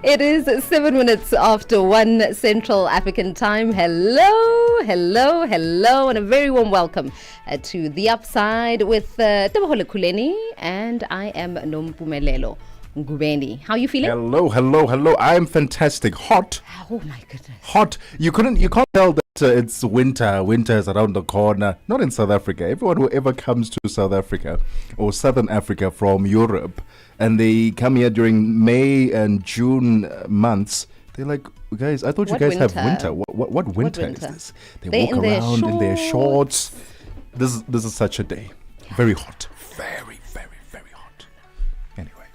It is 7 minutes after 1 Central African time. Hello, and a very warm welcome to The Upside with Tebogo Lekhuleni, and I am Nompumelelo Ngubeni. How are you feeling? Hello. I'm fantastic. Hot. Oh my goodness. Hot. You can't tell that it's winter. Winter is around the corner. Not in South Africa. Everyone who ever comes to South Africa or Southern Africa from Europe and they come here during May and June months, they're like, guys, I thought you guys have winter. What winter is this? They walk around in their shorts. This is such a day. Very hot. Very hot. Anyway,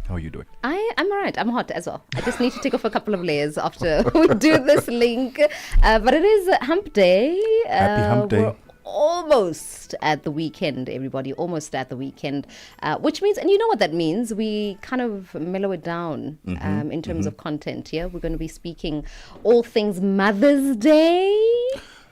how are you doing? I'm all right. I'm hot as well. I just need to take off a couple of layers after we do this link. But it is Hump Day. Happy Hump Day. We're almost at the weekend, everybody. Almost at the weekend. Which means, and you know what that means, we kind of mellow it down in terms of content. Yeah, we're going to be speaking all things Mother's Day.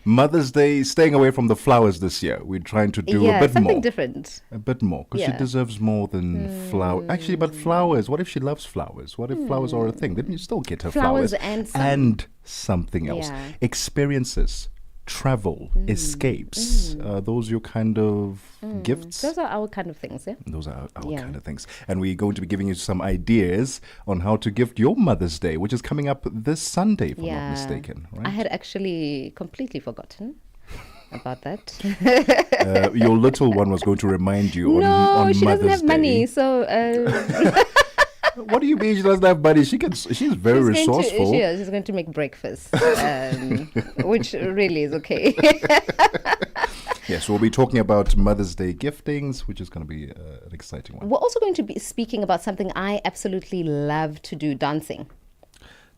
Mother's Day, staying away from the flowers this year. We're trying to do a bit something more. different. A bit more, because she deserves more than flowers. Actually, but flowers, what if she loves flowers? What if flowers are a thing? Then you still get her flowers. And something else. Yeah. Experiences, travel, escapes. Those are your kind of gifts? Those are our kind of things, yeah? Those are our kind of things. And we're going to be giving you some ideas on how to gift your Mother's Day, which is coming up this Sunday, if I'm not mistaken. Right? I had actually completely forgotten about that. Your little one was going to remind you on Mother's Day. No, she doesn't have money, so... What do you mean she doesn't have money? She's very resourceful. She's going to make breakfast, which really is okay. Yes, we'll be talking about Mother's Day giftings, which is going to be an exciting one. We're also going to be speaking about something I absolutely love to do, dancing.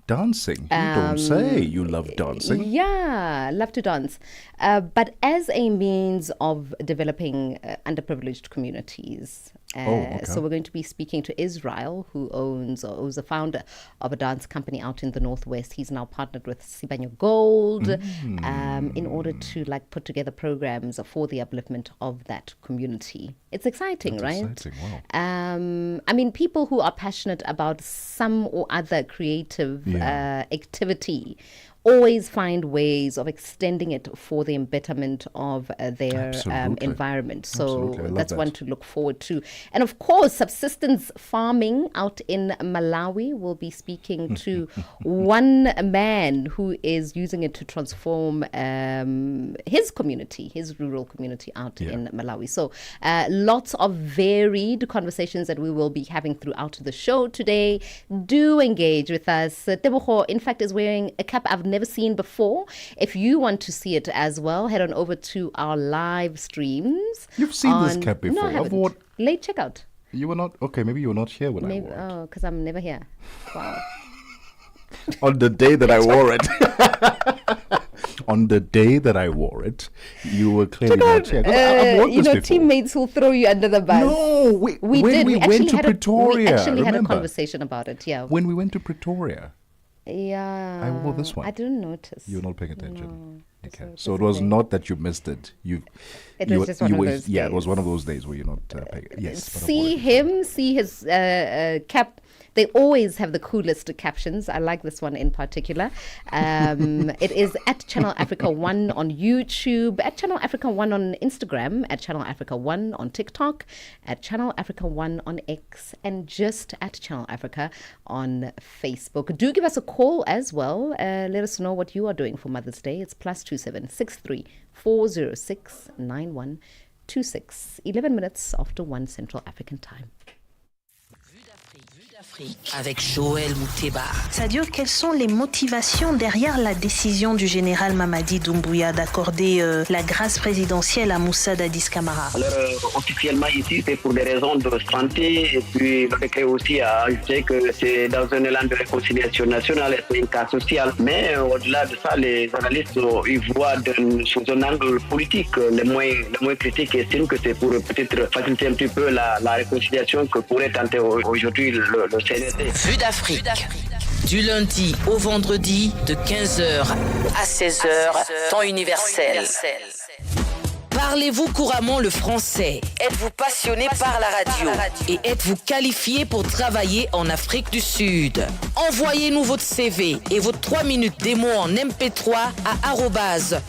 Dancing? You don't say. You love dancing. Yeah, love to dance. But as a means of developing underprivileged communities. So we're going to be speaking to Israel, who's the founder of a dance company out in the Northwest. He's now partnered with Sibanyo Gold in order to put together programs for the upliftment of that community. It's exciting, right? Exciting, wow. I mean, people who are passionate about some or other creative activity always find ways of extending it for the betterment of their environment. So that's one to look forward to. And of course, subsistence farming out in Malawi. We'll be speaking to one man who is using it to transform his community, his rural community out in Malawi. So lots of varied conversations that we will be having throughout the show today. Do engage with us. Tebogo, in fact, is wearing a cap I've never seen before. If you want to see it as well, head on over to our live streams. You've seen this cap before. No, I haven't. Late checkout. You were not? Okay, maybe you were not here when I wore it. Oh, because I'm never here. Wow. On the day that I wore it. On the day that I wore it, you were clearly not here. Teammates will throw you under the bus. No, we did. We went to Pretoria. We actually had a conversation about it, When we went to Pretoria. Yeah. I wore this one. I didn't notice. You were not paying attention. No. Okay. So it was not that you missed it. It was just one of those days. Yeah, it was one of those days where you're not paying. Yes. See his cap. They always have the coolest captions. I like this one in particular. It is at Channel Africa 1 on YouTube, at Channel Africa 1 on Instagram, at Channel Africa 1 on TikTok, at Channel Africa 1 on X, and just at Channel Africa on Facebook. Do give us a call as well. Let us know what you are doing for Mother's Day. It's +27 63 406 9126. 11 minutes after 1 Central African time. Avec Joël Mouteba. Sadio, quelles sont les motivations derrière la décision du général Mamadi Doumbouya d'accorder la grâce présidentielle à Moussa Dadis Camara? Alors, officiellement ici, c'est pour des raisons de santé et puis le décret aussi a ajouté que c'est dans un élan de réconciliation nationale et c'est un cas social. Mais au-delà de ça, les analystes ils voient sous un angle politique. Les moins critiques estiment que c'est pour peut-être faciliter un petit peu la réconciliation que pourrait tenter aujourd'hui le CNSD. Vue d'Afrique. Du lundi au vendredi de 15h à 16h, temps universel. Parlez-vous couramment le français? Êtes-vous passionné par la radio? Et êtes-vous qualifié pour travailler en Afrique du Sud? Envoyez-nous votre CV et vos 3 minutes démo en MP3 à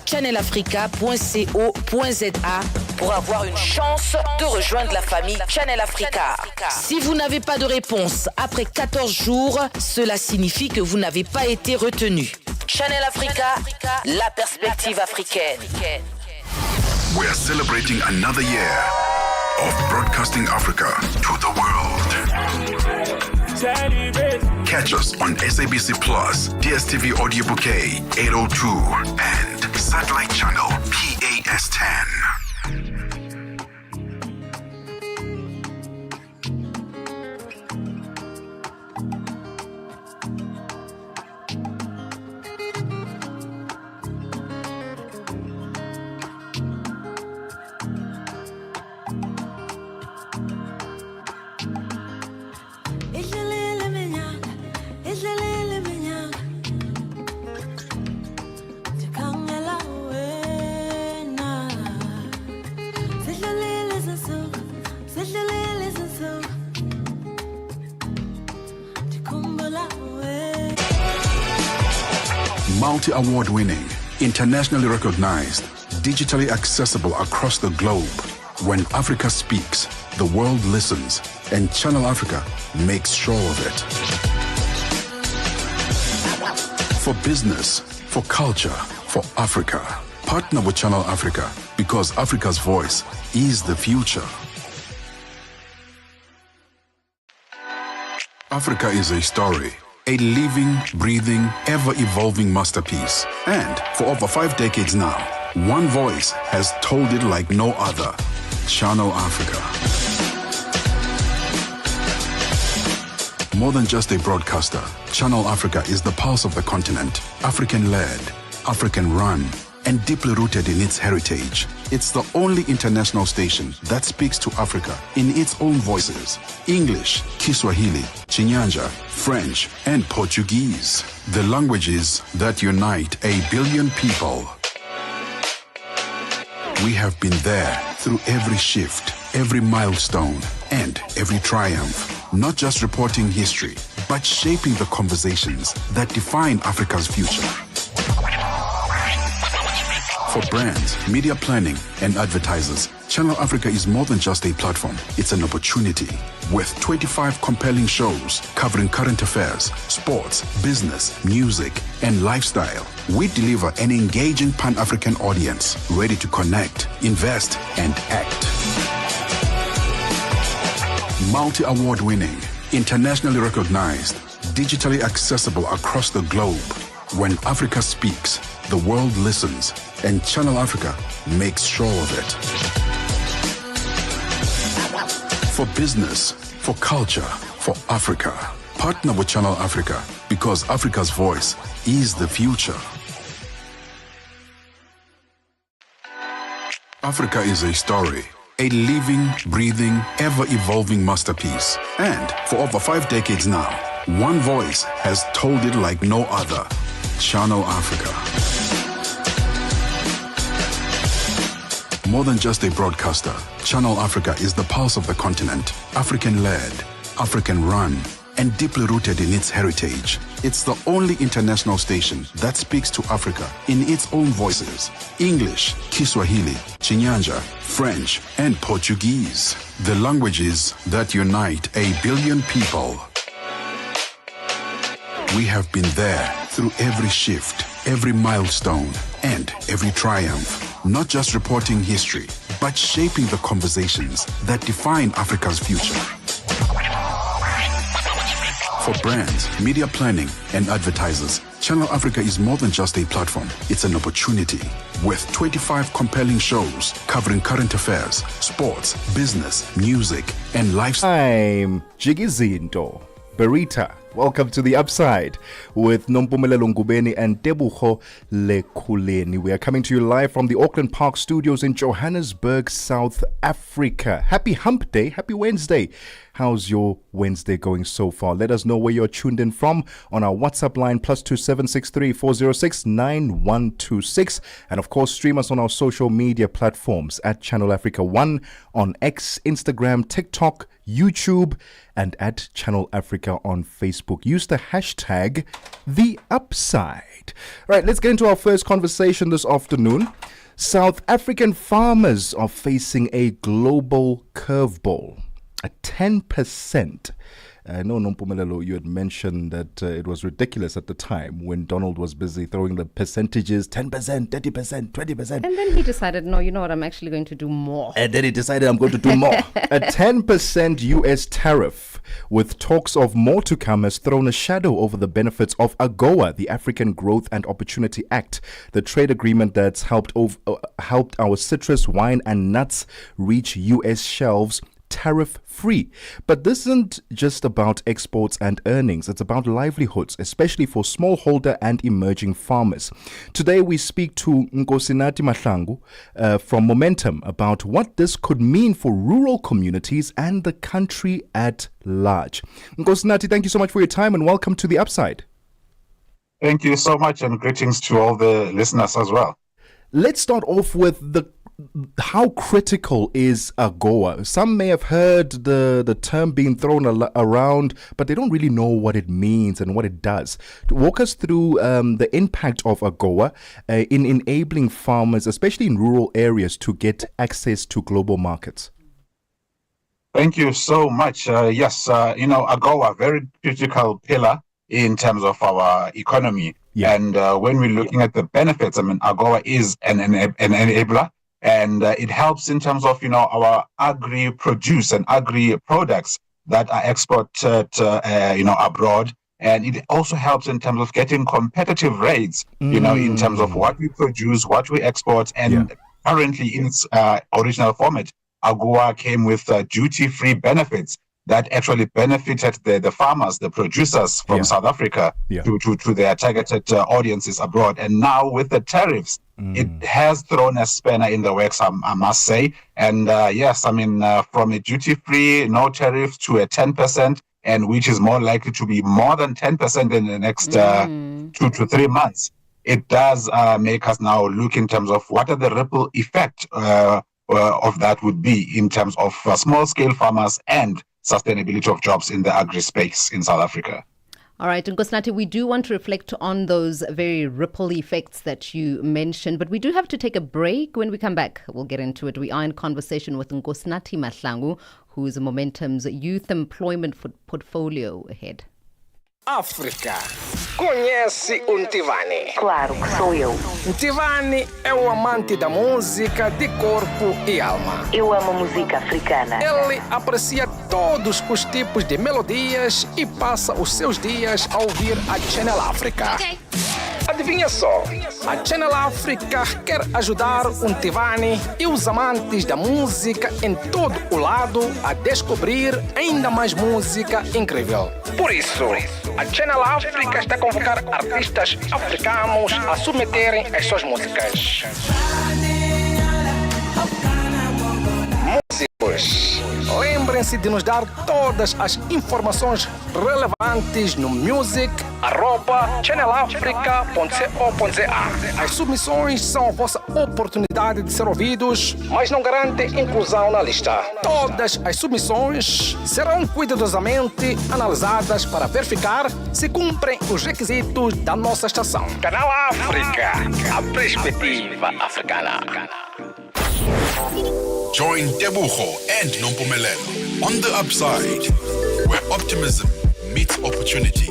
@channelafrica.co.za pour avoir une chance de rejoindre la famille Channel Africa. Si vous n'avez pas de réponse après 14 jours, cela signifie que vous n'avez pas été retenu. Channel Africa, la perspective africaine. We're celebrating another year of broadcasting Africa to the world. Catch us on SABC Plus, DSTV Audio Bouquet 802 and Satellite Channel PAS10. Multi-award winning, internationally recognized, digitally accessible across the globe. When Africa speaks, the world listens, and Channel Africa makes sure of it. For business, for culture, for Africa. Partner with Channel Africa because Africa's voice is the future. Africa is a story. A living, breathing, ever-evolving masterpiece. And for over 5 decades now, one voice has told it like no other. Channel Africa. More than just a broadcaster, Channel Africa is the pulse of the continent. African-led, African-run, and deeply rooted in its heritage. It's the only international station that speaks to Africa in its own voices. English, Kiswahili, Chinyanja, French, and Portuguese. The languages that unite 1 billion people. We have been there through every shift, every milestone, and every triumph. Not just reporting history, but shaping the conversations that define Africa's future. For brands, media planning, and advertisers, Channel Africa is more than just a platform. It's an opportunity. With 25 compelling shows covering current affairs, sports, business, music, and lifestyle, we deliver an engaging Pan-African audience ready to connect, invest, and act. Multi-award winning, internationally recognized, digitally accessible across the globe. When Africa speaks, the world listens, and Channel Africa makes sure of it. For business, for culture, for Africa. Partner with Channel Africa because Africa's voice is the future. Africa is a story. A living, breathing, ever-evolving masterpiece. And for over 5 decades now, one voice has told it like no other. Channel Africa. More than just a broadcaster, Channel Africa is the pulse of the continent. African-led, African-run, and deeply rooted in its heritage. It's the only international station that speaks to Africa in its own voices. English, Kiswahili, Chinyanja, French, and Portuguese. The languages that unite 1 billion people. We have been there through every shift, every milestone, and every triumph. Not just reporting history, but shaping the conversations that define Africa's future. For brands, media planning, and advertisers, Channel Africa is more than just a platform. It's an opportunity. With 25 compelling shows covering current affairs, sports, business, music, and lifestyle. I'm Jiggy Zinto. Berita. Welcome to the Upside with Nompumelelo Ngubeni and Tebogo Lekhuleni. We are coming to you live from the Auckland Park Studios in Johannesburg, South Africa. Happy Hump Day. Happy Wednesday. How's your Wednesday going so far? Let us know where you're tuned in from on our WhatsApp line +27634069126, 406-9126. And of course, stream us on our social media platforms at Channel Africa 1 on X, Instagram, TikTok, YouTube, and at Channel Africa on Facebook. Use the hashtag #TheUpside. Right, let's get into our first conversation this afternoon. South African farmers are facing a global curveball. A 10%. I know, Nompumelelo, you had mentioned that it was ridiculous at the time when Donald was busy throwing the percentages, 10%, 30%, 20%. And then he decided, no, you know what, I'm actually going to do more. And then he decided, I'm going to do more. A 10% US tariff with talks of more to come has thrown a shadow over the benefits of AGOA, the African Growth and Opportunity Act, the trade agreement that's helped our citrus, wine and nuts reach US shelves tariff-free. But this isn't just about exports and earnings. It's about livelihoods, especially for smallholder and emerging farmers. Today we speak to Nkosinathi Mahlangu from Momentum about what this could mean for rural communities and the country at large. Nkosinathi, thank you so much for your time and welcome to The Upside. Thank you so much and greetings to all the listeners as well. Let's start off with how critical is AGOA? Some may have heard the term being thrown around, but they don't really know what it means and what it does. Walk us through the impact of AGOA in enabling farmers, especially in rural areas, to get access to global markets. Thank you so much. AGOA, very critical pillar in terms of our economy. Yeah. And when we're looking at the benefits, AGOA is an enabler. And it helps in terms of, our agri-produce and agri-products that are exported, abroad. And it also helps in terms of getting competitive rates, in terms of what we produce, what we export. And currently in its original format, AGOA came with duty-free benefits that actually benefited the farmers, the producers from South Africa to their targeted audiences abroad. And now with the tariffs, it has thrown a spanner in the works, I must say. And from a duty-free, no tariff to a 10%, and which is more likely to be more than 10% in the next 2 to 3 months, it does make us now look in terms of what are the ripple effect of that would be in terms of small-scale farmers and sustainability of jobs in the agri-space in South Africa. All right, Nkosinathi, we do want to reflect on those very ripple effects that you mentioned, but we do have to take a break. When we come back, we'll get into it. We are in conversation with Nkosinathi Mahlangu, who is Momentum's Youth Employment Portfolio Head. África. Conhece o Ntivani? Claro que sou eu. Ntivani é o amante da música de corpo e alma. Eu amo música africana. Ele aprecia todos os tipos de melodias e passa os seus dias a ouvir a Channel Africa. Okay. Adivinha só, a Channel Africa quer ajudar o Ntivani e os amantes da música em todo o lado a descobrir ainda mais música incrível. Por isso, a Channel Africa está a convocar artistas africanos a submeterem as suas músicas. Músicos, lembrem-se de nos dar todas as informações relevantes no music@channelafrica.co.za. As submissões são a vossa oportunidade de ser ouvidos, mas não garantem inclusão na lista. Todas as submissões serão cuidadosamente analisadas para verificar se cumprem os requisitos da nossa estação. Canal África, a perspectiva africana. Join Tebogo and Nompumelelo on The Upside, where optimism meets opportunity.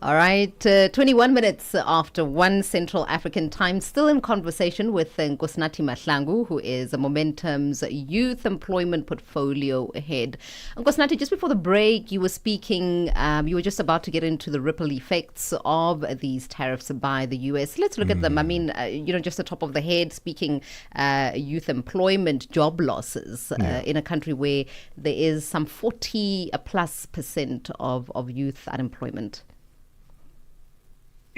All right, 21 minutes after 1 Central African time, still in conversation with Nkosinathi Mahlangu, who is Momentum's Youth Employment Portfolio Head. Nkosinathi, just before the break, you were speaking, you were just about to get into the ripple effects of these tariffs by the US. Let's look at them. I mean, just the top of the head, speaking youth employment, job losses in a country where there is some 40+% of youth unemployment.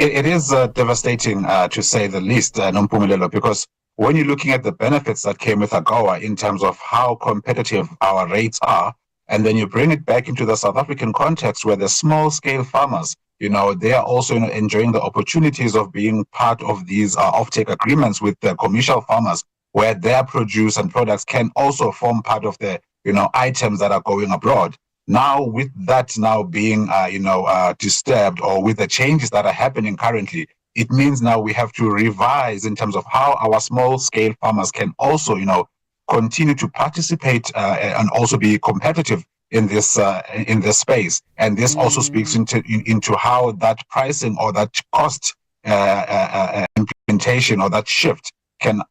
It is devastating, to say the least, Nompumelelo, because when you're looking at the benefits that came with AGOA in terms of how competitive our rates are, and then you bring it back into the South African context where the small-scale farmers, they are also enjoying the opportunities of being part of these offtake agreements with the commercial farmers, where their produce and products can also form part of the items that are going abroad. Now, with that now being, disturbed, or with the changes that are happening currently, it means now we have to revise in terms of how our small-scale farmers can also, continue to participate and also be competitive in this space. And this also speaks into how that pricing or that cost implementation or that shift can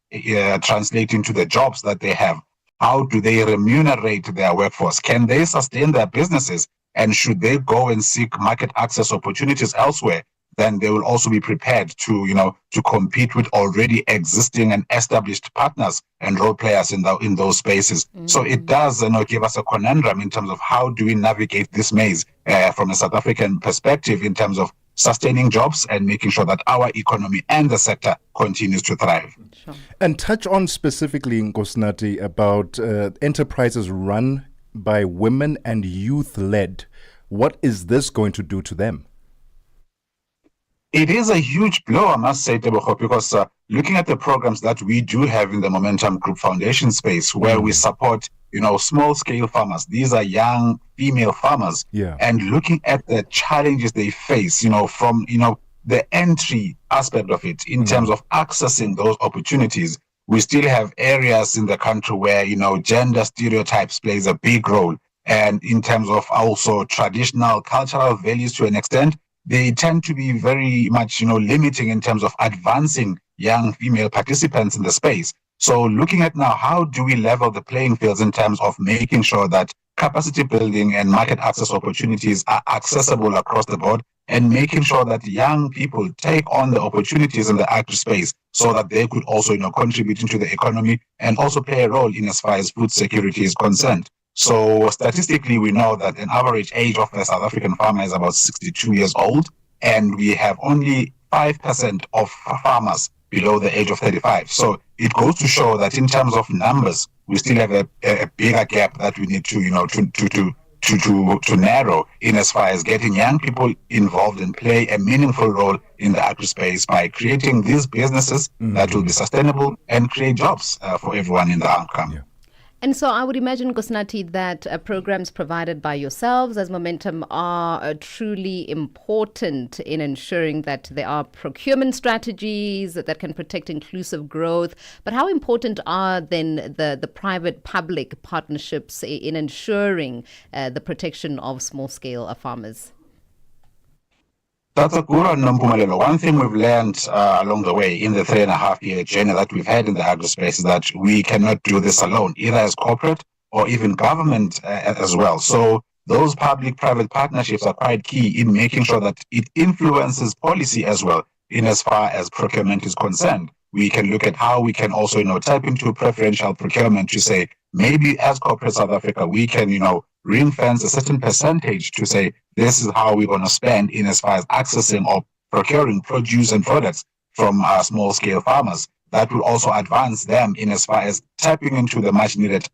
translate into the jobs that they have. How do they remunerate their workforce? Can they sustain their businesses? And should they go and seek market access opportunities elsewhere? Then they will also be prepared to compete with already existing and established partners and role players in those spaces. So it does give us a conundrum in terms of how do we navigate this maze from a South African perspective in terms of sustaining jobs and making sure that our economy and the sector continues to thrive. Sure. And touch on specifically, Nkosinathi, about enterprises run by women and youth-led. What is this going to do to them? It is a huge blow, I must say, Tebogo, because looking at the programs that we do have in the Momentum Group Foundation space, where we support, small-scale farmers. These are young female farmers. And looking at the challenges they face, from, the entry aspect of it, in terms of accessing those opportunities, we still have areas in the country where, gender stereotypes plays a big role. And in terms of also traditional cultural values to an extent, they tend to be very much, limiting in terms of advancing young female participants in the space. So looking at now, how do we level the playing fields in terms of making sure that capacity building and market access opportunities are accessible across the board, and making sure that young people take on the opportunities in the agri space so that they could also, contribute into the economy and also play a role in as far as food security is concerned. So statistically, we know that an average age of a South African farmer is about 62 years old, and we have only 5% of farmers below the age of 35. So it goes to show that in terms of numbers, we still have a bigger gap that we need to narrow in as far as getting young people involved and play a meaningful role in the agri space by creating these businesses that will be sustainable and create jobs for everyone in the outcome. Yeah. And so I would imagine, Nkosinathi, that programs provided by yourselves as Momentum are truly important in ensuring that there are procurement strategies that can protect inclusive growth. But how important are then the private-public partnerships in ensuring the protection of small-scale farmers? That's a good one, Nompumelelo. One thing we've learned along the way in the 3.5-year journey that we've had in the agri-space is that we cannot do this alone, either as corporate or even government as well. So those public-private partnerships are quite key in making sure that it influences policy as well in as far as procurement is concerned. We can look at how we can also, tap into preferential procurement to say, maybe as corporate South Africa, we can, ring-fence a certain percentage to say, this is how we're going to spend in as far as accessing or procuring produce and products from small-scale farmers. That will also advance them in as far as tapping into the much-needed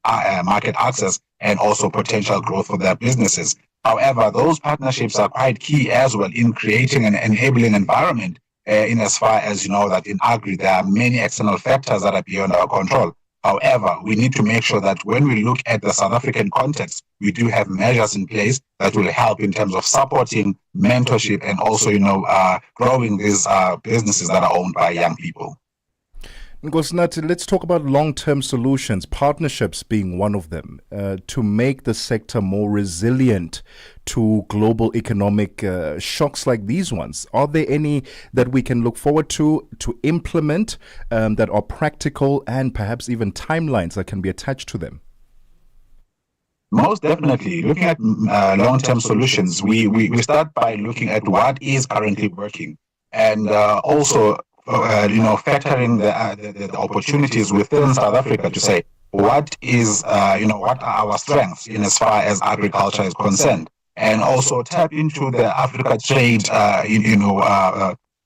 market access and also potential growth for their businesses. However, those partnerships are quite key as well in creating an enabling environment in as far as, that in agri, there are many external factors that are beyond our control. However, we need to make sure that when we look at the South African context, we do have measures in place that will help in terms of supporting mentorship and also, growing these businesses that are owned by young people. Nkosinathi, let's talk about long-term solutions, partnerships being one of them, to make the sector more resilient to global economic shocks like these ones. Are there any that we can look forward to implement that are practical and perhaps even timelines that can be attached to them? Most definitely. Looking at long-term solutions, we start by looking at what is currently working, and also factoring the opportunities within South Africa to say what is what are our strengths in as far as agriculture is concerned, and also tap into the Africa trade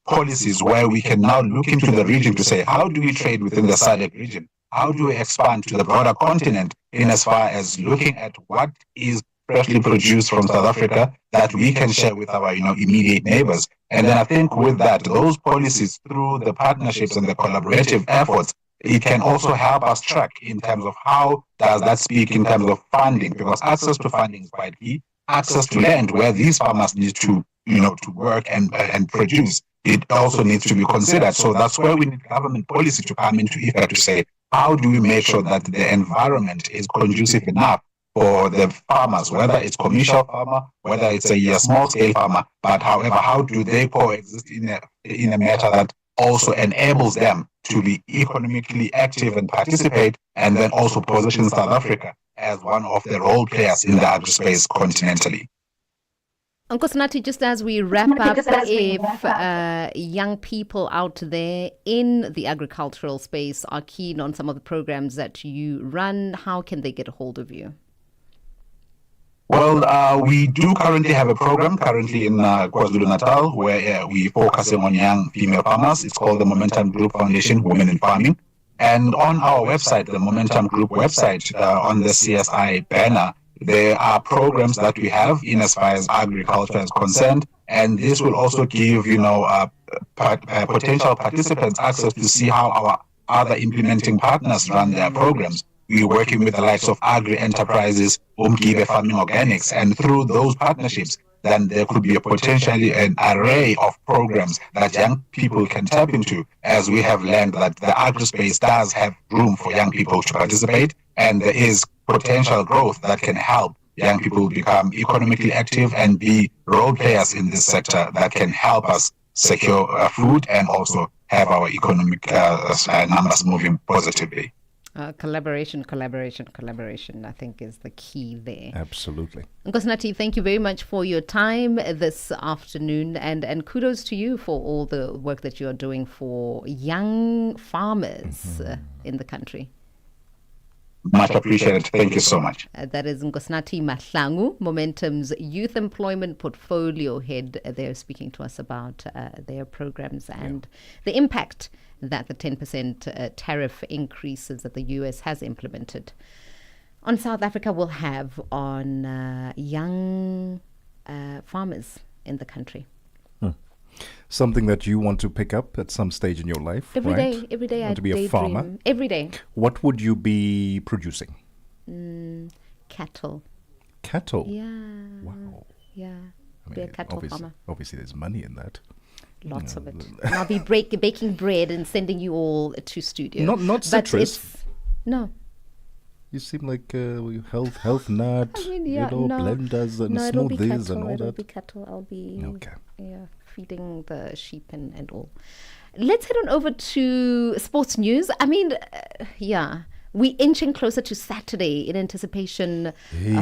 policies where we can now look into the region to say how do we trade within the SADC region. How do we expand to the broader continent in as far as looking at what is freshly produced from South Africa that we can share with our immediate neighbors? And then I think with that, those policies through the partnerships and the collaborative efforts, it can also help us track in terms of how does that speak in terms of funding, because access to funding is quite key. Access to land where these farmers need to to work and produce, it also needs to be considered. So that's where we need government policy to come into effect to say, how do we make sure that the environment is conducive enough for the farmers, whether it's commercial farmer, whether it's a small scale farmer, but however, how do they coexist in a manner that also enables them to be economically active and participate, and then also position South Africa as one of the role players in the agri-space continentally. Nkosinathi, just as we wrap up, if young people out there in the agricultural space are keen on some of the programs that you run, how can they get a hold of you? Well, we do currently have a program currently in KwaZulu-Natal where we're focusing on young female farmers. It's called the Momentum Group Foundation Women in Farming. And on our website, the Momentum Group website, on the CSI banner, there are programs that we have in as far as agriculture is concerned, and this will also give potential participants access to see how our other implementing partners run their programs. We're working with the likes of agri enterprises, Umgibe Farming Organics, and through those partnerships, then there could be potentially an array of programs that young people can tap into, as we have learned that the agri-space does have room for young people to participate, and there is potential growth that can help young people become economically active and be role players in this sector that can help us secure food and also have our economic numbers moving positively. Collaboration, I think is the key there. Absolutely. Nkosinathi, thank you very much for your time this afternoon, and kudos to you for all the work that you are doing for young farmers in the country. Much appreciated. Thank you so much. That is Nkosinathi Mahlangu, Momentum's Youth Employment Portfolio Head. They're speaking to us about their programs and the impact that the 10% tariff increases that the US has implemented on South Africa will have on young farmers in the country. Something that you want to pick up at some stage in your life, every right? Every day want to be a farmer? Every day. What would you be producing? Cattle. Cattle? Yeah. Wow. Yeah. Be a cattle farmer. Obviously, there's money in that. Lots of it. And I'll be baking bread and sending you all to studio. Not citrus. No. You seem like health nut, blenders and smoothies and all that. It'll be cattle. I'll be feeding the sheep and all. Let's head on over to sports news. I mean, we're inching closer to Saturday in anticipation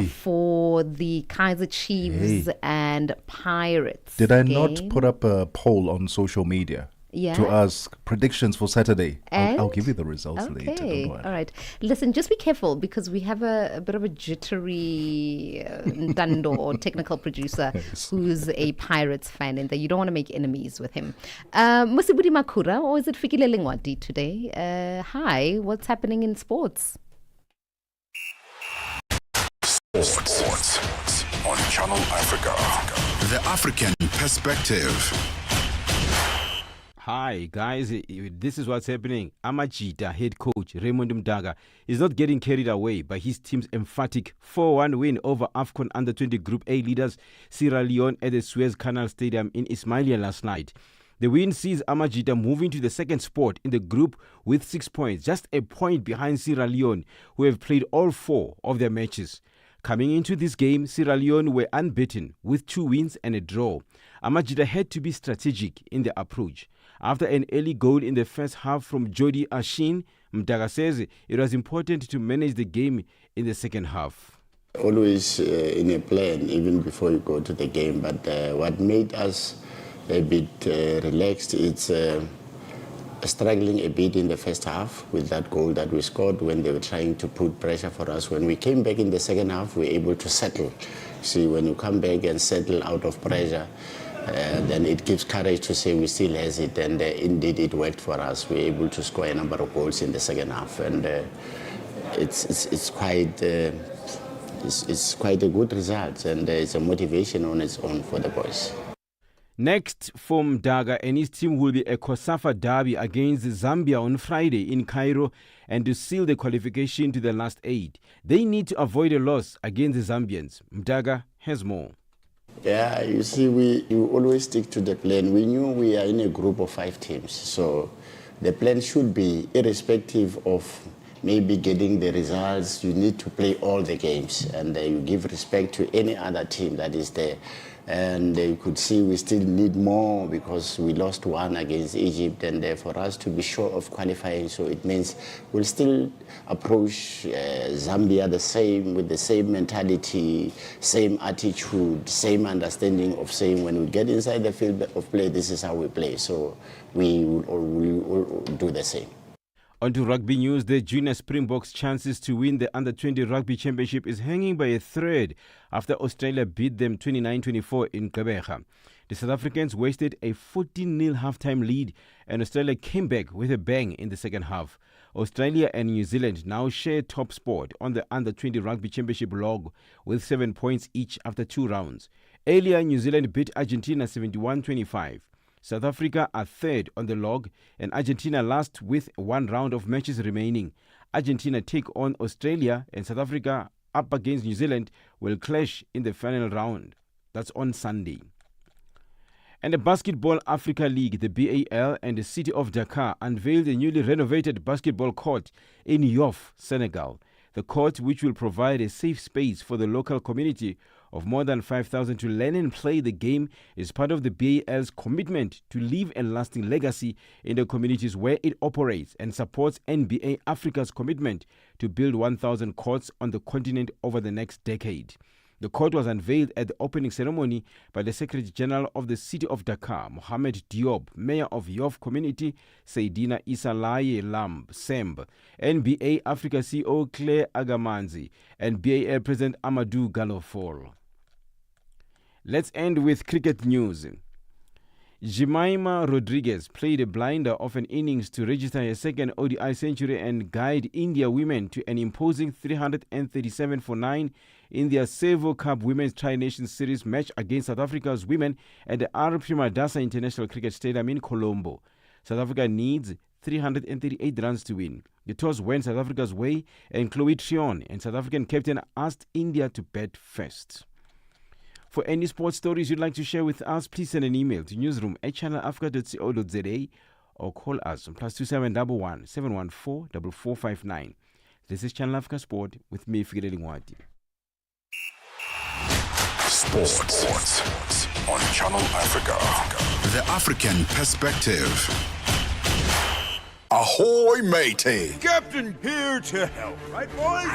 for the Kaizer Chiefs and Pirates. Did I not put up a poll on social media to ask predictions for Saturday? I'll give you the results later. All right. Listen, just be careful because we have a bit of a jittery Ndando or technical producer who's a Pirates fan, and that you don't want to make enemies with him. Musibudi Makura, or is it Fikile Lengwadi today? Hi, what's happening in sports? Sports on Channel Africa. The African perspective. Hi guys, this is what's happening. Amajita head coach Raymond Mdaga is not getting carried away by his team's emphatic 4-1 win over AFCON Under-20 Group A leaders Sierra Leone at the Suez Canal Stadium in Ismailia last night. The win sees Amajita moving to the second spot in the group with 6 points, just a point behind Sierra Leone, who have played all 4 of their matches. Coming into this game, Sierra Leone were unbeaten with 2 wins and a draw. Amajita had to be strategic in their approach. After an early goal in the first half from Jody Ashin, Mdaga says it was important to manage the game in the second half. Always in a plan, even before you go to the game, but what made us a bit relaxed, it's struggling a bit in the first half with that goal that we scored when they were trying to put pressure for us. When we came back in the second half, we were able to settle. See, when you come back and settle out of pressure, then it gives courage to say we still has it, and indeed it worked for us. We were able to score a number of goals in the second half, and it's quite a good result, and it's a motivation on its own for the boys. Next, from Daga and his team will be a COSAFA derby against Zambia on Friday in Cairo, and to seal the qualification to the last 8. They need to avoid a loss against the Zambians. Mdaga has more. Yeah, you see, we always stick to the plan. We knew we are in a group of 5 teams, so the plan should be, irrespective of maybe getting the results, you need to play all the games, and you give respect to any other team that is there. And you could see we still need more because we lost 1 against Egypt, and for us to be sure of qualifying, so it means we'll still approach Zambia the same, with the same mentality, same attitude, same understanding of saying when we get inside the field of play, this is how we play. So we will do the same. On to rugby news. The Junior Springboks' chances to win the Under-20 Rugby Championship is hanging by a thread after Australia beat them 29-24 in Gqeberha. The South Africans wasted a 14-0 halftime lead, and Australia came back with a bang in the second half. Australia and New Zealand now share top spot on the Under-20 Rugby Championship log with 7 points each after 2 rounds. Earlier, New Zealand beat Argentina 71-25. South Africa are third on the log, and Argentina last with 1 round of matches remaining. Argentina take on Australia, and South Africa up against New Zealand will clash in the final round. That's on Sunday. And the Basketball Africa League, the BAL, and the City of Dakar unveiled a newly renovated basketball court in Yoff, Senegal. The court, which will provide a safe space for the local community of more than 5,000 to learn and play the game, is part of the BAL's commitment to leave a lasting legacy in the communities where it operates, and supports NBA Africa's commitment to build 1,000 courts on the continent over the next decade. The court was unveiled at the opening ceremony by the Secretary General of the City of Dakar, Mohamed Diop, Mayor of Yoff Community, Seydina Issa Laye Lamb, Semb, NBA Africa CEO Claire Agamanzi, and BAL President Amadou Gallofor. Let's end with cricket news. Jemima Rodriguez played a blinder of an innings to register her second ODI century and guide India women to an imposing 337 for 9 in their Servo Cup Women's Tri-Nations Series match against South Africa's women at the R. Premadasa International Cricket Stadium in Colombo. South Africa needs 338 runs to win. The toss went South Africa's way, and Chloe Trion and South African captain asked India to bat first. For any sports stories you'd like to share with us, please send an email to newsroom@channelafrica.co.za or call us on +2711 714 4459. This is Channel Africa Sport with me, Fikile Lingwati. Sports on Channel Africa. The African perspective. Ahoy, matey! Captain here to help, right, boys?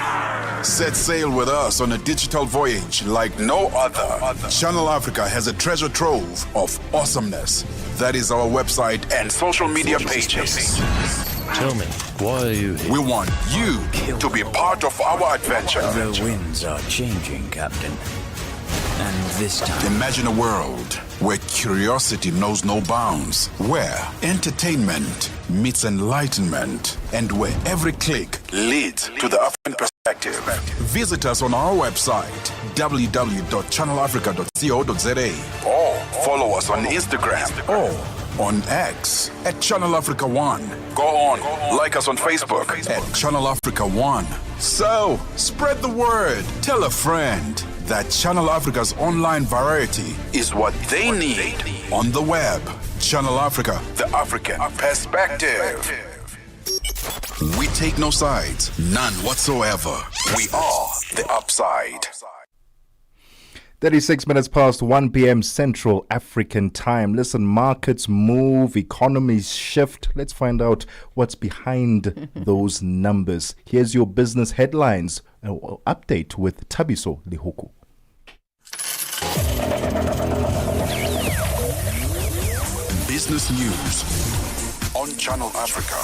Set sail with us on a digital voyage like no other. Channel Africa has a treasure trove of awesomeness. That is our website and social media pages. Tell me, why are you here? We want you to be part of our adventure. The winds are changing, Captain. And this time... Imagine a world where curiosity knows no bounds, where entertainment meets enlightenment, and where every click leads to the African perspective. Visit us on our website, www.channelafrica.co.za, or follow us on Instagram or on X at Channel Africa 1. Go on, like us on Facebook at Channel Africa 1. So, spread the word, tell a friend. that Channel Africa's online variety is what they need on the web. Channel Africa, the African perspective. We take no sides, none whatsoever. We are the upside. 36 minutes past 1 p.m. Central African time. Listen, markets move, economies shift. Let's find out what's behind those numbers. Here's your business headlines. Update with Thabiso Lekhuleni. Business news on Channel Africa.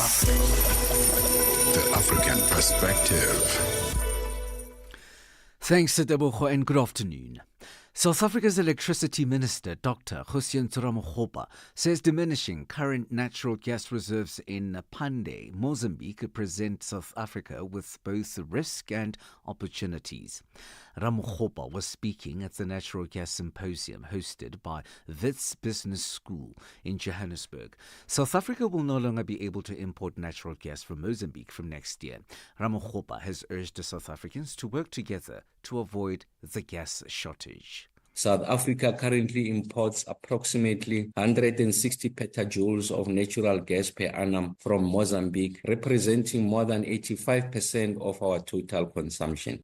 The African perspective. Thanks, Tebogo, and good afternoon. South Africa's Electricity Minister, Dr. Hussein Ramokgopa, says diminishing current natural gas reserves in Pande, Mozambique, present South Africa with both risk and opportunities. Ramokgopa was speaking at the Natural Gas Symposium hosted by Wits Business School in Johannesburg. South Africa will no longer be able to import natural gas from Mozambique from next year. Ramokgopa has urged the South Africans to work together to avoid the gas shortage. South Africa currently imports approximately 160 petajoules of natural gas per annum from Mozambique, representing more than 85% of our total consumption.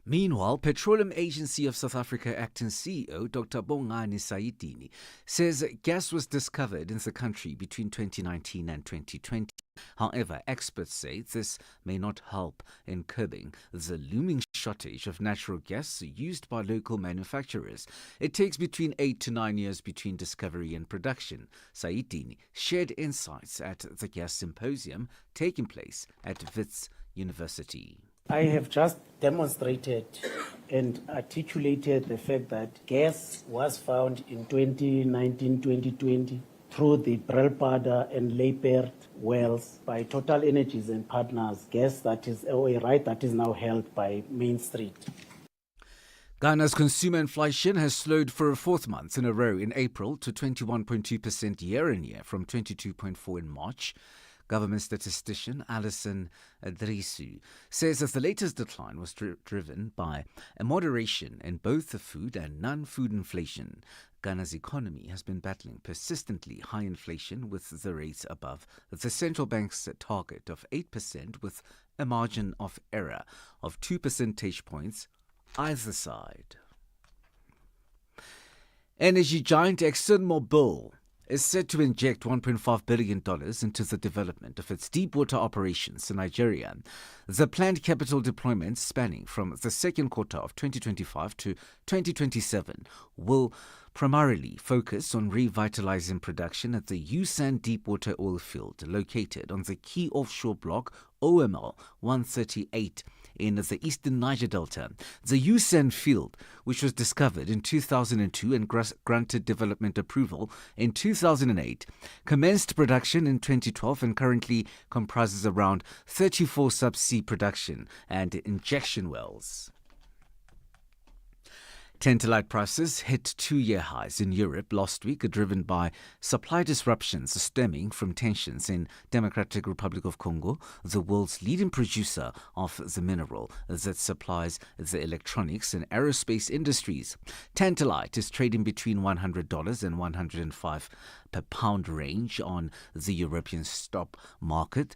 Meanwhile, Petroleum Agency of South Africa acting CEO Dr. Bongani Saidini says gas was discovered in the country between 2019 and 2020. However, experts say this may not help in curbing the looming shortage of natural gas used by local manufacturers. It takes between 8 to 9 years between discovery and production. Saidini shared insights at the gas symposium taking place at Wits University. I have just demonstrated and articulated the fact that gas was found in 2019-2020 through the Brelpada and Leipert wells by Total Energies and Partners, gas that is a right that is now held by Main Street. Ghana's consumer inflation has slowed for a fourth month in a row in April to 21.2% year-on-year from 22.4% in March. Government statistician Alison Drisu says that the latest decline was driven by a moderation in both the food and non-food inflation. Ghana's economy has been battling persistently high inflation with the rates above the central bank's target of 8% with a margin of error of 2 percentage points either side. Energy giant ExxonMobil is set to inject $1.5 billion into the development of its deepwater operations in Nigeria. The planned capital deployment spanning from the second quarter of 2025 to 2027 will primarily focus on revitalizing production at the Usan deepwater oil field located on the key offshore block OML 138 in the eastern Niger Delta. The Usan field, which was discovered in 2002 and granted development approval in 2008, commenced production in 2012 and currently comprises around 34 subsea production and injection wells. Tantalite prices hit 2-year highs in Europe last week, driven by supply disruptions stemming from tensions in Democratic Republic of Congo, the world's leading producer of the mineral that supplies the electronics and aerospace industries. Tantalite is trading between $100 and $105 per pound range on the European stock market,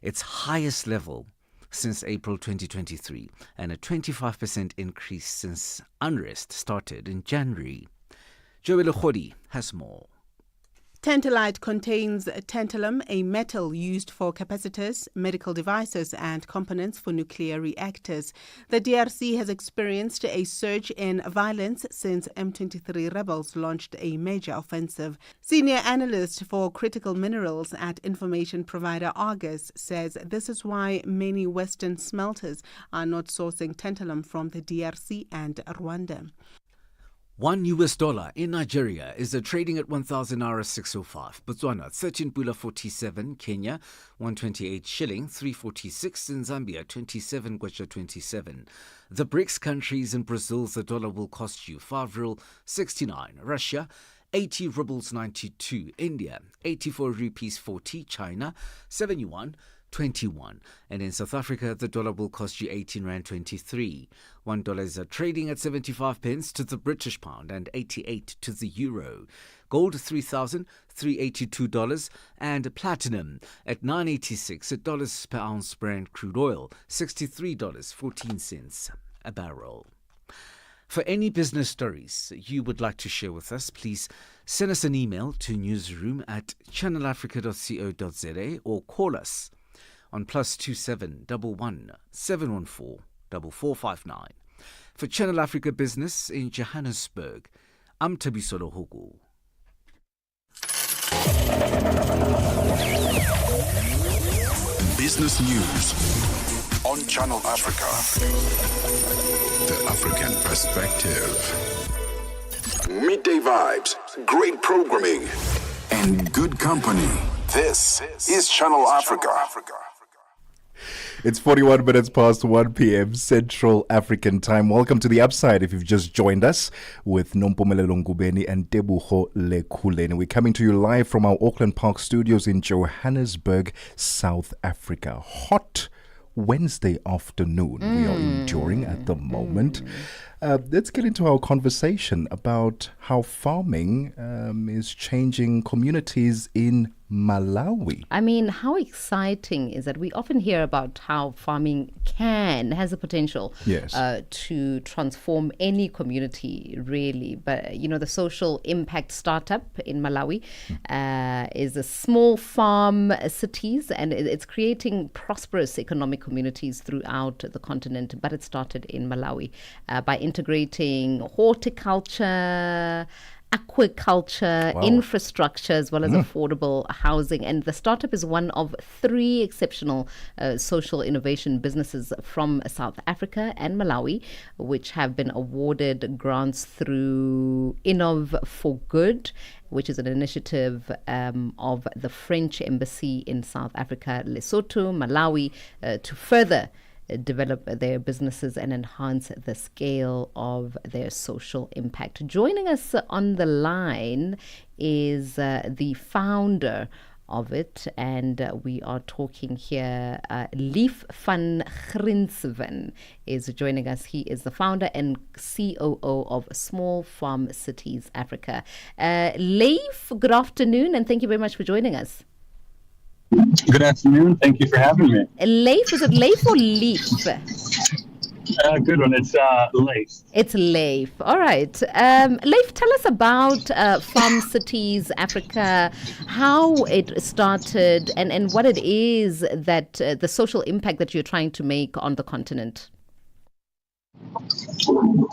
its highest level since April 2023, and a 25% increase since unrest started in January. Joey Lekhuleni has more. Tantalite contains tantalum, a metal used for capacitors, medical devices and components for nuclear reactors. The DRC has experienced a surge in violence since M23 rebels launched a major offensive. Senior analyst for critical minerals at information provider Argus says this is why many Western smelters are not sourcing tantalum from the DRC and Rwanda. $1 in Nigeria is trading at 1,000 naira 605. Botswana 13.47. Kenya 128 shilling 346. In Zambia 27 kwacha 27. The BRICS countries in Brazil, the dollar will cost you 5 ruble 69. Russia 80 rubles 92. India 84 rupees 40. China 71 21. And in South Africa, the dollar will cost you 18 Rand 23. $1 is trading at 75 pence to the British pound and 88 to the euro. Gold $3,382 and platinum at $986 per ounce. Brent crude oil $63.14 a barrel. For any business stories you would like to share with us, please send us an email to newsroom@channelafrica.co.za or call us on +27 11 714 4459. For Channel Africa Business in Johannesburg, I'm Thabisolo Hugu. Business News on Channel Africa. The African Perspective. Midday vibes, great programming, and good company. This is Channel Africa. It's 41 minutes past 1 p.m. Central African Time. Welcome to The Upside if you've just joined us with Nompumelelo Ngubeni and Tebogo Lekhuleni. We're coming to you live from our Auckland Park studios in Johannesburg, South Africa. Hot Wednesday afternoon we are enduring at the moment. Let's get into our conversation about how farming is changing communities in Malawi. I mean, how exciting is that? We often hear about how farming has the potential to transform any community, really. But, you know, the social impact startup in Malawi is a small farm cities, and it's creating prosperous economic communities throughout the continent. But it started in Malawi by integrating horticulture, aquaculture, infrastructure, as well as affordable housing. And the startup is one of 3 exceptional social innovation businesses from South Africa and Malawi, which have been awarded grants through Innov for Good, which is an initiative of the French Embassy in South Africa, Lesotho, Malawi, to further develop their businesses and enhance the scale of their social impact. Joining us on the line is the founder of it, and we are talking here. Leif van Grinsven is joining us. He is the founder and COO of Small Farm Cities Africa. Leif, good afternoon, and thank you very much for joining us. Good afternoon. Thank you for having me. Leif, is it Leif or Leaf? Good one. It's Leif. It's Leif. All right. Leif, tell us about Farm Cities Africa, how it started, and what it is that the social impact that you're trying to make on the continent.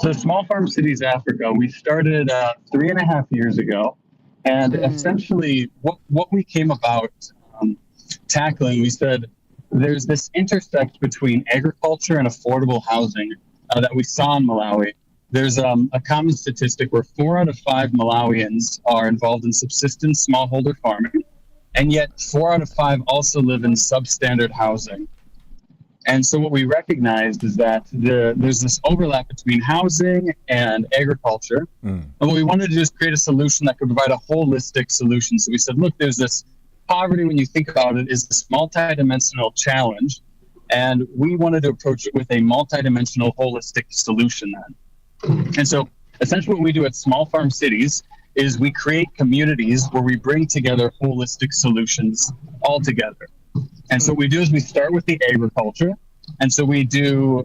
So Small Farm Cities Africa, we started 3.5 years ago. And essentially what we came about tackling, we said there's this intersect between agriculture and affordable housing that we saw in Malawi. There's a common statistic where 4 out of 5 Malawians are involved in subsistence smallholder farming, and yet 4 out of 5 also live in substandard housing. And so what we recognized is that there's this overlap between housing and agriculture. And what we wanted to do is create a solution that could provide a holistic solution. So we said, look, there's this poverty, when you think about it, is this multidimensional challenge. And we wanted to approach it with a multidimensional holistic solution then. And so essentially what we do at Small Farm Cities is we create communities where we bring together holistic solutions all together. And so what we do is we start with the agriculture. And so we do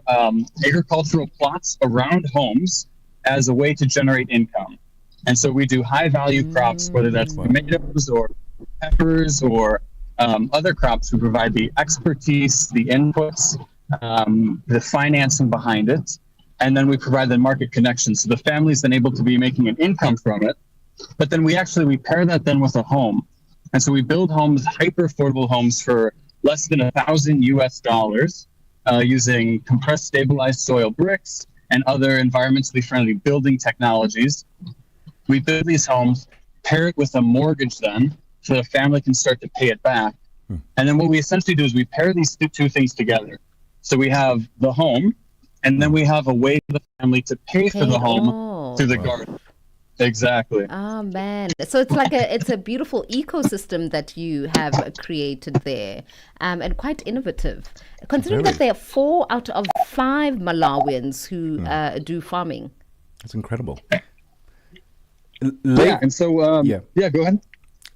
agricultural plots around homes as a way to generate income. And so we do high value crops, whether that's tomatoes or peppers or other crops. We provide the expertise, the inputs, the financing behind it. And then we provide the market connection. So the family's then able to be making an income from it. But then we pair that then with a home. And so we build homes, hyper affordable homes for less than $1,000 using compressed stabilized soil bricks and other environmentally friendly building technologies. We build these homes, pair it with a mortgage then, so the family can start to pay it back. And then what we essentially do is we pair these two things together. So we have the home, and then we have a way for the family to pay for the home through the garden. Exactly. Oh man! So it's a beautiful ecosystem that you have created there, and quite innovative. Considering that there are 4 out of 5 Malawians who do farming. That's incredible. And so go ahead.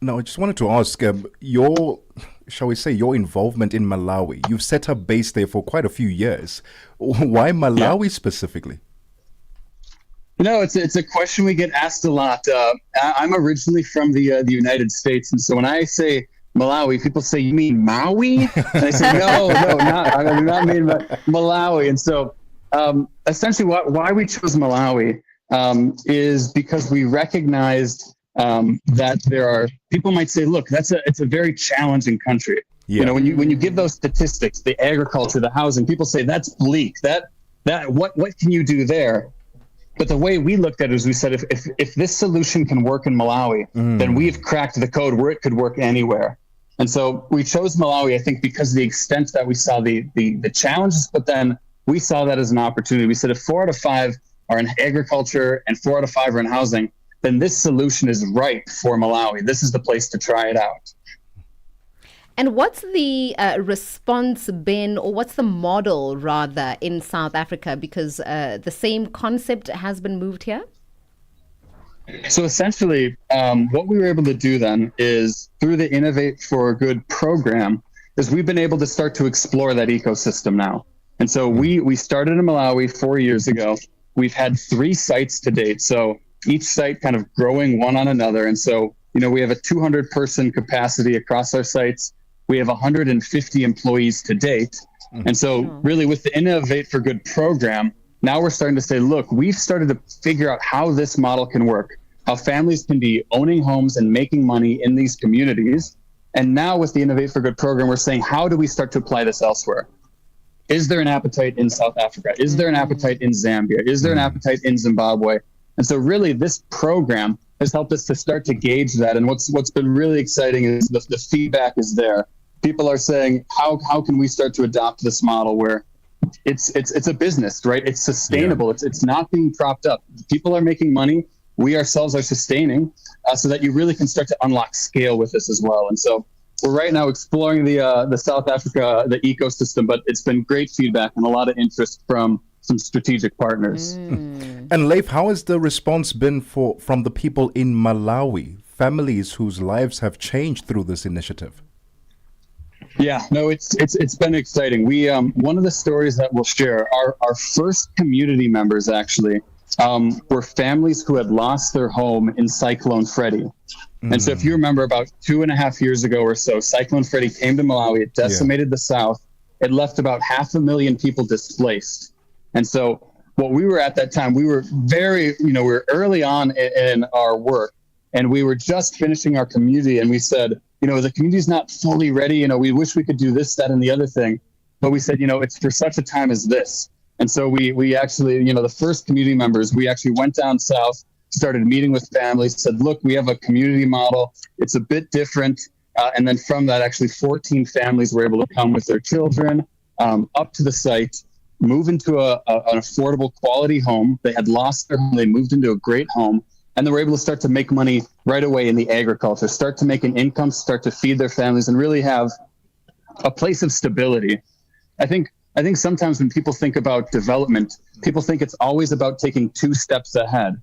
No, I just wanted to ask shall we say, your involvement in Malawi. You've set up base there for quite a few years. Why Malawi specifically? It's a question we get asked a lot. I'm originally from the United States, and so when I say Malawi, people say, "You mean Maui?" And I say, "No, I do not mean Malawi." And so, essentially, why we chose Malawi is because we recognized that there are people might say, "Look, it's a very challenging country." Yeah. When you give those statistics, the agriculture, the housing, people say that's bleak. That what can you do there? But the way we looked at it is we said, if this solution can work in Malawi, then we've cracked the code where it could work anywhere. And so we chose Malawi, I think, because of the extent that we saw the challenges, but then we saw that as an opportunity. We said if 4 out of 5 are in agriculture and 4 out of 5 are in housing, then this solution is right for Malawi. This is the place to try it out. And what's the response been, or what's the model rather in South Africa? Because the same concept has been moved here? So essentially, what we were able to do then is through the Innovate for Good program, is we've been able to start to explore that ecosystem now. And so we started in Malawi 4 years ago. We've had 3 sites to date. So each site kind of growing one on another. And so, we have a 200-person capacity across our sites. We have 150 employees to date. And so really with the Innovate for Good program, now we're starting to say, look, we've started to figure out how this model can work, how families can be owning homes and making money in these communities. And now with the Innovate for Good program, we're saying, how do we start to apply this elsewhere? Is there an appetite in South Africa? Is there an appetite in Zambia? Is there an appetite in Zimbabwe? And so really this program has helped us to start to gauge that. And what's been really exciting is the feedback is there. People are saying, how can we start to adopt this model where it's a business, right? It's sustainable. Yeah. It's not being propped up. People are making money. We ourselves are sustaining so that you really can start to unlock scale with this as well. And so we're right now exploring the South Africa, the ecosystem, but it's been great feedback and a lot of interest from some strategic partners. And Leif, how has the response been from the people in Malawi, families whose lives have changed through this initiative? Yeah, no, it's been exciting. We one of the stories that we'll share, our first community members actually were families who had lost their home in Cyclone Freddy. And so if you remember about 2.5 years ago or so, Cyclone Freddy came to Malawi, it decimated the south, it left about 500,000 people displaced. And so what we were at that time, we were we were early on in our work, and we were just finishing our community, and we said, the community's not fully ready. We wish we could do this, that, and the other thing. But we said, it's for such a time as this. And so we actually, the first community members, we actually went down south, started meeting with families, said, look, we have a community model. It's a bit different. And then from that, actually 14 families were able to come with their children up to the site, move into an affordable quality home. They had lost their home. They moved into a great home. And they were able to start to make money right away in the agriculture, start to make an income, start to feed their families, and really have a place of stability. I think sometimes when people think about development, people think it's always about taking 2 steps ahead.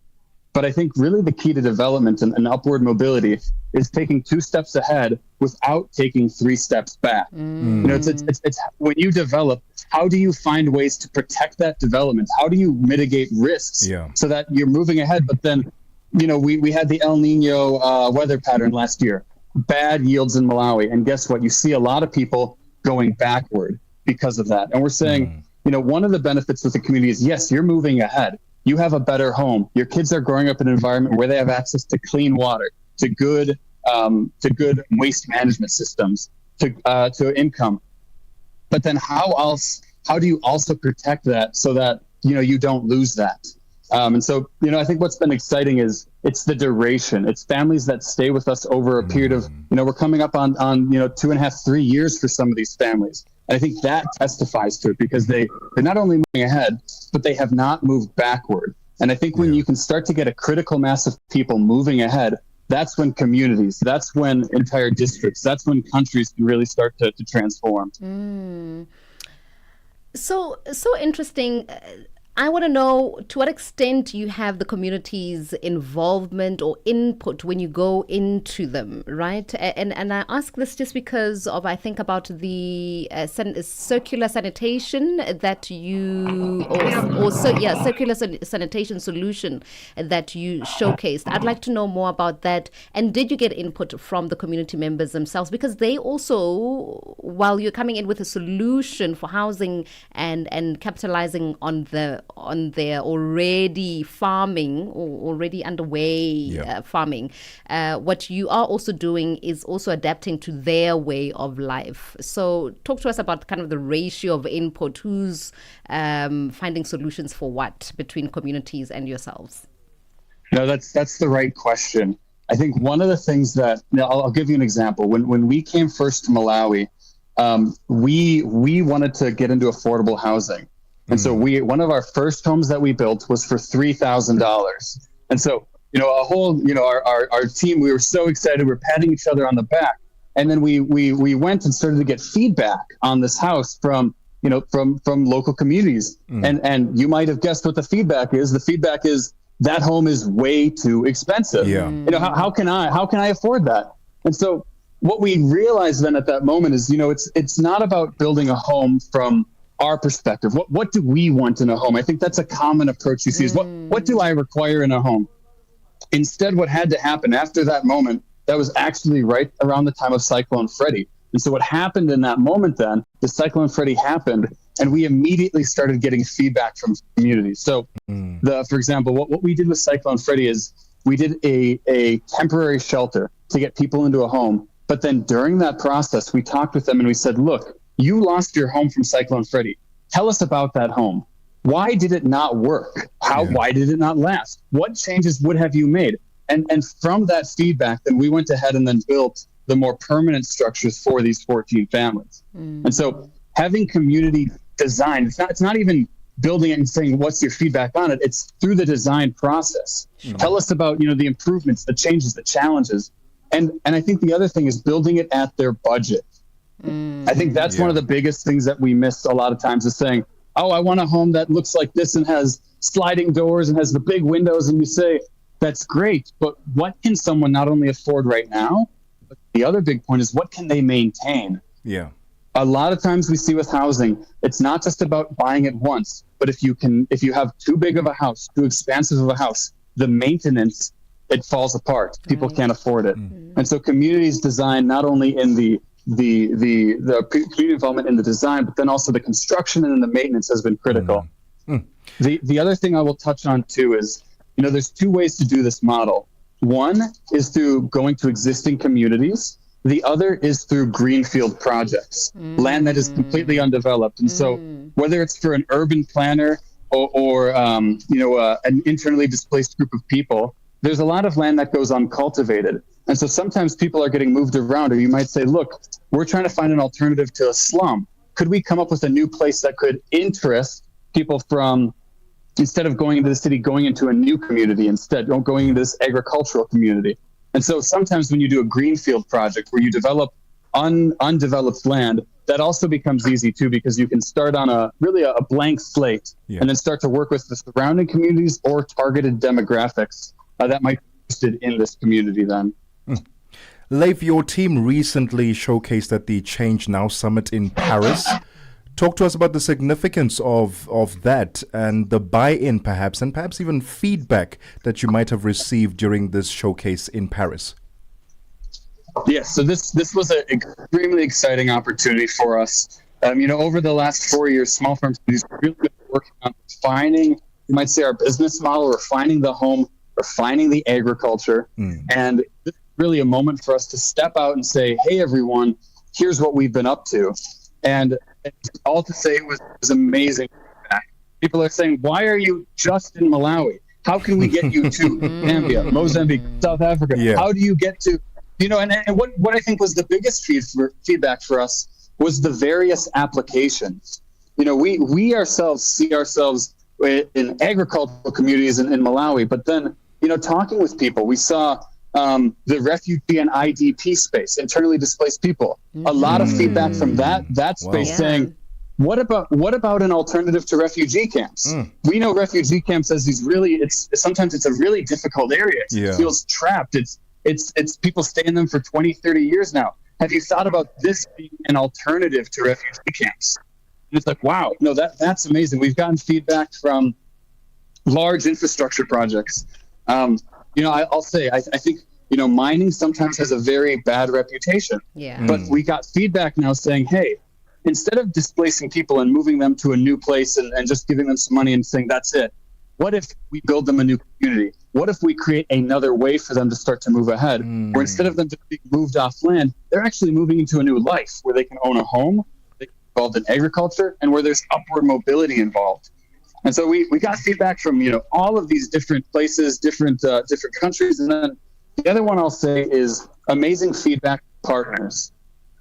But I think really the key to development and upward mobility is taking 2 steps ahead without taking 3 steps back. It's when you develop, how do you find ways to protect that development? How do you mitigate risks so that you're moving ahead? But then, we had the El Nino weather pattern last year, bad yields in Malawi. And guess what? You see a lot of people going backward because of that. And we're saying, one of the benefits with the community is, yes, you're moving ahead. You have a better home. Your kids are growing up in an environment where they have access to clean water, to good waste management systems, to income. But then how do you also protect that so that, you don't lose that? And so, I think what's been exciting is it's the duration. It's families that stay with us over a period of, we're coming up on 2.5, 3 years for some of these families. And I think that testifies to it because they're not only moving ahead, but they have not moved backward. And I think when you can start to get a critical mass of people moving ahead, that's when communities, that's when entire districts, that's when countries can really start to transform. So interesting. I want to know to what extent you have the community's involvement or input when you go into them, right? And I ask this just because of, I think about the circular sanitation that you, circular sanitation solution that you showcased. I'd like to know more about that. And did you get input from the community members themselves? Because they also, while you're coming in with a solution for housing and capitalizing on their already farming or already underway farming, what you are also doing is also adapting to their way of life. So talk to us about kind of the ratio of input, who's finding solutions for what between communities and yourselves. No, that's the right question. I think one of the things that, I'll give you an example. When we came first to Malawi, we wanted to get into affordable housing. And so one of our first homes that we built was for $3,000. And so, our team, we were so excited. We were patting each other on the back. And then we went and started to get feedback on this house from local communities. And you might have guessed what the feedback is. The feedback is that home is way too expensive. How can I afford that? And so what we realized then at that moment is, it's not about building a home from our perspective. What do we want in a home? I think that's a common approach you see is what do I require in a home? Instead, what had to happen after that moment, that was actually right around the time of Cyclone Freddy. And so what happened in that moment then, the Cyclone Freddy happened, and we immediately started getting feedback from communities. So for example, what we did with Cyclone Freddy is we did a temporary shelter to get people into a home. But then during that process, we talked with them and we said, look, you lost your home from Cyclone Freddy. Tell us about that home. Why did it not work? Why did it not last? What changes would have you made? And from that feedback, then we went ahead and then built the more permanent structures for these 14 families. And so having community design, it's not even building it and saying, what's your feedback on it? It's through the design process. Tell us about, the improvements, the changes, the challenges. And I think the other thing is building it at their budget. I think that's one of the biggest things that we miss a lot of times is saying, oh, I want a home that looks like this and has sliding doors and has the big windows. And you say, that's great. But what can someone not only afford right now, but the other big point is what can they maintain? Yeah. A lot of times we see with housing, it's not just about buying it once, but if you have too big of a house, too expansive of a house, the maintenance, it falls apart. People can't afford it. And so communities design not only in the community involvement in the design, but then also the construction and the maintenance has been critical. The other thing I will touch on too is, there's two ways to do this model. One is through going to existing communities. The other is through greenfield projects, land that is completely undeveloped. And so whether it's for an urban planner or an internally displaced group of people, there's a lot of land that goes uncultivated. And so sometimes people are getting moved around, or you might say, look, we're trying to find an alternative to a slum. Could we come up with a new place that could interest people from, instead of going into the city, going into a new community instead, going into this agricultural community? And so sometimes when you do a greenfield project where you develop undeveloped land, that also becomes easy too, because you can start on a blank slate and then start to work with the surrounding communities or targeted demographics that might be interested in this community then. Leif, your team recently showcased at the Change Now Summit in Paris. Talk to us about the significance of that and the buy-in perhaps, and perhaps even feedback that you might have received during this showcase in Paris. Yes, so this was an extremely exciting opportunity for us. Over the last 4 years, small farm cities have really been working on refining, you might say, our business model, refining the home, refining the agriculture. And this is really a moment for us to step out and say, hey, everyone, here's what we've been up to. And all to say, it was amazing. People are saying, why are you just in Malawi? How can we get you to Zambia, Mozambique, South Africa? How do you get to, and what I think was the biggest feedback for us was the various applications. We ourselves see ourselves in agricultural communities in Malawi. But then, talking with people, we saw the refugee and IDP space, internally displaced people. A lot of feedback from that space saying, what about an alternative to refugee camps? We know refugee camps as these sometimes it's a really difficult area. It feels trapped. It's people stay in them for 20, 30 years now. Have you thought about this being an alternative to refugee camps? And it's like, wow, no, that's amazing. We've gotten feedback from large infrastructure projects. I'll say, I think, mining sometimes has a very bad reputation. But we got feedback now saying, hey, instead of displacing people and moving them to a new place and just giving them some money and saying, that's it, what if we build them a new community? What if we create another way for them to start to move ahead? Where instead of them just being moved off land, they're actually moving into a new life where they can own a home, they can be involved in agriculture, and where there's upward mobility involved. And so we got feedback from, all of these different places, different countries. And then the other one I'll say is amazing feedback from partners.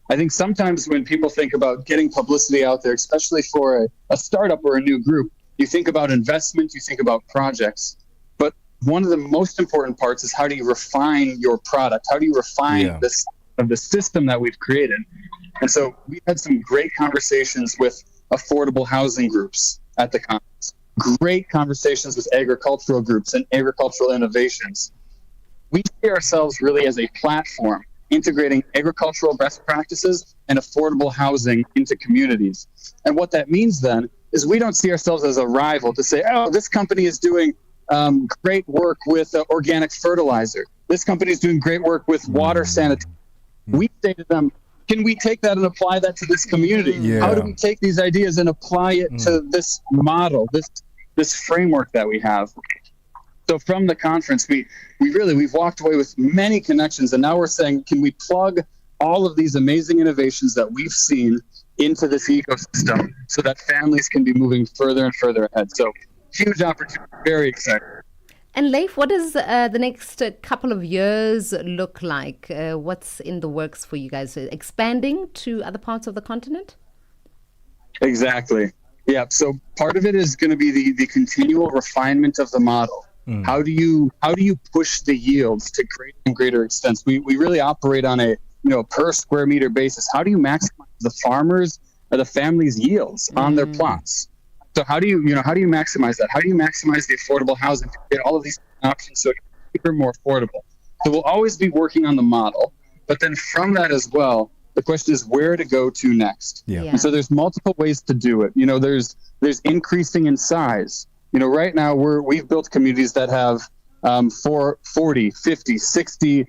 I think sometimes when people think about getting publicity out there, especially for a startup or a new group, you think about investment, you think about projects. But one of the most important parts is how do you refine your product? How do you refine the system that we've created? And so we had some great conversations with affordable housing groups at the conference, great conversations with agricultural groups and agricultural innovations. We see ourselves really as a platform integrating agricultural best practices and affordable housing into communities. And what that means then is we don't see ourselves as a rival to say, oh, this company is doing great work with organic fertilizer. This company is doing great work with water sanitation. We say to them, can we take that and apply that to this community? How do we take these ideas and apply it to this model, this framework that we have? So from the conference, we've walked away with many connections, and now we're saying, can we plug all of these amazing innovations that we've seen into this ecosystem so that families can be moving further and further ahead? So huge opportunity, very exciting. And Leif, what does the next couple of years look like? What's in the works for you guys? Expanding to other parts of the continent? Exactly. Yeah. So part of it is going to be the continual refinement of the model. How do you push the yields to greater and greater extents? We really operate on a per square meter basis. How do you maximize the farmers or the families' yields on their plots? So how do you maximize that? How do you maximize the affordable housing to get all of these options so it's cheaper, more affordable? So we'll always be working on the model, but then from that as well, the question is where to go to next. And so there's multiple ways to do it. There's increasing in size. Right now we've built communities that have 40, 50, 60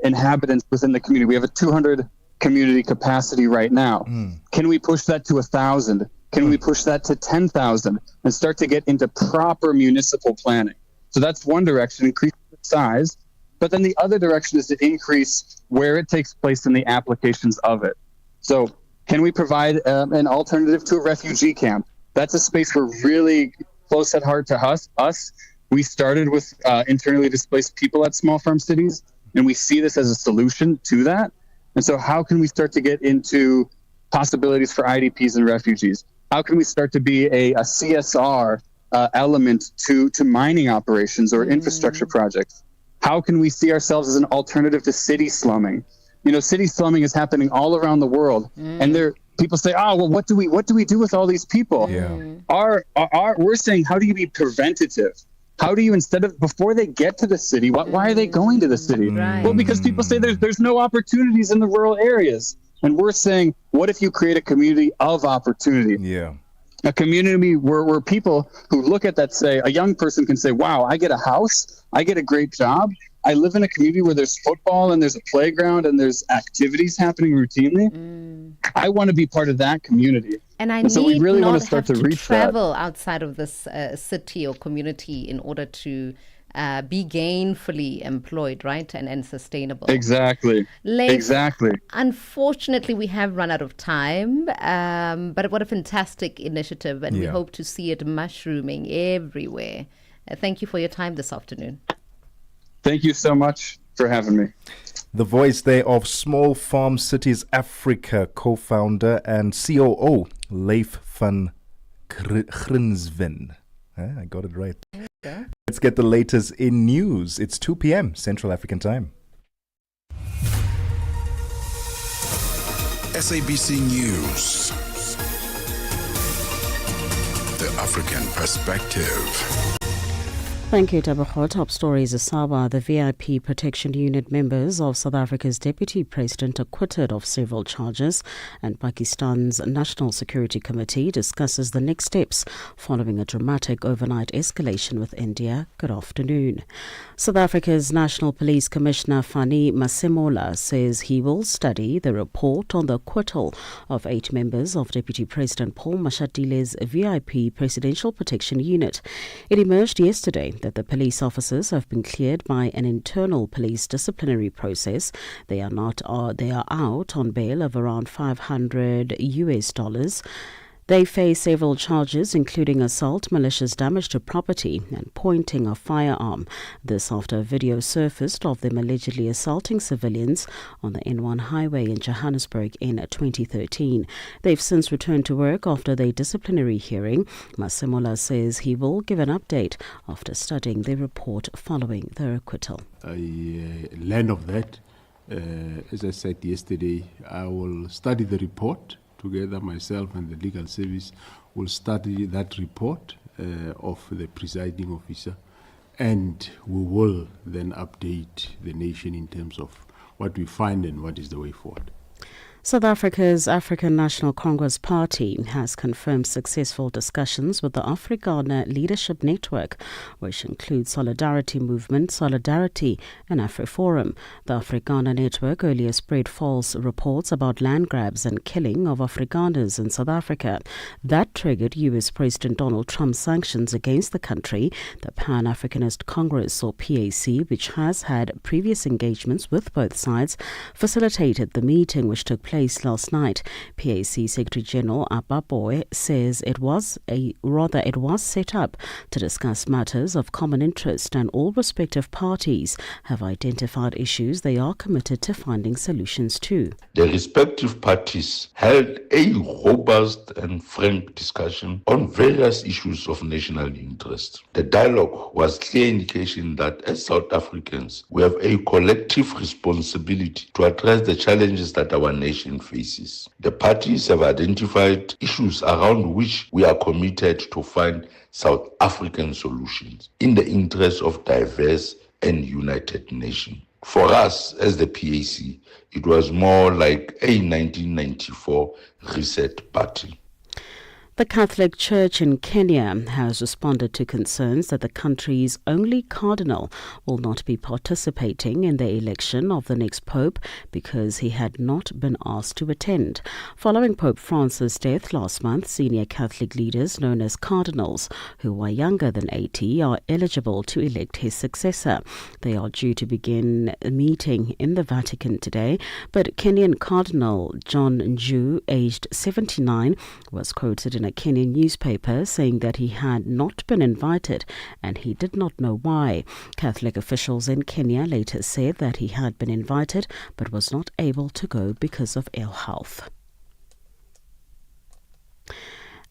inhabitants within the community. We have a 200 community capacity right now. Can we push that to 1,000? Can we push that to 10,000 and start to get into proper municipal planning? So that's one direction, increase the size. But then the other direction is to increase where it takes place in the applications of it. So can we provide an alternative to a refugee camp? That's a space we're really close at heart to us. We started with internally displaced people at small farm cities, and we see this as a solution to that. And so how can we start to get into possibilities for IDPs and refugees? How can we start to be a CSR element to mining operations or infrastructure projects? How can we see ourselves as an alternative to city slumming? City slumming is happening all around the world, and people say, "Oh, well, what do we do with all these people?" We're saying, how do you be preventative? How do you, instead of before they get to the city, why are they going to the city? Well, because people say there's no opportunities in the rural areas. And we're saying, what if you create a community of opportunity? A community where people who look at that say, a young person can say, wow, I get a house, I get a great job, I live in a community where there's football and there's a playground and there's activities happening routinely. I want to be part of that community. And so we really want to start to reach travel outside of this city or community in order to be gainfully employed, right? And sustainable. Exactly. Exactly. Unfortunately, we have run out of time, but what a fantastic initiative, and we hope to see it mushrooming everywhere. Thank you for your time this afternoon. Thank you so much for having me. The voice there of Small Farm Cities Africa co-founder and COO, Leif van Grinsven. I got it right. Okay. Let's get the latest in news. It's 2 p.m. Central African Time. SABC News. The African Perspective. Thank you, Tebogo. Top stories. Asawa, the VIP Protection Unit members of South Africa's Deputy President acquitted of several charges, and Pakistan's National Security Committee discusses the next steps following a dramatic overnight escalation with India. Good afternoon. South Africa's National Police Commissioner Fani Masemola says he will study the report on the acquittal of 8 members of Deputy President Paul Mashadile's VIP Presidential Protection Unit. It emerged yesterday that the police officers have been cleared by an internal police disciplinary process. They are out on bail of around $500. They face several charges, including assault, malicious damage to property, and pointing a firearm. This after a video surfaced of them allegedly assaulting civilians on the N1 highway in Johannesburg in 2013. They've since returned to work after their disciplinary hearing. Masemola says he will give an update after studying the report following their acquittal. I learned of that. As I said yesterday, I will study the report. Together, myself and the legal service will study that report of the presiding officer, and we will then update the nation in terms of what we find and what is the way forward. South Africa's African National Congress Party has confirmed successful discussions with the Afrikaner Leadership Network, which includes Solidarity Movement, Solidarity and AfriForum. The Afrikaner Network earlier spread false reports about land grabs and killing of Afrikaners in South Africa. That triggered US President Donald Trump's sanctions against the country. The Pan-Africanist Congress, or PAC, which has had previous engagements with both sides, facilitated the meeting, which took place last night. PAC Secretary General Ababoy says it was set up to discuss matters of common interest, and all respective parties have identified issues they are committed to finding solutions to. The respective parties held a robust and frank discussion on various issues of national interest. The dialogue was clear indication that as South Africans, we have a collective responsibility to address the challenges that our nation faces. The parties have identified issues around which we are committed to find South African solutions in the interest of diverse and united nation. For us, as the PAC, it was more like a 1994 reset party. The Catholic Church in Kenya has responded to concerns that the country's only cardinal will not be participating in the election of the next pope because he had not been asked to attend. Following Pope Francis' death last month, senior Catholic leaders known as cardinals, who are younger than 80, are eligible to elect his successor. They are due to begin a meeting in the Vatican today, but Kenyan Cardinal John Nju, aged 79, was quoted in a Kenyan newspaper saying that he had not been invited and he did not know why. Catholic officials in Kenya later said that he had been invited but was not able to go because of ill health.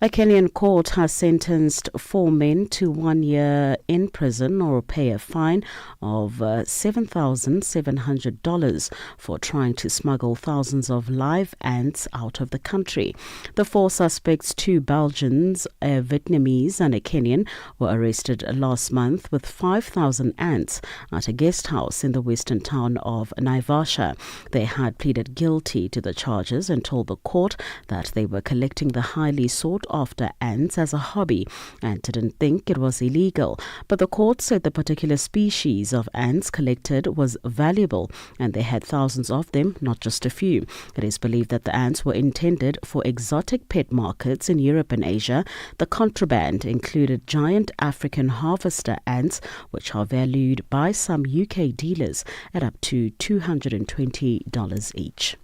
A Kenyan court has sentenced 4 men to 1 year in prison or pay a fine of $7,700 for trying to smuggle thousands of live ants out of the country. The 4 suspects, 2 Belgians, a Vietnamese and a Kenyan, were arrested last month with 5,000 ants at a guest house in the western town of Naivasha. They had pleaded guilty to the charges and told the court that they were collecting the highly sought after ants as a hobby and didn't think it was illegal. But the court said the particular species of ants collected was valuable and they had thousands of them, not just a few. It is believed that the ants were intended for exotic pet markets in Europe and Asia. The contraband included giant African harvester ants, which are valued by some UK dealers at up to $220 each.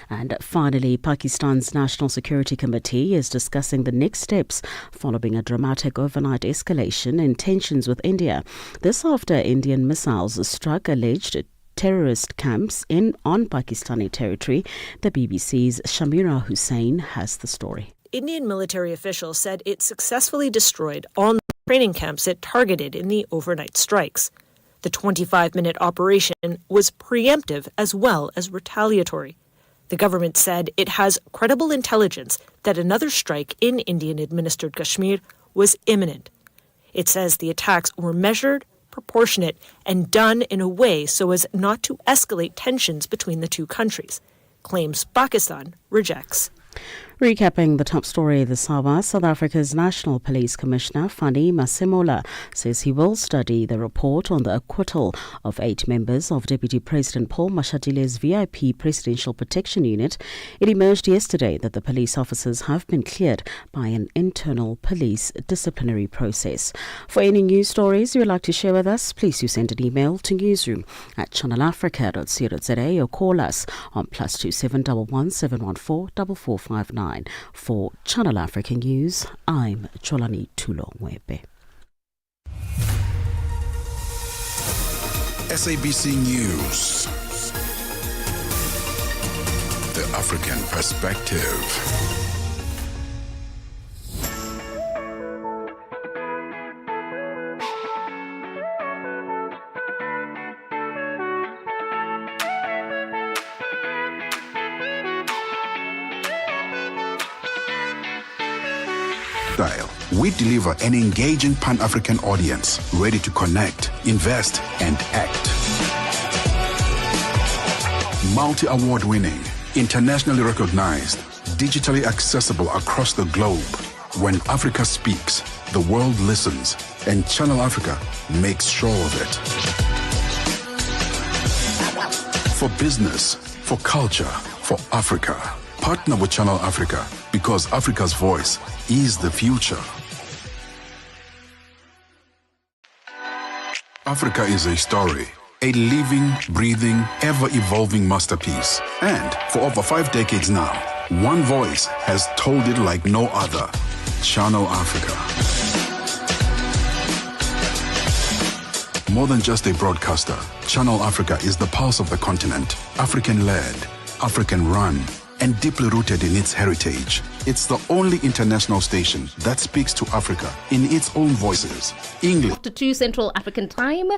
And finally, Pakistan's National Security Committee is discussing the next steps following a dramatic overnight escalation in tensions with India. This after Indian missiles struck alleged terrorist camps on Pakistani territory. The BBC's Shamira Hussain has the story. Indian military officials said it successfully destroyed all training camps it targeted in the overnight strikes. The 25-minute operation was preemptive as well as retaliatory. The government said it has credible intelligence that another strike in Indian-administered Kashmir was imminent. It says the attacks were measured, proportionate, and done in a way so as not to escalate tensions between the two countries. Claims Pakistan rejects. Recapping the top story this hour, South Africa's National Police Commissioner Fani Masemola says he will study the report on the acquittal of 8 members of Deputy President Paul Mashadile's VIP Presidential Protection Unit. It emerged yesterday that the police officers have been cleared by an internal police disciplinary process. For any news stories you would like to share with us, please do send an email to newsroom@channelafrica.co.za or call us on +27 11 714 4459. For Channel Africa News, I'm Cholani Tulongwebe. SABC News. The African Perspective. We deliver an engaging Pan-African audience ready to connect, invest, and act. Multi-award winning, internationally recognized, digitally accessible across the globe. When Africa speaks, the world listens, and Channel Africa makes sure of it. For business, for culture, for Africa. Partner with Channel Africa because Africa's voice is the future. Africa is a story, a living, breathing, ever-evolving masterpiece. And for over 5 decades now, one voice has told it like no other. Channel Africa. More than just a broadcaster, Channel Africa is the pulse of the continent, African-led, African-run, and deeply rooted in its heritage. It's the only international station that speaks to Africa in its own voices. English. After 2 Central African Time,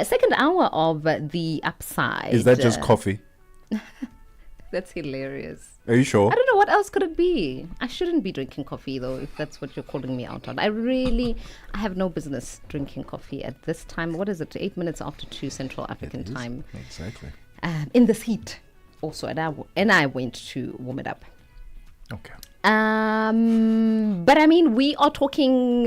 second hour of The Upside. Is that just coffee? That's hilarious. Are you sure? I don't know, what else could it be? I shouldn't be drinking coffee though, if that's what you're calling me out on. I have no business drinking coffee at this time. What is it? 8 minutes after 2 Central African Time. Exactly. In this heat. Also, and I went to warm it up. Okay. But I mean, we are talking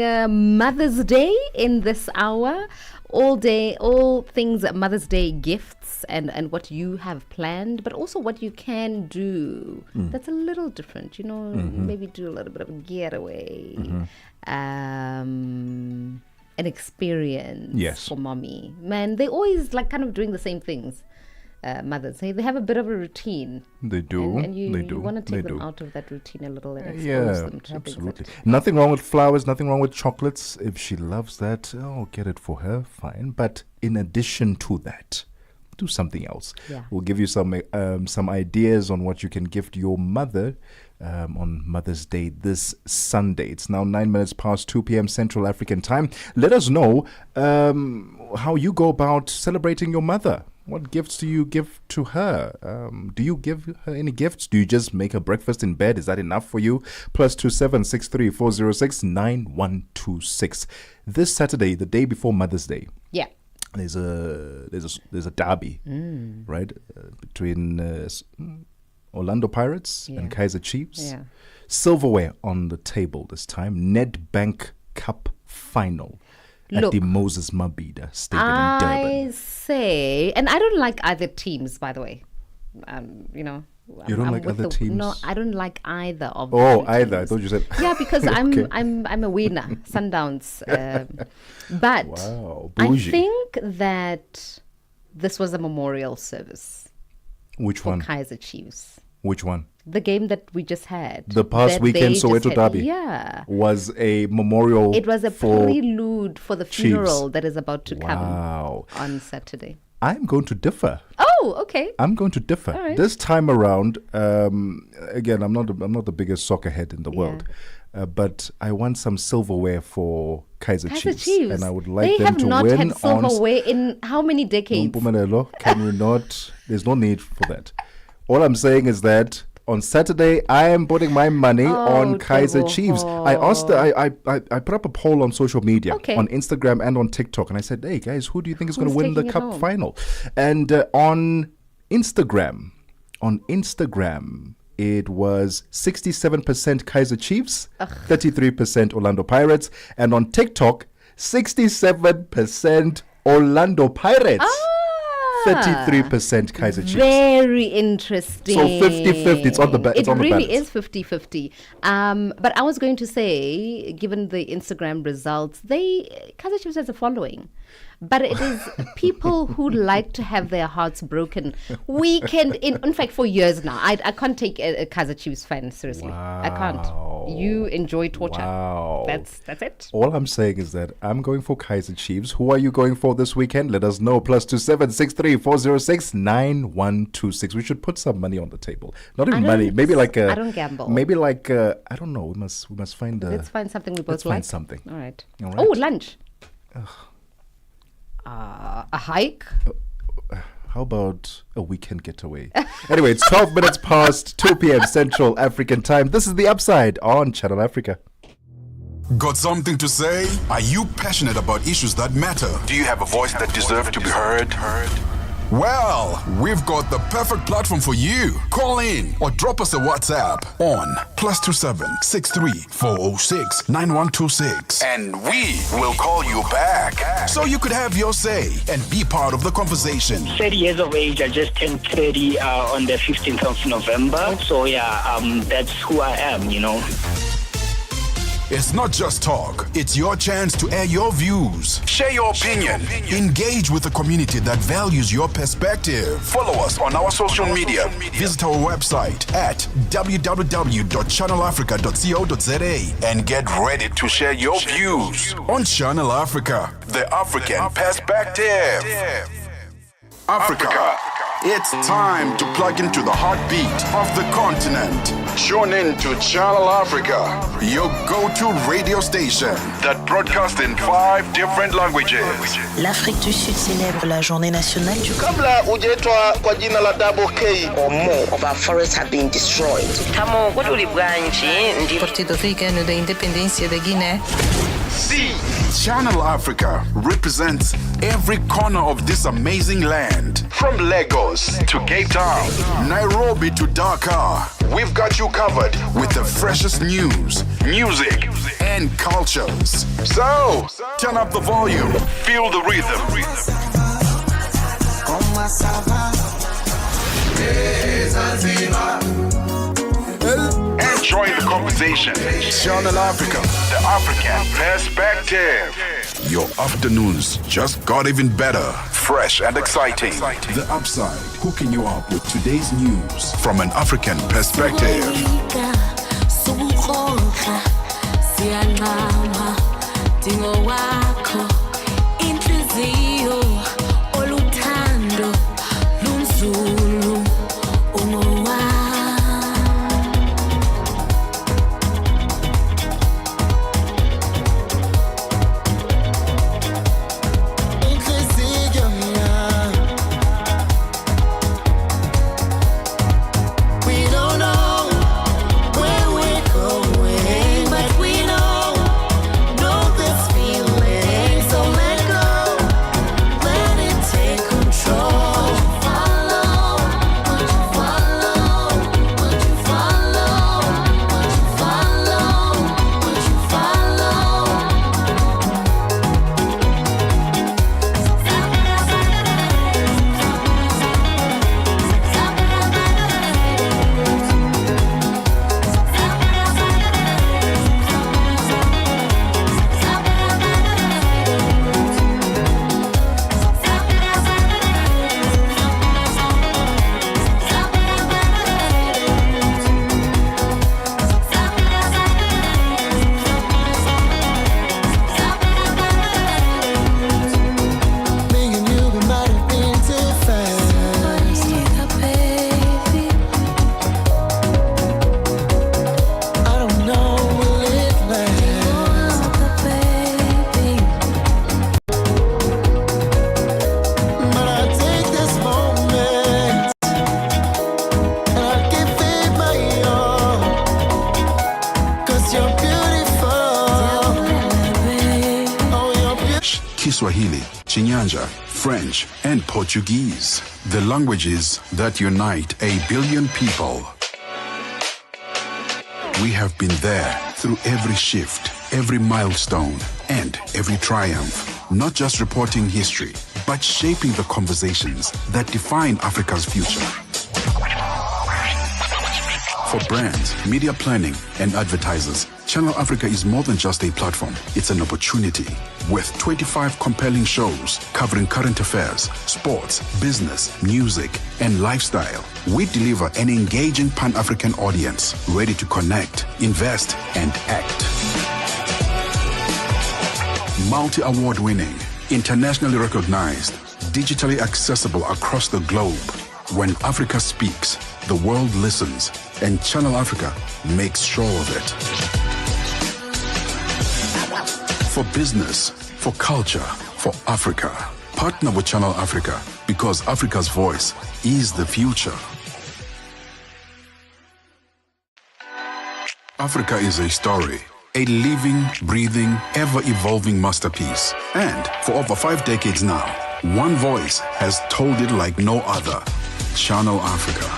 Mother's Day in this hour. All day, all things Mother's Day gifts and what you have planned, but also what you can do. That's a little different, you know, maybe do a little bit of a getaway. An experience for mommy. Man, they always like kind of doing the same things. Mothers, they have a bit of a routine. They do. And you want to take them out of that routine a little and expose them to absolutely. Nothing wrong with flowers, nothing wrong with chocolates. If she loves that, get it for her, fine. But in addition to that, do something else. Yeah. We'll give you some ideas on what you can gift your mother on Mother's Day this Sunday. It's now 9 minutes past 2 p.m. Central African Time. Let us know how you go about celebrating your mother. What gifts do you give to her? Do you give her any gifts? Do you just make her breakfast in bed? Is that enough for you? +27 63 406 9126. This Saturday, the day before Mother's Day. Yeah. There's a derby, right, between Orlando Pirates and Kaizer Chiefs. Yeah. Silverware on the table this time. Nedbank Cup final. At the Moses Mabhida Stadium in Durban. I say, and I don't like either teams, by the way. You know. You don't like other teams? No, I don't like either of them. Oh, either. I thought you said. Yeah, because Okay. I'm a winner, Sundowns. But I think that this was a memorial service. Which one? For Kaizer Chiefs. Which one? The game that we just had. The past weekend Soweto Derby. Yeah. Was a memorial. It was a prelude for the funeral that is about to come on Saturday. I'm going to differ. Oh, Oh, okay. I'm going to differ. All right. This time around, again, I'm not the biggest soccer head in the world, but I want some silverware for Kaizer Chiefs. And I would like them to win. They have not had silverware in how many decades? Nompumelelo, can we not? There's no need for that. All I'm saying is that on Saturday, I am putting my money on Kaizer Chiefs. I asked, I put up a poll on social media, on Instagram and on TikTok, and I said, "Hey guys, who do you think is going to win the cup final?" And on Instagram, it was 67% Kaizer Chiefs, 33% Orlando Pirates, and on TikTok, 67% Orlando Pirates. 33% Kaizer Chiefs. Very interesting. So 50-50. It's on the balance. It really is 50-50. But I was going to say, given the Instagram results, Kaizer Chiefs has a following. But it is people who like to have their hearts broken weekend in fact, for years now. I can't take a Kaizer Chiefs fan seriously. Wow. I can't. You enjoy torture. Wow. That's it. All I'm saying is that I'm going for Kaizer Chiefs. Who are you going for this weekend? Let us know. +27 63 406 9126. We should put some money on the table. Not even money. Maybe like I don't gamble. Maybe like I don't know. We must find. Let's find something we both like. Let's find something. All right. Oh, lunch. A hike? How about a weekend getaway? Anyway, it's 12 minutes past 2 p.m. Central African time. This is The Upside on Channel Africa. Got something to say? Are you passionate about issues that matter? Do you have a voice that deserves to be heard? Well, we've got the perfect platform for you. Call in or drop us a WhatsApp on +27 63 406 9126. And we will call you back so you could have your say and be part of the conversation. 30 years of age. I just turned 30 on the 15th of November. So that's who I am, It's not just talk. It's your chance to air your views, share your opinion, engage with the community that values your perspective. Follow us on our social media. Visit our website at www.channelafrica.co.za and get ready to share your views on Channel Africa, the African perspective. Africa. It's time to plug into the heartbeat of the continent. Tune in to Channel Africa, your go-to radio station that broadcasts in 5 different languages. L'Afrique du Sud célèbre la journée nationale du Kabla hujaitwa kwa jina la Double K or more of our forests have been destroyed. Partido Africano da Independência da Guiné. See, Channel Africa represents every corner of this amazing land. From Lagos to Cape Town, Nairobi to Dakar, we've got you covered with the freshest news, music, and cultures. So, turn up the volume, feel the rhythm. Enjoy the conversation. Channel Africa, the African perspective. Your afternoons just got even better, fresh and exciting. The Upside, hooking you up with today's news from an African perspective. Kiswahili, Chinyanja, French, and Portuguese. The languages that unite 1 billion people. We have been there through every shift, every milestone, and every triumph. Not just reporting history, but shaping the conversations that define Africa's future. For brands, media planning, and advertisers, Channel Africa is more than just a platform. It's an opportunity. With 25 compelling shows covering current affairs, sports, business, music, and lifestyle, we deliver an engaging Pan-African audience ready to connect, invest, and act. Multi-award winning, internationally recognized, digitally accessible across the globe. When Africa speaks, the world listens, and Channel Africa makes sure of it. For business, for culture, for Africa. Partner with Channel Africa because Africa's voice is the future. Africa is a story, a living, breathing, ever-evolving masterpiece. And for over 5 decades now, one voice has told it like no other. Channel Africa.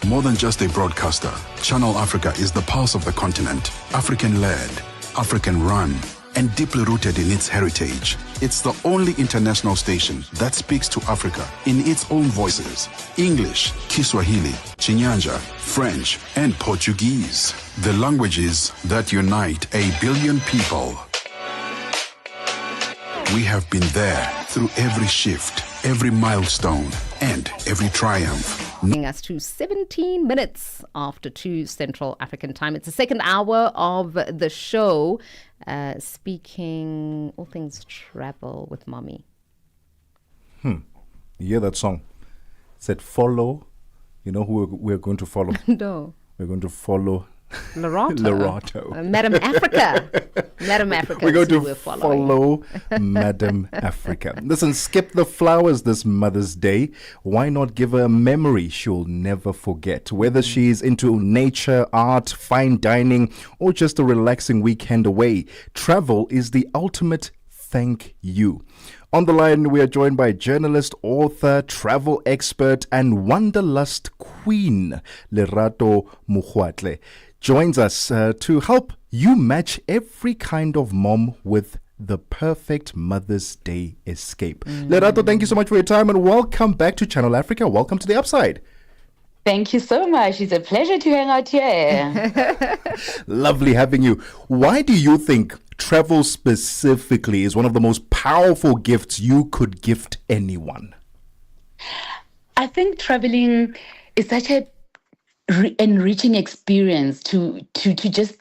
More than just a broadcaster, Channel Africa is the pulse of the continent, African-led, African-run, and deeply rooted in its heritage. It's the only international station that speaks to Africa in its own voices: English, Kiswahili, Chinyanja, French, and Portuguese. The languages that unite 1 billion people. We have been there through every shift, every milestone, and every triumph. Bringing us to 17 minutes after 2 Central African time. It's the second hour of the show, speaking all things travel with mommy. You hear that song? It said follow. You know who we're going to follow? No. We're going to follow Lerato. Madam Africa. Madam Africa. We're going to follow Madam Africa. Listen, skip the flowers this Mother's Day. Why not give her a memory she'll never forget? Whether she's into nature, art, fine dining, or just a relaxing weekend away, travel is the ultimate thank you. On the line, we are joined by journalist, author, travel expert, and wanderlust queen, Lerato Ngubeni. Joins us to help you match every kind of mom with the perfect Mother's Day escape. Lerato, thank you so much for your time and welcome back to Channel Africa. Welcome to the Upside. Thank you so much. It's a pleasure to hang out here. Lovely having you. Why do you think travel specifically is one of the most powerful gifts you could gift anyone? I think traveling is such a enriching experience to just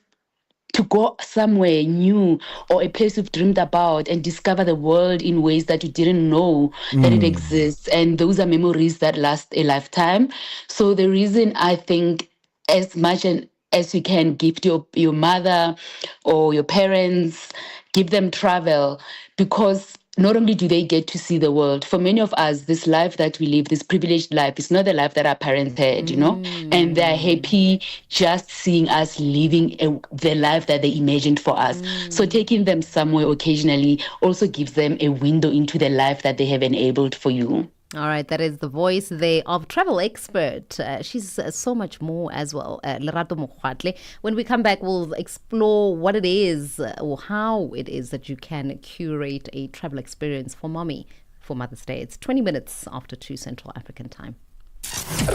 to go somewhere new or a place you've dreamed about and discover the world in ways that you didn't know that it exists. And those are memories that last a lifetime. So the reason I think as much as you can gift your mother or your parents, give them travel, because not only do they get to see the world, for many of us, this life that we live, this privileged life, is not the life that our parents had, you know? And they're happy just seeing us living the life that they imagined for us. So taking them somewhere occasionally also gives them a window into the life that they have enabled for you. All right, that is the voice there of travel expert. She's so much more as well, Lerato Ngubeni. When we come back, we'll explore what it is or how it is that you can curate a travel experience for mommy for Mother's Day. It's 20 minutes after 2 Central African time.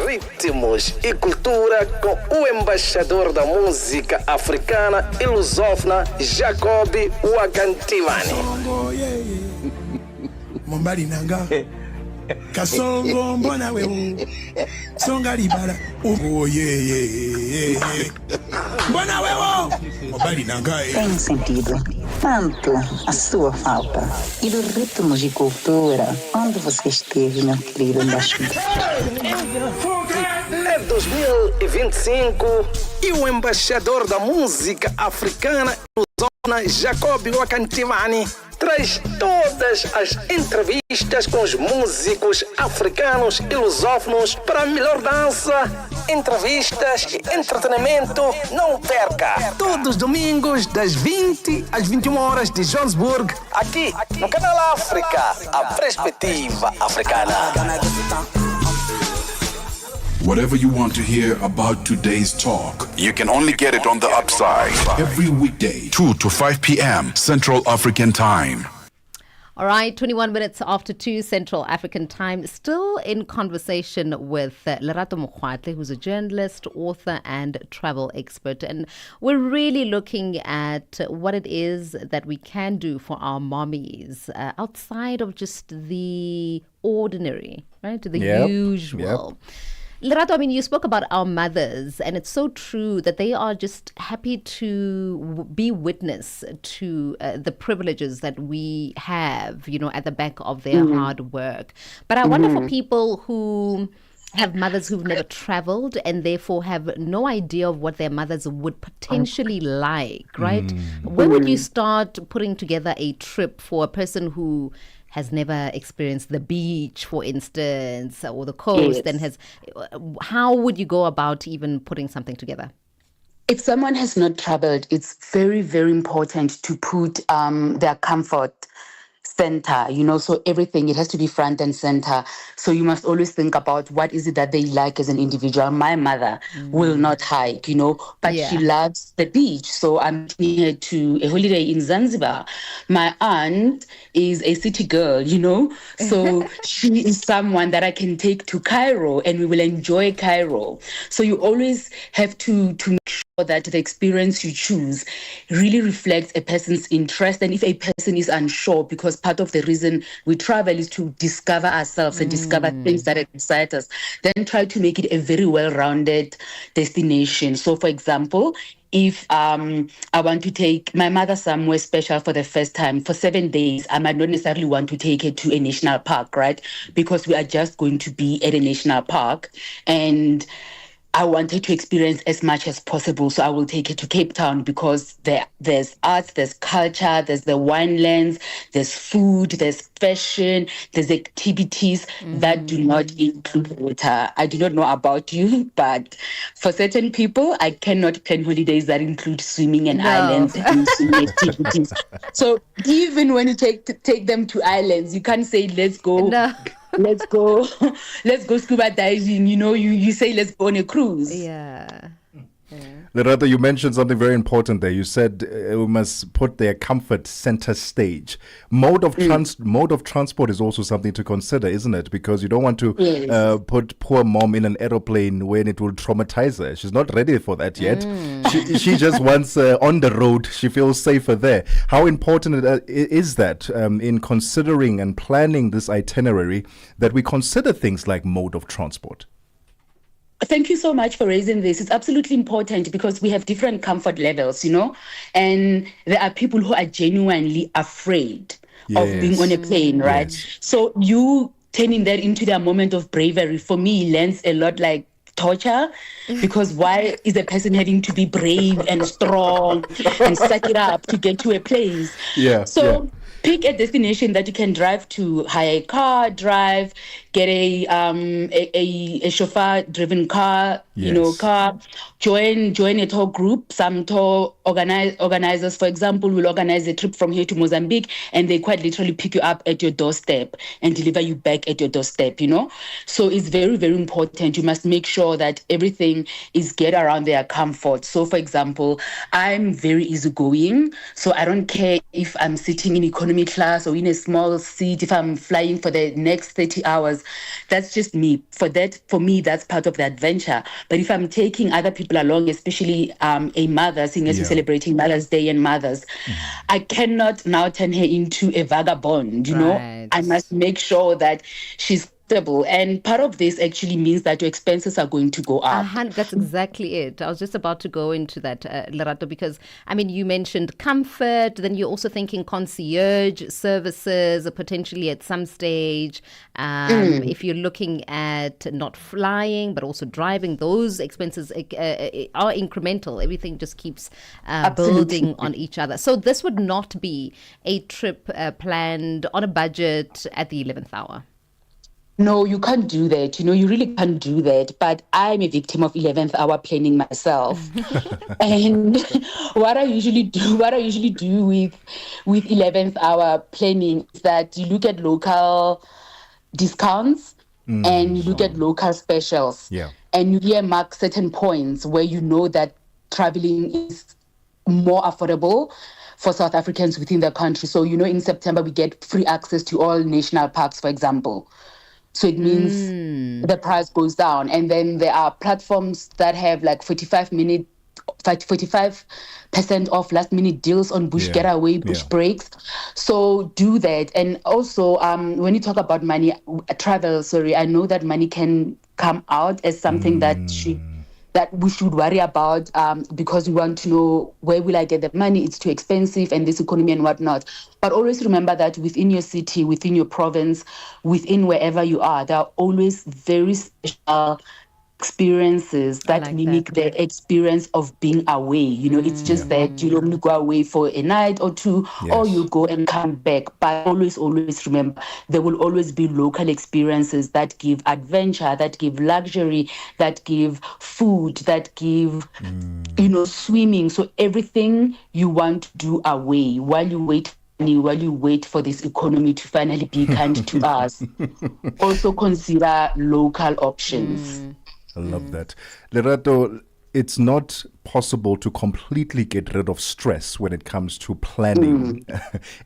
Ritmos e cultura com o embaixador da música africana e lusófona, Jacob Wakantivani. Mombali nanga kasongo mbona wewe songa libala mbona wewe mombali nanga tem sentido tanto a sua falta e dos ritmos de cultura onde você esteve, meu querido embaixador. É 2025 e o embaixador da música africana e lusófona, Jacob Wakantivani, traz toda todas as entrevistas com os músicos africanos e lusófonos para a melhor dança, entrevistas e entretenimento. Não perca! Todos os domingos, das 20 às 21 horas de Johannesburg, aqui no Canal África, a perspectiva africana. Whatever you want to hear about today's talk, you can only get it on the Upside. Every weekday, 2 to 5 p.m. Central African Time. All right, 21 minutes after 2 Central African Time. Still in conversation with Lerato Mokgwatle, who's a journalist, author, and travel expert. And we're really looking at what it is that we can do for our mommies outside of just the ordinary, right? The usual. Yep. Lerato, I mean, you spoke about our mothers, and it's so true that they are just happy to be witness to the privileges that we have, you know, at the back of their hard work. But I wonder for people who have mothers who've never traveled and therefore have no idea of what their mothers would potentially like, right? Where would you start putting together a trip for a person who has never experienced the beach, for instance, or the coast, and how would you go about even putting something together? If someone has not traveled, it's very, very important to put their comfort center, you know, so everything, it has to be front and center. So you must always think about what is it that they like as an individual. My mother will not hike, you know, but she loves the beach. So I'm taking her to a holiday in Zanzibar. My aunt is a city girl, you know, so she is someone that I can take to Cairo and we will enjoy Cairo. So you always have to make sure that the experience you choose really reflects a person's interest. And if a person is unsure, because part of the reason we travel is to discover ourselves and discover things that excite us, then try to make it a very well-rounded destination. So, for example, if I want to take my mother somewhere special for the first time for 7 days, I might not necessarily want to take her to a national park, right? Because we are just going to be at a national park, and I wanted to experience as much as possible. So I will take her to Cape Town because there's arts, there's culture, there's the winelands, there's food, there's fashion, there's activities that do not include water. I do not know about you, but for certain people, I cannot plan holidays that include swimming and islands and swimming activities. So even when you take them to islands, you can't say, let's go. No. Let's go scuba diving. You know, you say let's go on a cruise. Yeah. Lerato, you mentioned something very important there. You said we must put their comfort center stage. Mode of transport is also something to consider, isn't it? Because you don't want to put poor mom in an aeroplane when it will traumatize her. She's not ready for that yet. She just wants on the road. She feels safer there. How important is that in considering and planning this itinerary, that we consider things like mode of transport? Thank you so much for raising this. It's absolutely important because we have different comfort levels, you know, and there are people who are genuinely afraid of being on a plane, right? So you turning that into their moment of bravery, for me, lends a lot like torture, because why is a person having to be brave and strong and suck it up to get to a place? Pick a destination that you can drive to, hire a car, get a chauffeur-driven car, car. Join a tour group. Some tour organizers, for example, will organize a trip from here to Mozambique, and they quite literally pick you up at your doorstep and deliver you back at your doorstep, you know? So it's very, very important. You must make sure that everything is geared around their comfort. So, for example, I'm very easygoing, so I don't care if I'm sitting in economy class or in a small seat, if I'm flying for the next 30 hours. That's just me. For me, that's part of the adventure. But if I'm taking other people along, especially a mother, seeing as we're celebrating Mother's Day and mothers, I cannot now turn her into a vagabond, you know? I must make sure that she's comfortable. And part of this actually means that your expenses are going to go up. That's exactly it. I was just about to go into that, Lerato, because, I mean, you mentioned comfort, then you're also thinking concierge services, potentially at some stage. If you're looking at not flying, but also driving, those expenses are incremental. Everything just keeps building on each other. So this would not be a trip planned on a budget at the 11th hour. No, you can't do that. You really can't do that. But I'm a victim of 11th hour planning myself. And what I usually do with 11th hour planning is that you look at local discounts and you look at local specials. Yeah. And you earmark certain points where you know that traveling is more affordable for South Africans within the country. So, in September, we get free access to all national parks, for example. So it means the price goes down. And then there are platforms that have like 45% off last minute deals on bush getaway, bush breaks. So do that. And also, when you talk about travel, I know that money can come out as something that we should worry about because we want to know, where will I get the money? It's too expensive and this economy and whatnot. But always remember that within your city, within your province, within wherever you are, there are always very special experiences that mimic the experience of being away. It's just that you only go away for a night or two, or you go and come back. But always remember, there will always be local experiences that give adventure, that give luxury, that give food, that give, swimming. So everything you want to do away while you wait for this economy to finally be kind to us. Also consider local options. I love that. Lerato, it's not possible to completely get rid of stress when it comes to planning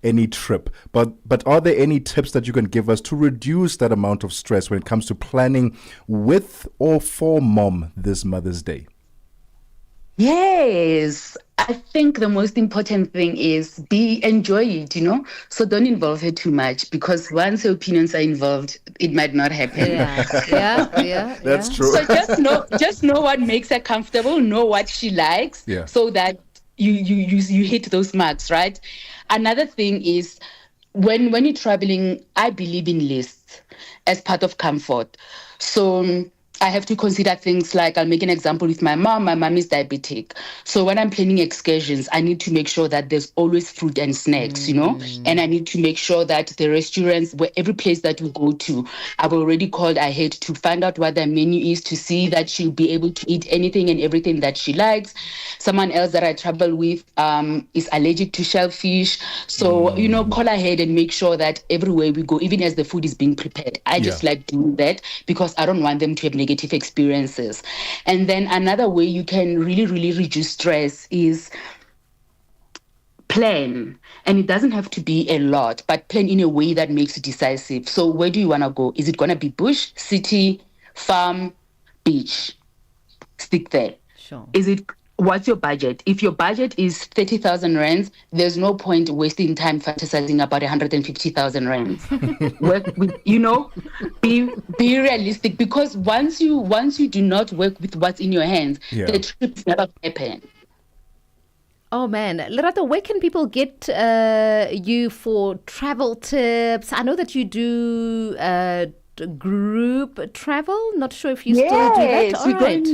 any trip. But are there any tips that you can give us to reduce that amount of stress when it comes to planning with or for mom this Mother's Day? Yes, I think the most important thing is enjoy it, So don't involve her too much, because once her opinions are involved, it might not happen. Yeah. That's true. So just know what makes her comfortable, know what she likes, so that you hit those marks, right? Another thing is, when you're traveling, I believe in lists as part of comfort. So I have to consider things like, I'll make an example with my mom. My mom is diabetic. So when I'm planning excursions, I need to make sure that there's always fruit and snacks, and I need to make sure that the restaurants, where every place that we go to, I've already called ahead to find out what the menu is, to see that she'll be able to eat anything and everything that she likes. Someone else that I travel with is allergic to shellfish. So, call ahead and make sure that everywhere we go, even as the food is being prepared, I just like doing that because I don't want them to have negative experiences. And then another way you can really, really reduce stress is plan. And it doesn't have to be a lot, but plan in a way that makes it decisive. So where do you want to go? Is it going to be bush, city, farm, beach? Stick there. Sure. What's your budget? If your budget is 30,000 rands, there's no point wasting time fantasizing about 150,000 rands. Work with, be realistic, because once you do not work with what's in your hands, the trip's never happen. Oh man, Lerato, where can people get you for travel tips? I know that you do group travel. Not sure if you still do that. All right.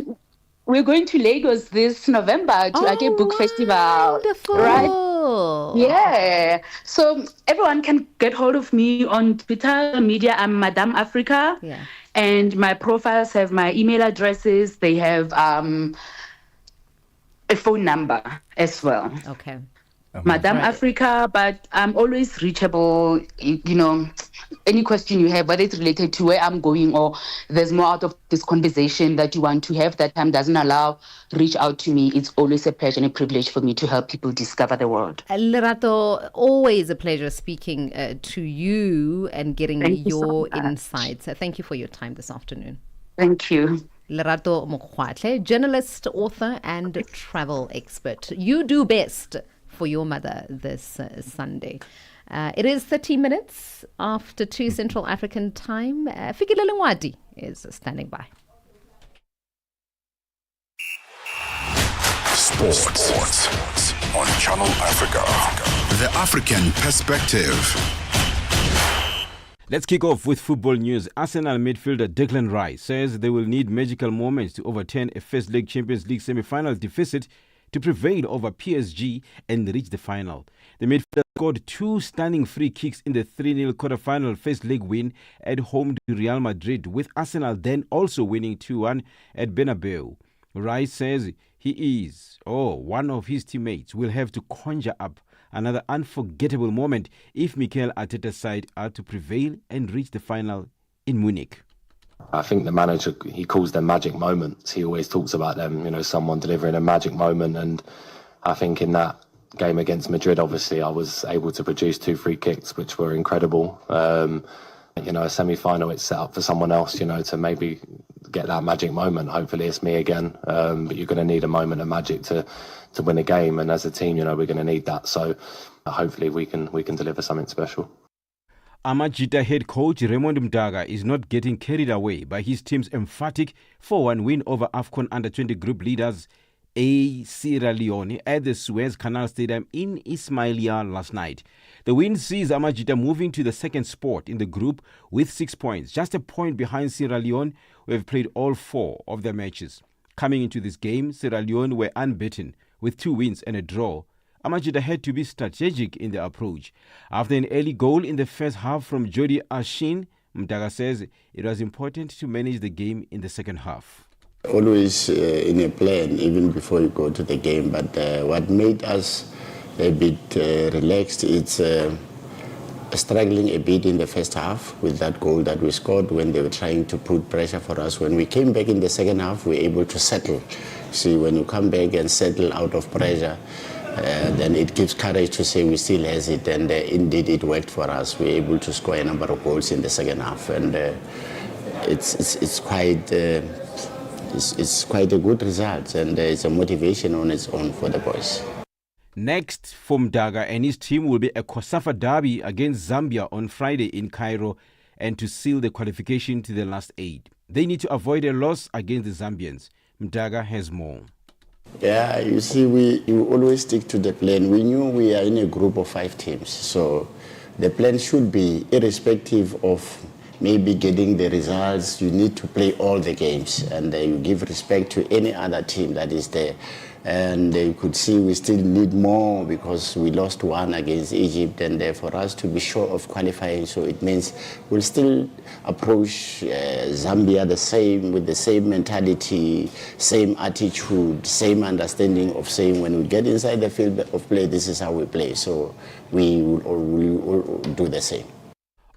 We're going to Lagos this November to Ake Book Festival. Wonderful. Right? Yeah. So everyone can get hold of me on Twitter media. I'm Madame Africa. Yeah. And my profiles have my email addresses. They have a phone number as well. Okay. Madame Africa, but I'm always reachable. Any question you have, whether it's related to where I'm going or there's more out of this conversation that you want to have that time doesn't allow, reach out to me. It's always a pleasure and a privilege for me to help people discover the world. Lerato, always a pleasure speaking to you and getting your insights. Thank you for your time this afternoon. Thank you. Lerato Mokgwatle, journalist, author, and travel expert. You do best for your mother this Sunday. It is 30 minutes after 2 Central African time. Fikile Lengwadi is standing by. Sports on Channel Africa. The African perspective. Let's kick off with football news. Arsenal midfielder Declan Rice says they will need magical moments to overturn a first leg Champions League semi-final deficit to prevail over PSG and reach the final. The midfielder scored 2 stunning free kicks in the 3-0 quarter-final first leg win at home to Real Madrid, with Arsenal then also winning 2-1 at Bernabeu. Rice says one of his teammates will have to conjure up another unforgettable moment if Mikel Arteta's side are to prevail and reach the final in Munich. I think the manager, he calls them magic moments. He always talks about them, someone delivering a magic moment. And I think in that game against Madrid, obviously, I was able to produce 2 free kicks, which were incredible. A semi-final, it's set up for someone else, to maybe get that magic moment. Hopefully it's me again. But you're going to need a moment of magic to win a game. And as a team, we're going to need that. So hopefully we can deliver something special. Amajita head coach Raymond Mdaga is not getting carried away by his team's emphatic 4-1 win over AFCON Under-20 group leaders Sierra Leone at the Suez Canal Stadium in Ismailia last night. The win sees Amajita moving to the second spot in the group with 6 points, just a point behind Sierra Leone, who have played all 4 of their matches. Coming into this game, Sierra Leone were unbeaten with 2 wins and a draw. Amajita had to be strategic in their approach. After an early goal in the first half from Jody Ashin, Mdaga says it was important to manage the game in the second half. Always in a plan, even before you go to the game. But what made us a bit relaxed, it's struggling a bit in the first half with that goal that we scored when they were trying to put pressure for us. When we came back in the second half, we were able to settle. See, when you come back and settle out of pressure, then it gives courage to say we still has it, and indeed it worked for us. We were able to score a number of goals in the second half, and it's quite a good result, and it's a motivation on its own for the boys. Next for Mdaga and his team will be a COSAFA derby against Zambia on Friday in Cairo, and to seal the qualification to the last 8. They need to avoid a loss against the Zambians. Mdaga has more. Yeah, you see, you always stick to the plan. We knew we are in a group of 5 teams, so the plan should be, irrespective of maybe getting the results, you need to play all the games, and you give respect to any other team that is there. And you could see we still need more because we lost 1 against Egypt, and for us to be sure of qualifying, so it means we'll still approach Zambia the same, with the same mentality, same attitude, same understanding of saying when we get inside the field of play, this is how we play. So we will do the same.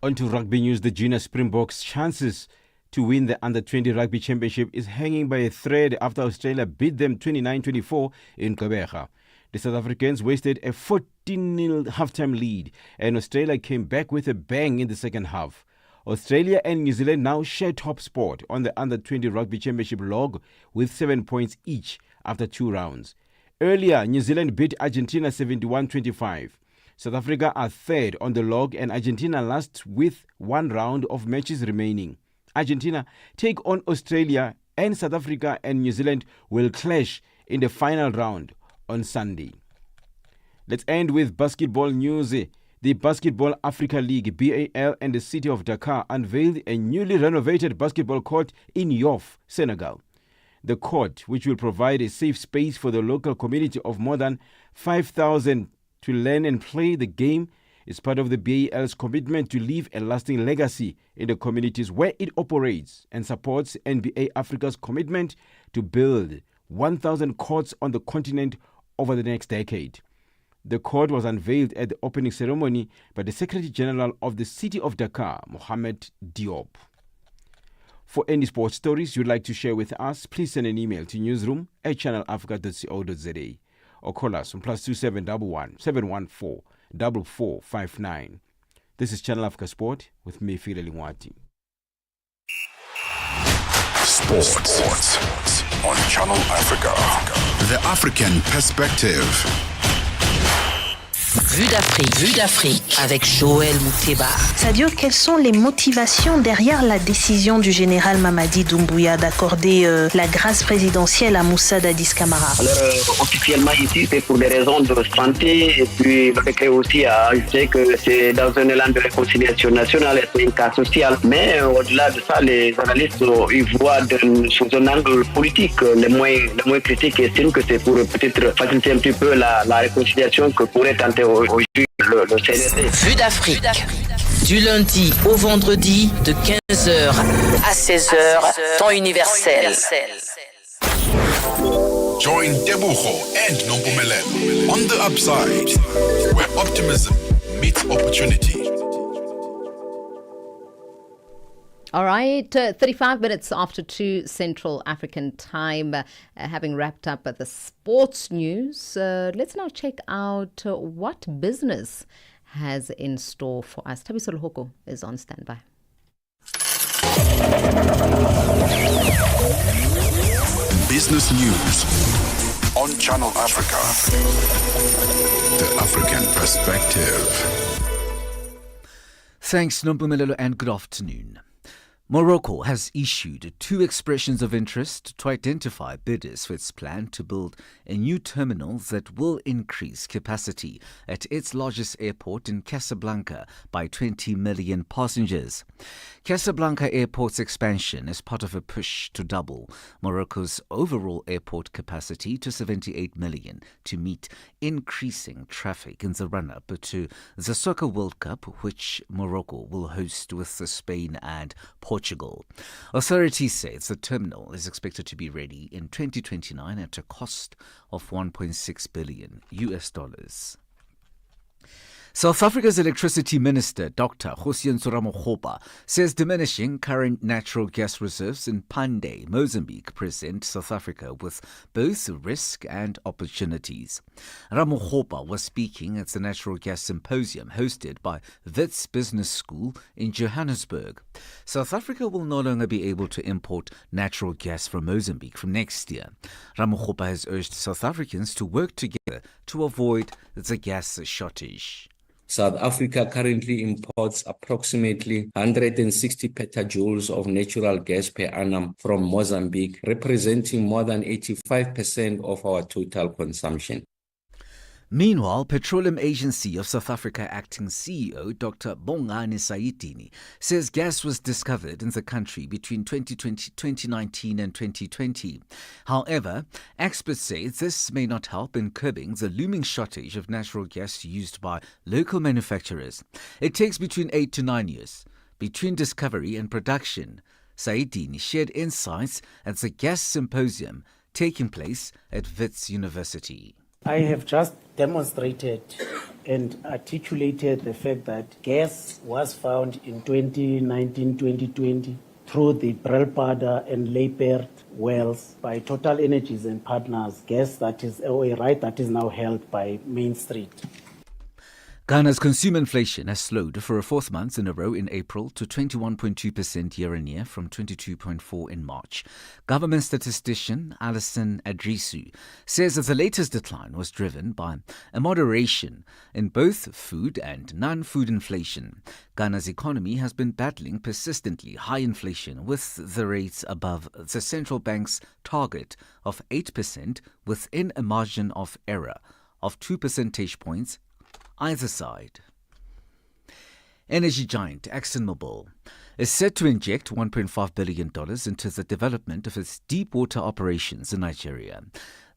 On to rugby news. The junior Springboks' chances to win the Under-20 Rugby Championship is hanging by a thread after Australia beat them 29-24 in Gqeberha. The South Africans wasted a 14-0 halftime lead, and Australia came back with a bang in the second half. Australia and New Zealand now share top spot on the Under-20 Rugby Championship log with 7 points each after 2 rounds. Earlier, New Zealand beat Argentina 71-25. South Africa are third on the log, and Argentina last with 1 round of matches remaining. Argentina take on Australia, and South Africa and New Zealand will clash in the final round on Sunday. Let's end with basketball news. The Basketball Africa League, BAL, and the city of Dakar unveiled a newly renovated basketball court in Yoff, Senegal. The court, which will provide a safe space for the local community of more than 5,000 to learn and play the game, is part of the BAL's commitment to leave a lasting legacy in the communities where it operates, and supports NBA Africa's commitment to build 1,000 courts on the continent over the next decade. The court was unveiled at the opening ceremony by the Secretary General of the City of Dakar, Mohamed Diop. For any sports stories you'd like to share with us, please send an email to newsroom@channelafrica.co.za or call us on +2711 714 4459. This is Channel Africa Sport with me, Fikile Lengwadi. Sports on Channel Africa. The African perspective. Vue d'Afrique avec Joël Mouteba. Sadio, quelles sont les motivations derrière la décision du général Mamadi Doumbouya d'accorder la grâce présidentielle à Moussa Dadis Camara? Alors, officiellement ici, c'est pour des raisons de santé et puis avec aussi à ajouter que c'est dans un élan de réconciliation nationale et c'est un cas social. Mais au-delà de ça, les analystes ils voient sous un angle politique. Les moins critiques estiment que c'est pour peut-être faciliter un petit peu la réconciliation que pourrait tenter aujourd'hui le CNRD. Vue d'Afrique. Du lundi au vendredi de 15h à 16h, temps universel. Join Tebogo and Nompumelelo on the upside, where optimism meets opportunity. All right, 35 minutes after 2 Central African time, having wrapped up the sports news, let's now check out what business has in store for us. Thabiso Lohoko is on standby. Business news on Channel Africa. The African perspective. Thanks, Nompumelelo, and good afternoon. Morocco has issued 2 expressions of interest to identify bidders for its plan to build a new terminal that will increase capacity at its largest airport in Casablanca by 20 million passengers. Casablanca Airport's expansion is part of a push to double Morocco's overall airport capacity to 78 million to meet increasing traffic in the run-up to the Soccer World Cup, which Morocco will host with Spain and Portugal. Authorities say the terminal is expected to be ready in 2029 at a cost of $1.6 billion. South Africa's Electricity Minister, Dr. Hosientsho Ramokgopa, says diminishing current natural gas reserves in Pande, Mozambique, present South Africa with both risk and opportunities. Ramokgopa was speaking at the Natural Gas Symposium hosted by Wits Business School in Johannesburg. South Africa will no longer be able to import natural gas from Mozambique from next year. Ramokgopa has urged South Africans to work together to avoid the gas shortage. South Africa currently imports approximately 160 petajoules of natural gas per annum from Mozambique, representing more than 85% of our total consumption. Meanwhile, Petroleum Agency of South Africa acting CEO Dr. Bongani Saitini says gas was discovered in the country between 2019 and 2020. However, experts say this may not help in curbing the looming shortage of natural gas used by local manufacturers. It takes between 8 to 9 years between discovery and production. Saitini shared insights at the gas symposium taking place at Wits University. I have just demonstrated and articulated the fact that gas was found in 2019-2020 through the Brelpada and Leipert wells by Total Energies and Partners, gas that is a right that is now held by Main Street. Ghana's consumer inflation has slowed for a 4th month in a row in April to 21.2% year-on-year from 22.4% in March. Government statistician Alison Adrisu says that the latest decline was driven by a moderation in both food and non-food inflation. Ghana's economy has been battling persistently high inflation with the rates above the central bank's target of 8% within a margin of error of 2 percentage points either side. Energy giant ExxonMobil is set to inject $1.5 billion into the development of its deep-water operations in Nigeria.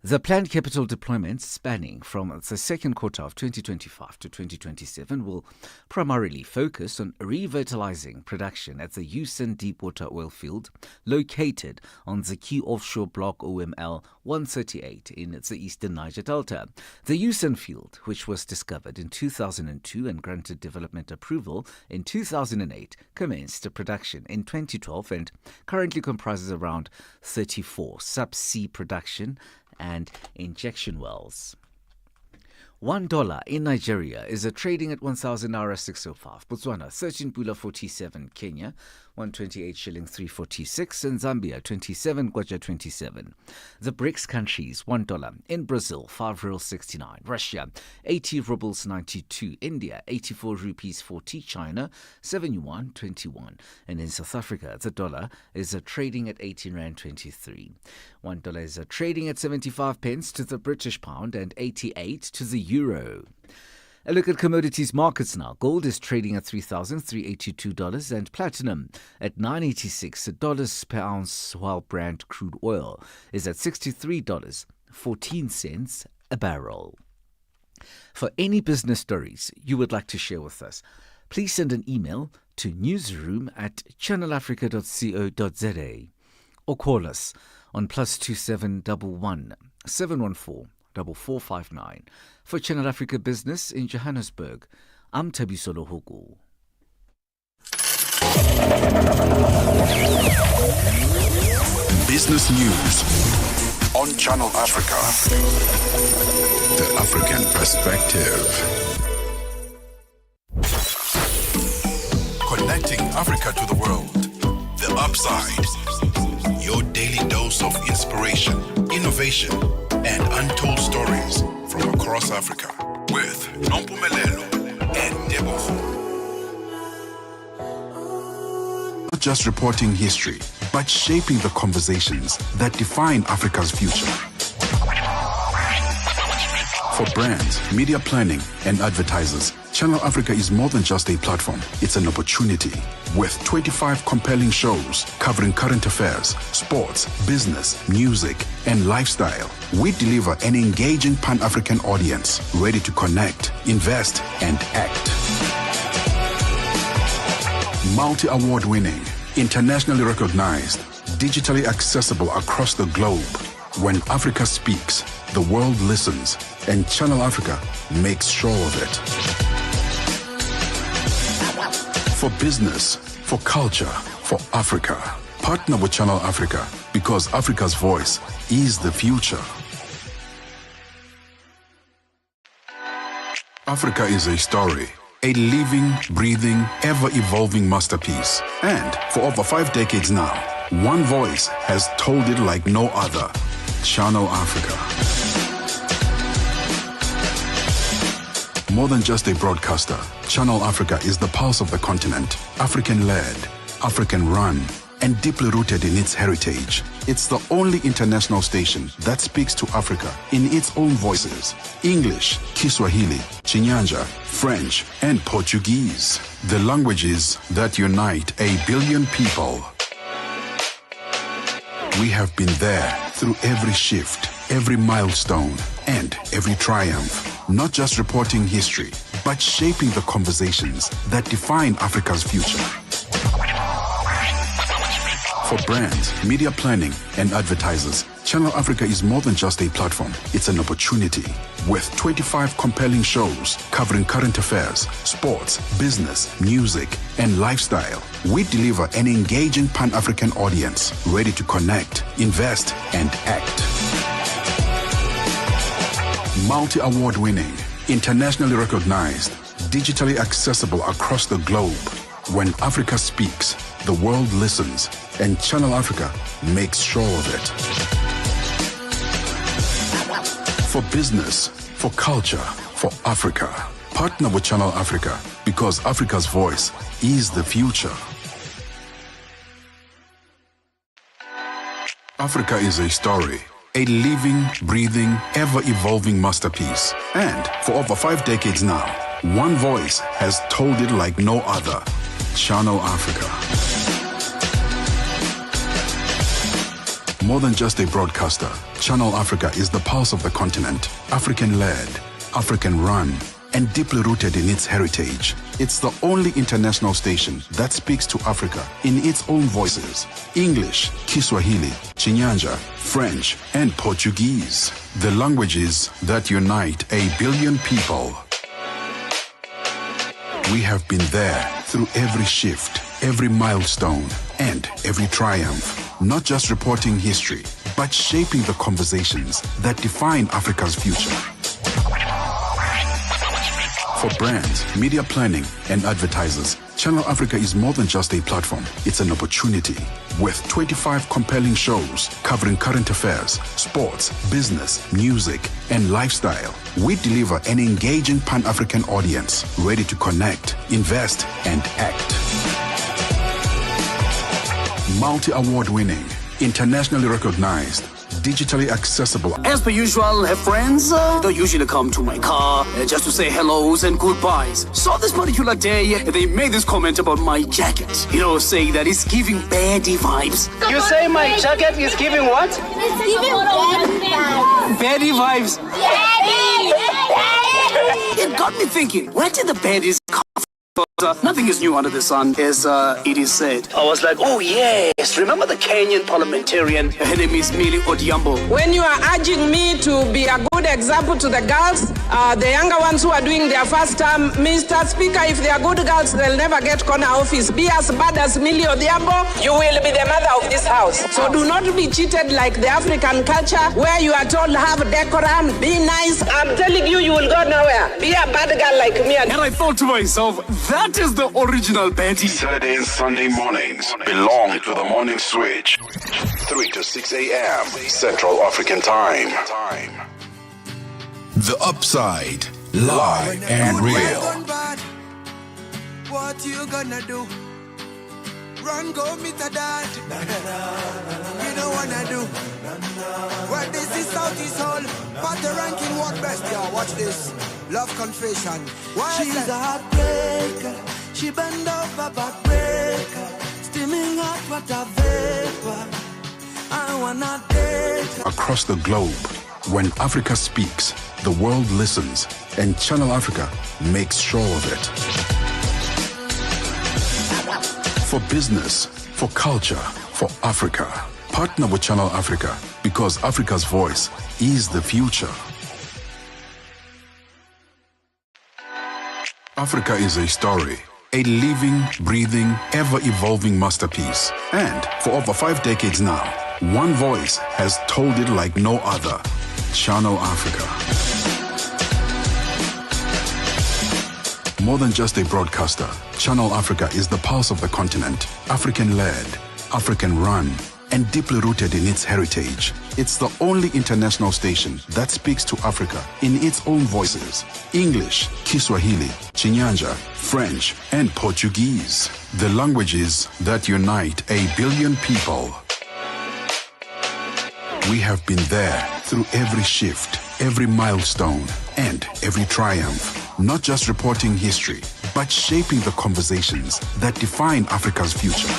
The planned capital deployment spanning from the second quarter of 2025 to 2027 will primarily focus on revitalizing production at the Usan deepwater oil field located on the key offshore block OML 138 in the eastern Niger Delta. The Usan field, which was discovered in 2002 and granted development approval in 2008, commenced production in 2012 and currently comprises around 34 subsea production and injection wells. $1 in Nigeria is trading at 1,000 naira 605. Botswana 13 pula 47. Kenya 128 shilling 346, and Zambia 27 kwacha 27. The BRICS countries $1 in Brazil 5 real 69. Russia 80 rubles 92. India 84 rupees 40. China 7 yuan 21. And in South Africa the dollar is trading at 18 rand 23. $1 is trading at 75 pence to the British pound and 88 to the euro. A look at commodities markets now. Gold is trading at $3,382 and platinum at $986 per ounce, while Brent crude oil is at $63.14 a barrel. For any business stories you would like to share with us, please send an email to newsroom@channelafrica.co.za or call us on +27 11 714 4459. For Channel Africa Business in Johannesburg, I'm Thabiso Lohoko. Business news on Channel Africa. The African perspective. Connecting Africa to the world. The Upside. Your daily dose of inspiration, innovation, and untold stories from across Africa with Nompumelelo and Tebogo. Not just reporting history, but shaping the conversations that define Africa's future. For brands, media planning, and advertisers, Channel Africa is more than just a platform. It's an opportunity. With 25 compelling shows covering current affairs, sports, business, music, and lifestyle, we deliver an engaging Pan-African audience ready to connect, invest, and act. Multi-award winning, internationally recognized, digitally accessible across the globe. When Africa speaks, the world listens, and Channel Africa makes sure of it. For business, for culture, for Africa. Partner with Channel Africa because Africa's voice is the future. Africa is a story, a living, breathing, ever-evolving masterpiece. And for over 5 decades now, one voice has told it like no other. Channel Africa. More than just a broadcaster, Channel Africa is the pulse of the continent, African-led, African-run, and deeply rooted in its heritage. It's the only international station that speaks to Africa in its own voices: English, Kiswahili, Chinyanja, French, and Portuguese. The languages that unite 1 billion people. We have been there through every shift, every milestone, and every triumph. Not just reporting history, but shaping the conversations that define Africa's future. For brands, media planning, and advertisers, Channel Africa is more than just a platform. It's an opportunity. With 25 compelling shows covering current affairs, sports, business, music, and lifestyle, we deliver an engaging Pan-African audience ready to connect, invest, and act. Multi-award winning, internationally recognized, digitally accessible across the globe. When Africa speaks, the world listens, and Channel Africa makes sure of it. For business, for culture, for Africa. Partner with Channel Africa because Africa's voice is the future. Africa is a story, a living, breathing, ever-evolving masterpiece. And for over 5 decades now, one voice has told it like no other. Channel Africa. More than just a broadcaster, Channel Africa is the pulse of the continent, African-led, African-run, and deeply rooted in its heritage. It's the only international station that speaks to Africa in its own voices: English, Kiswahili, Chinyanja, French, and Portuguese. The languages that unite 1 billion people. We have been there through every shift, every milestone, and every triumph. Not just reporting history, but shaping the conversations that define Africa's future. For brands, media planning, and advertisers, Channel Africa is more than just a platform. It's an opportunity. With 25 compelling shows covering current affairs, sports, business, music, and lifestyle, we deliver an engaging Pan-African audience ready to connect, invest, and act. Multi-award winning, internationally recognized, digitally accessible. As per usual, friends don't usually come to my car just to say hellos and goodbyes. So this particular day, they made this comment about my jacket. Saying that it's giving baddie vibes. You say my jacket is giving what? It's giving Baddie vibes. Baddie. It got me thinking, where did the baddies come from? Nothing is new under the sun, as it is said. I was like, oh yes, remember the Kenyan parliamentarian? Her name is Millie Odhiambo. When you are urging me to be a good example to the girls, the younger ones who are doing their first term, Mr. Speaker, if they are good girls, they'll never get corner office. Be as bad as Millie Odhiambo, you will be the mother of this house. So do not be cheated like the African culture, where you are told have decorum, be nice. I'm telling you, you will go nowhere. Be a bad girl like me. And I thought to myself, that is the original Betty. Saturday and Sunday mornings belong to the Morning Switch. 3 to 6 a.m. Central African Time. The Upside, live and real. What you gonna do? Run, go meet a dad. You don't wanna do. Well, this is Southeast Hall. Party ranking, what best? Yeah, watch this. Love confession. Why she's a heartbreaker. She bend over backbreaker. Steaming hot water vapor. I wanna date her. Across the globe, when Africa speaks, the world listens, and Channel Africa makes sure of it. For business, for culture, for Africa. Partner with Channel Africa, because Africa's voice is the future. Africa is a story, a living, breathing, ever-evolving masterpiece. And for over 5 decades now, one voice has told it like no other. Channel Africa. More than just a broadcaster, Channel Africa is the pulse of the continent, African-led, African-run, and deeply rooted in its heritage. It's the only international station that speaks to Africa in its own voices: English, Kiswahili, Chinyanja, French, and Portuguese. The languages that unite 1 billion people. We have been there through every shift, every milestone, and every triumph. Not just reporting history, but shaping the conversations that define Africa's future.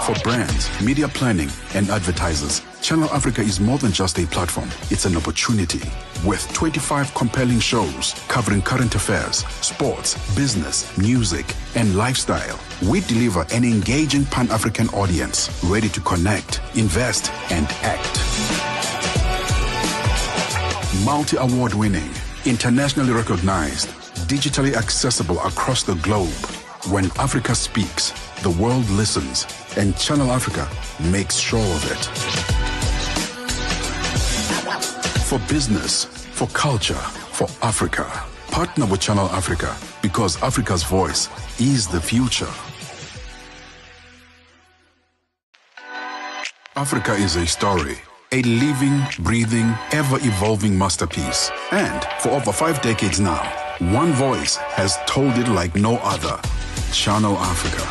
For brands, media planning, and advertisers, Channel Africa is more than just a platform. It's an opportunity. With 25 compelling shows covering current affairs, sports, business, music, and lifestyle, we deliver an engaging Pan-African audience ready to connect, invest, and act. Multi-award winning, internationally recognized, digitally accessible across the globe. When Africa speaks, the world listens, and Channel Africa makes sure of it. For business, for culture, for Africa. Partner with Channel Africa, because Africa's voice is the future. Africa is a story, a living, breathing, ever-evolving masterpiece. And for over 5 decades now, one voice has told it like no other. Channel Africa.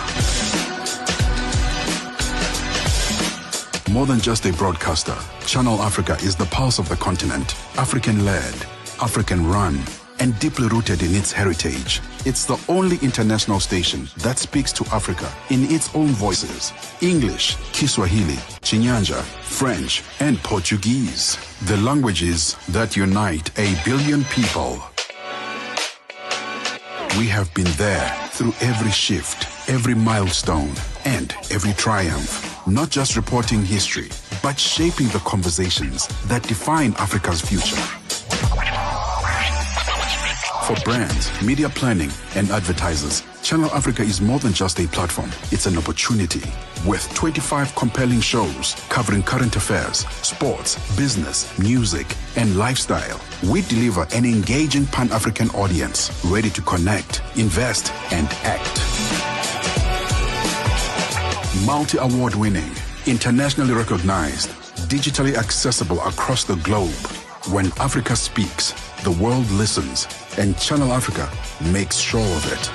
More than just a broadcaster, Channel Africa is the pulse of the continent, African-led, African-run, and deeply rooted in its heritage. It's the only international station that speaks to Africa in its own voices: English, Kiswahili, Chinyanja, French, and Portuguese. The languages that unite 1 billion people. We have been there through every shift, every milestone, and every triumph. Not just reporting history, but shaping the conversations that define Africa's future. For brands, media planning, and advertisers, Channel Africa is more than just a platform. It's an opportunity. With 25 compelling shows covering current affairs, sports, business, music, and lifestyle, we deliver an engaging Pan-African audience ready to connect, invest, and act. Multi-award winning, internationally recognized, digitally accessible across the globe. When Africa speaks, the world listens, and Channel Africa makes sure of it.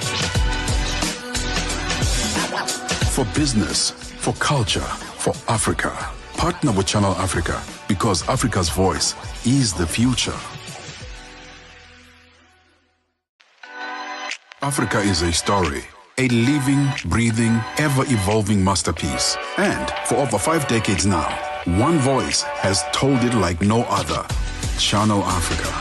For business, for culture, for Africa, partner with Channel Africa, because Africa's voice is the future. Africa is a story, a living, breathing, ever-evolving masterpiece. And for over 5 decades now, one voice has told it like no other. Channel Africa.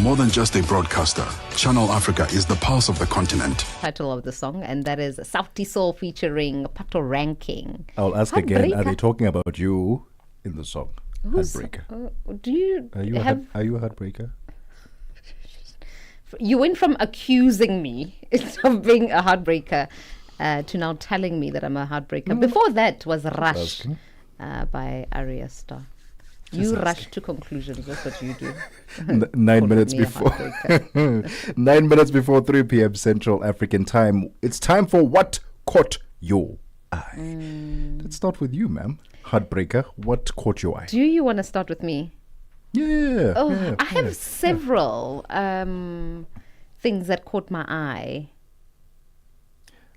More than just a broadcaster, Channel Africa is the pulse of the continent. Title of the song, and that is Sauti Soul featuring Pato Ranking. I'll ask again, are they talking about you in the song? Heartbreaker. Do you are you a heartbreaker? You went from accusing me of being a heartbreaker to now telling me that I'm a heartbreaker. Before that was Rush by Arya Star. You rush to conclusions. That's what you do. 9 minutes before 9 minutes before 3 p.m. Central African Time. It's time for What Caught Your Eye. Let's start with you, ma'am. Heartbreaker. What caught your eye? Do you want to start with me? Yeah. I have several things that caught my eye.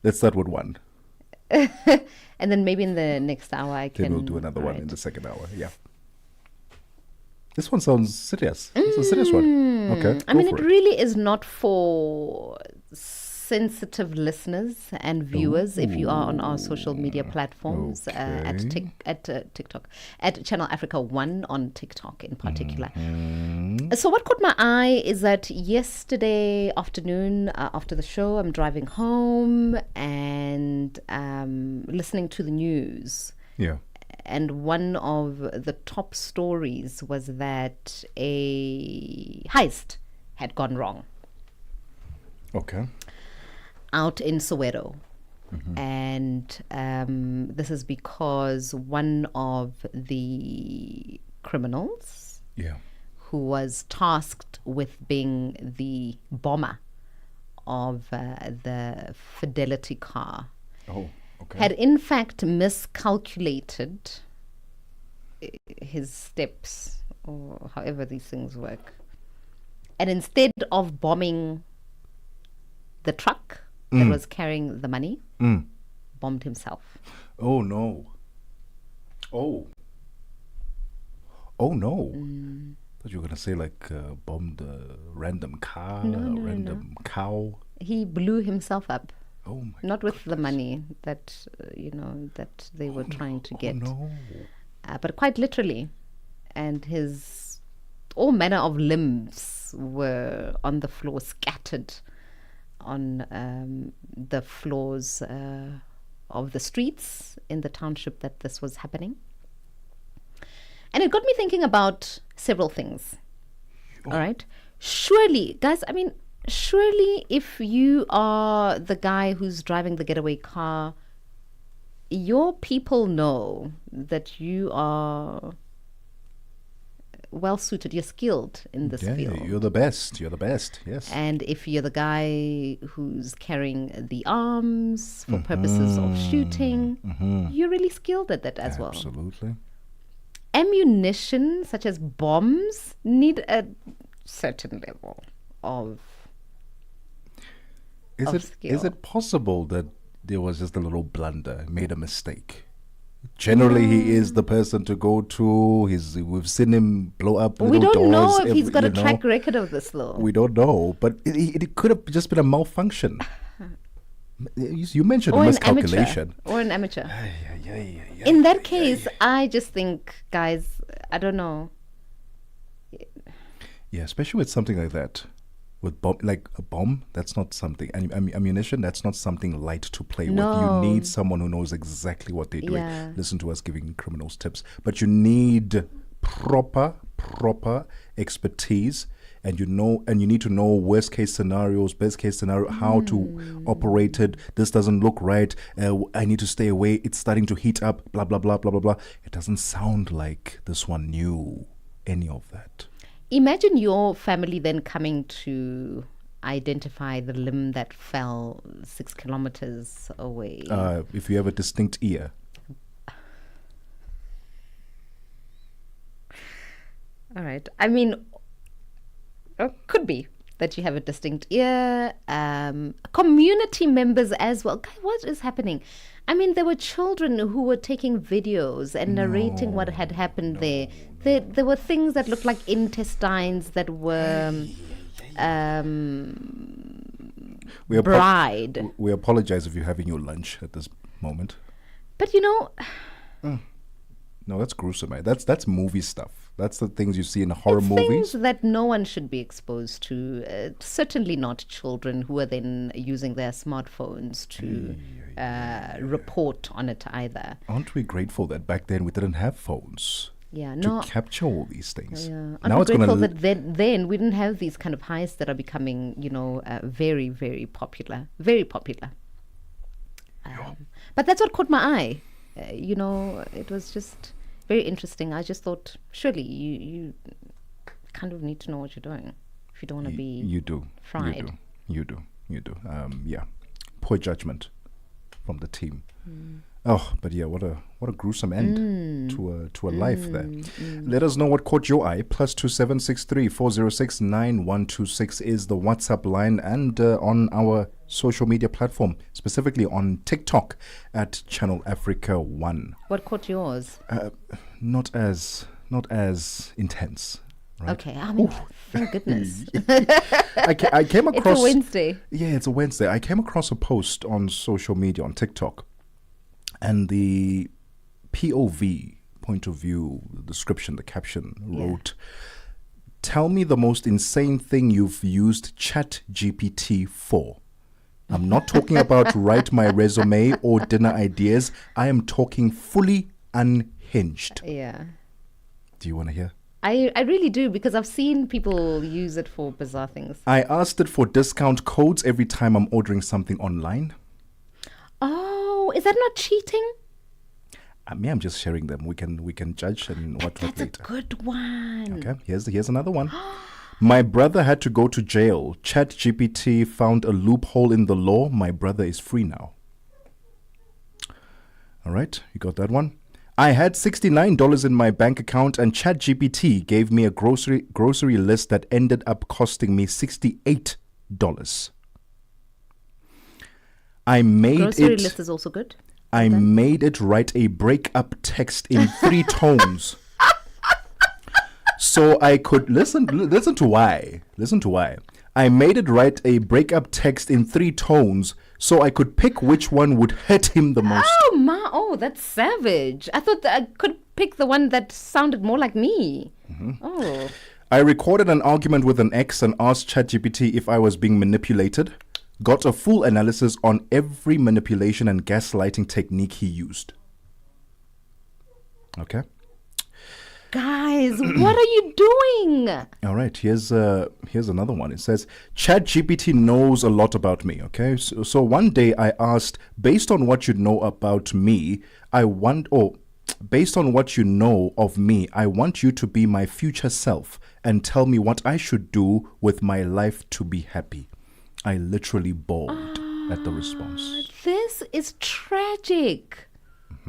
Let's start with one. And then maybe in the next hour I can... Then we'll do another one in the second hour. Yeah. This one sounds serious. It's a serious one. Okay. I mean, it really is not for sensitive listeners and viewers. If you are on our social media platforms, at TikTok, at Channel Africa 1 on TikTok in particular. So what caught my eye is that yesterday afternoon, after the show, I'm driving home and listening to the news. Yeah. And one of the top stories was that a heist had gone wrong. Okay. Out in Soweto. And this is because one of the criminals who was tasked with being the bomber of the Fidelity car had in fact miscalculated his steps, or however these things work. And instead of bombing the truck that was carrying the money, bombed himself. Oh no. Oh no. Thought you were going to say like bombed a random car, random cow. He blew himself up. Oh my Not with the money that that they were trying to get, but quite literally, and his all manner of limbs were on the floor, scattered on the floors of the streets in the township that this was happening. And it got me thinking about several things. All right, surely, guys, I mean, surely if you are the guy who's driving the getaway car, your people know that you are well suited, you're skilled in this field. You're the best, yes. And if you're the guy who's carrying the arms for purposes of shooting, you're really skilled at that as well. Absolutely. Ammunition, such as bombs, need a certain level of Is it possible that there was just a little blunder, made a mistake? Generally, he is the person to go to. We've seen him blow up little doors. We don't know if he's got a track record of this, though. We don't know, but it could have just been a malfunction. You mentioned a miscalculation. Or an amateur. In that case, I just think, guys, I don't know. Yeah, especially with something like that. With like a bomb, that's not something. Ammunition, that's not something light to play with. You need someone who knows exactly what they're doing. Listen to us giving criminals tips, but you need proper proper expertise, and you need to know worst case scenarios, best case scenario, how to operate it. This doesn't look right. I need to stay away. It's starting to heat up. Blah blah blah blah blah blah. It doesn't sound like this one knew any of that. Imagine your family then coming to identify the limb that fell 6 kilometers away. If you have a distinct ear. All right. I mean, could be that you have a distinct ear. Community members as well. God, what is happening? I mean, there were children who were taking videos and narrating what had happened there. There were things that looked like intestines that were bride. We apologize if you're having your lunch at this moment. But you know... No, that's gruesome. Right? That's movie stuff. That's the things you see in horror movies. Things that no one should be exposed to. Certainly not children who are then using their smartphones to report on it either. Aren't we grateful that back then we didn't have phones? Yeah, to capture all these things. Yeah. I'm grateful that then we didn't have these kind of heists that are becoming, very, very popular. Very popular. But that's what caught my eye. It was just very interesting. I just thought, surely you kind of need to know what you're doing if you don't want to be fried. You do. Yeah. Poor judgment from the team. Oh, but yeah, what a gruesome end to a life there. Let us know what caught your eye. +2763 406 9126 is the WhatsApp line, and on our social media platform, specifically on TikTok at Channel Africa 1. What caught yours? Not as intense. Right? Okay, I mean, thank goodness. I came across... It's a Wednesday. Yeah, it's a Wednesday. I came across a post on social media, on TikTok, and the POV, point of view, the description, the caption wrote, "Tell me the most insane thing you've used ChatGPT for." I'm not talking about write my resume or dinner ideas. I am talking fully unhinged. Yeah. Do you want to hear? I really do, because I've seen people use it for bizarre things. I asked it for discount codes every time I'm ordering something online. Oh, is that not cheating? I'm just sharing them. We can judge and what later. That's a good one. Okay, here's another one. My brother had to go to jail. ChatGPT found a loophole in the law. My brother is free now. All right, you got that one. I had $69 in my bank account, and ChatGPT gave me a grocery list that ended up costing me $68. I made grocery list is also good. I made it write a breakup text in 3 tones. So I could listen to why. I made it write a breakup text in 3 tones so I could pick which one would hurt him the most. Oh, that's savage. I thought that I could pick the one that sounded more like me. Oh. I recorded an argument with an ex and asked ChatGPT if I was being manipulated. Got a full analysis on every manipulation and gaslighting technique he used. Okay. Guys, what are you doing? All right, here's another one. It says, ChatGPT knows a lot about me, okay? So one day I asked, based on what you know about me, based on what you know of me, I want you to be my future self and tell me what I should do with my life to be happy. I literally bawled at the response. This is tragic.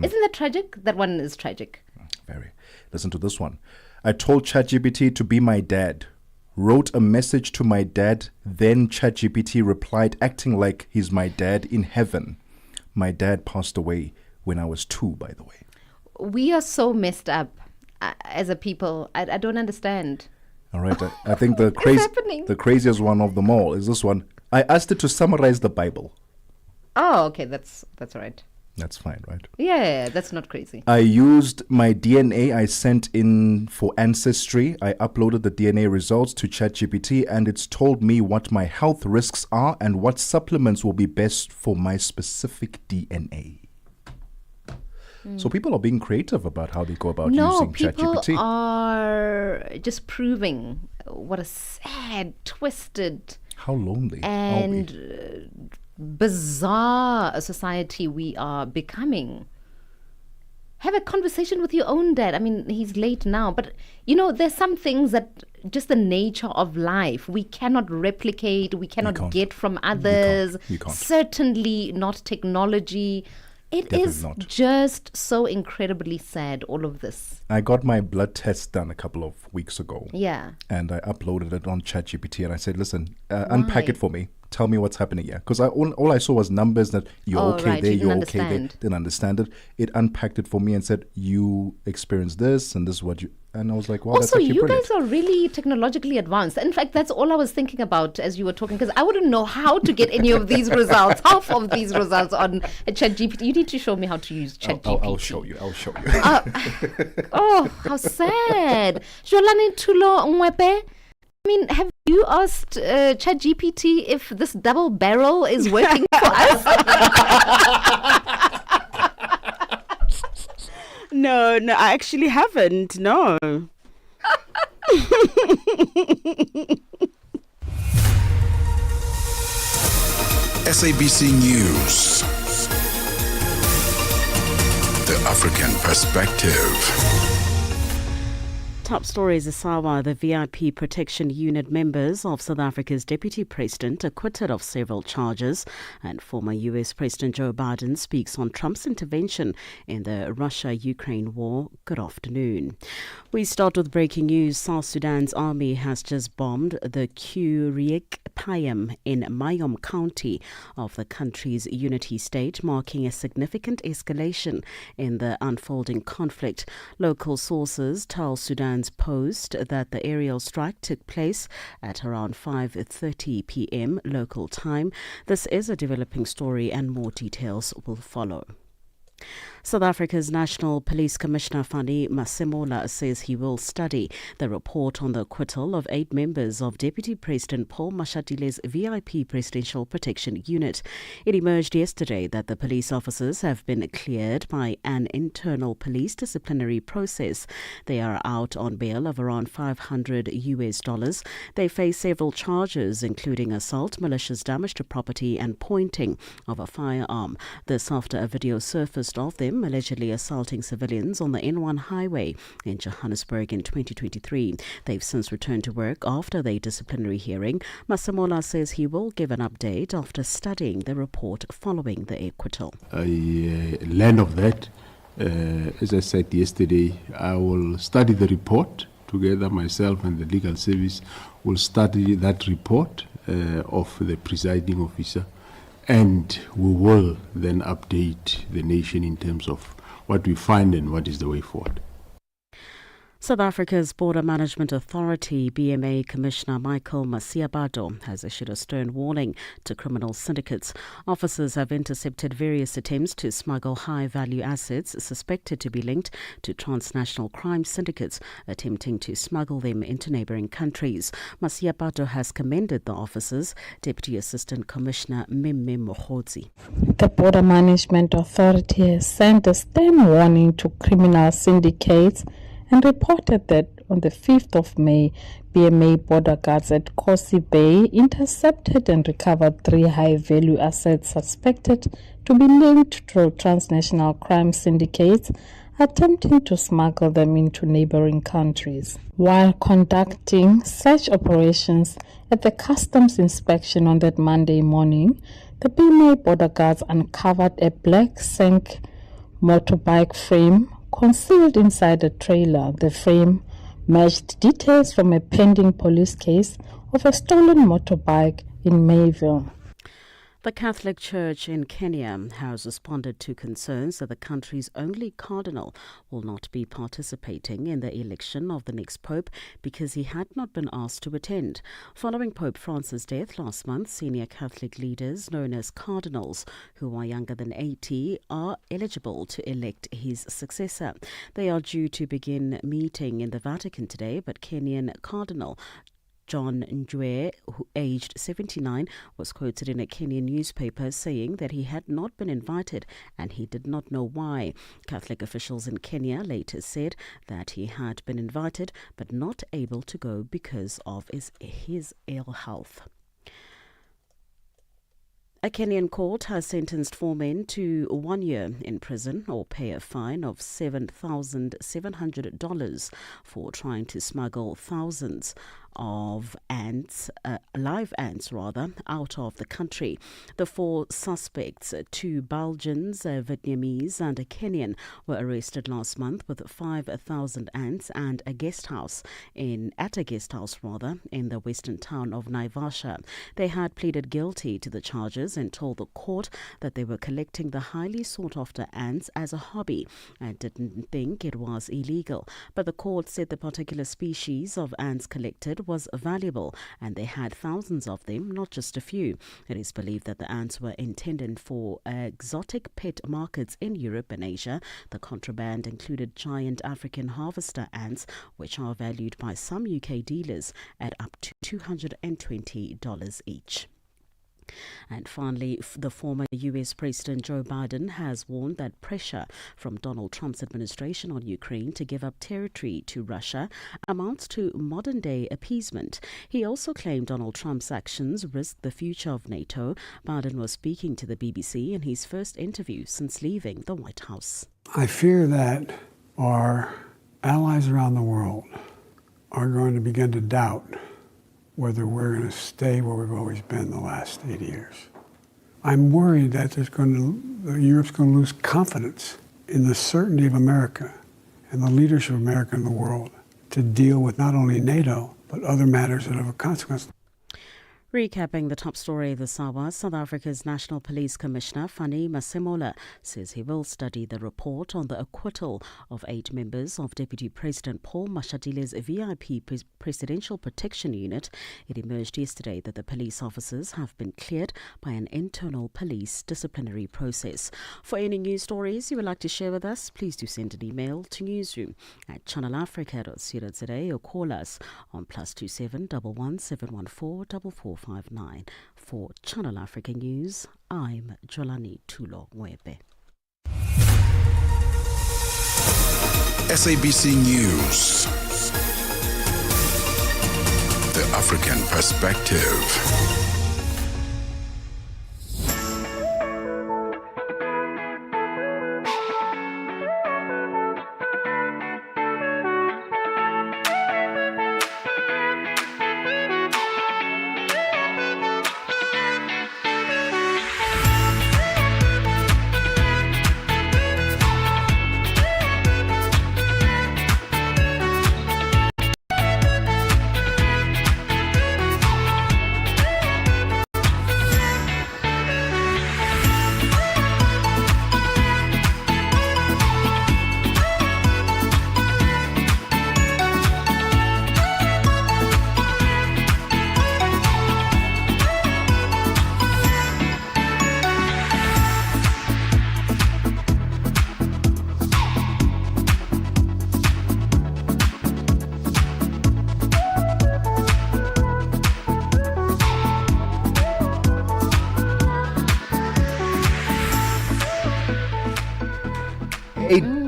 Isn't that tragic? That one is tragic. Very. Listen to this one. I told ChatGPT to be my dad. Wrote a message to my dad. Then ChatGPT replied, acting like he's my dad in heaven. My dad passed away when I was 2, by the way. We are so messed up as a people. I don't understand. All right. I think the craziest one of them all is this one. I asked it to summarize the Bible. Oh, okay. That's all right. That's fine, right? Yeah, that's not crazy. I used my DNA I sent in for Ancestry. I uploaded the DNA results to ChatGPT, and it's told me what my health risks are and what supplements will be best for my specific DNA. So people are being creative about how they go about using ChatGPT. No, people are just proving what a sad, twisted, how lonely and bizarre a society we are becoming. Have a conversation with your own dad. I mean, he's late now, but there's some things that just the nature of life we cannot replicate, we cannot get from others. You can't. Certainly not technology. It Definitely is not. just so incredibly sad, all of this. I got my blood test done a couple of weeks ago. Yeah. And I uploaded it on ChatGPT and I said, listen, unpack it for me. Tell me what's happening here. Because all I saw was numbers that you're okay there, you're okay there. Didn't understand it. It unpacked it for me and said, you experienced this and this is what you... And I was like, wow, that's also, actually you brilliant. guys are really technologically advanced. In fact, that's all I was thinking about as you were talking, because I wouldn't know how to get any of these results, half of these results on ChatGPT. You need to show me how to use ChatGPT. I'll show you. Oh, how sad. Jolani Tulo Mwepe, I mean, have you asked ChatGPT if this double barrel is working for us? No, I actually haven't. No. SABC News. The African Perspective. Top stories: Asawa, the VIP Protection Unit members of South Africa's Deputy President acquitted of several charges, and former US President Joe Biden speaks on Trump's intervention in the Russia-Ukraine war. Good afternoon. We start with breaking news. South Sudan's army has just bombed the Kuriek Payam in Mayom County of the country's unity state, marking a significant escalation in the unfolding conflict. Local sources tell Sudan's Post that the aerial strike took place at around 5:30 p.m. local time. This is a developing story and more details will follow. South Africa's National Police Commissioner Fani Masemola says he will study the report on the acquittal of 8 members of Deputy President Paul Mashatile's VIP Presidential Protection Unit. It emerged yesterday that the police officers have been cleared by an internal police disciplinary process. They are out on bail of around $500. They face several charges, including assault, malicious damage to property, and pointing of a firearm. This after a video surfaced of them allegedly assaulting civilians on the N1 highway in Johannesburg in 2023. They've since returned to work after their disciplinary hearing. Masemola says he will give an update after studying the report following the acquittal. I learned of that. As I said yesterday, I will study the report together. Myself and the legal service will study that report of the presiding officer. And we will then update the nation in terms of what we find and what is the way forward. South Africa's Border Management Authority, BMA Commissioner Michael Masiabado has issued a stern warning to criminal syndicates. Officers have intercepted various attempts to smuggle high-value assets suspected to be linked to transnational crime syndicates, attempting to smuggle them into neighbouring countries. Masiabado has commended the officers. Deputy Assistant Commissioner Mimme Mohodzi. The Border Management Authority has sent a stern warning to criminal syndicates and reported that on the 5th of May, BMA border guards at Kosi Bay intercepted and recovered 3 high-value assets suspected to be linked to transnational crime syndicates attempting to smuggle them into neighboring countries. While conducting search operations at the customs inspection on that Monday morning, the BMA border guards uncovered a black Senk motorbike frame concealed inside a trailer. The frame matched details from a pending police case of a stolen motorbike in Mayville. The Catholic Church in Kenya has responded to concerns that the country's only cardinal will not be participating in the election of the next pope because he had not been asked to attend. Following Pope Francis' death last month, senior Catholic leaders known as cardinals, who are younger than 80, are eligible to elect his successor. They are due to begin meeting in the Vatican today, but Kenyan Cardinal John Njwe, who aged 79, was quoted in a Kenyan newspaper saying that he had not been invited and he did not know why. Catholic officials in Kenya later said that he had been invited but not able to go because of his ill health. A Kenyan court has sentenced 4 men to 1 year in prison or pay a fine of $7,700 for trying to smuggle thousands of live ants out of the country. The 4 suspects, 2 Belgians, a Vietnamese and a Kenyan, were arrested last month with 5,000 ants and a guest house in the western town of Naivasha. They had pleaded guilty to the charges and told the court that they were collecting the highly sought after ants as a hobby and didn't think it was illegal. But the court said the particular species of ants collected was valuable and they had thousands of them, not just a few. It is believed that the ants were intended for exotic pet markets in Europe and Asia. The contraband included giant African harvester ants, which are valued by some UK dealers at up to $220 each. And finally, the former U.S. President Joe Biden has warned that pressure from Donald Trump's administration on Ukraine to give up territory to Russia amounts to modern-day appeasement. He also claimed Donald Trump's actions risk the future of NATO. Biden was speaking to the BBC in his first interview since leaving the White House. I fear that our allies around the world are going to begin to doubt whether we're going to stay where we've always been the last 80 years. I'm worried that Europe's going to lose confidence in the certainty of America and the leadership of America in the world to deal with not only NATO, but other matters that have a consequence. Recapping the top story this hour, South Africa's National Police Commissioner Fani Masemola says he will study the report on the acquittal of 8 members of Deputy President Paul Mashadile's VIP Presidential Protection Unit. It emerged yesterday that the police officers have been cleared by an internal police disciplinary process. For any news stories you would like to share with us, please do send an email to newsroom@channelafrica.co.za or call us on +27 11 714 4459. For Channel Africa News, I'm Jolani Tulo Mwebe. SABC News. The African Perspective.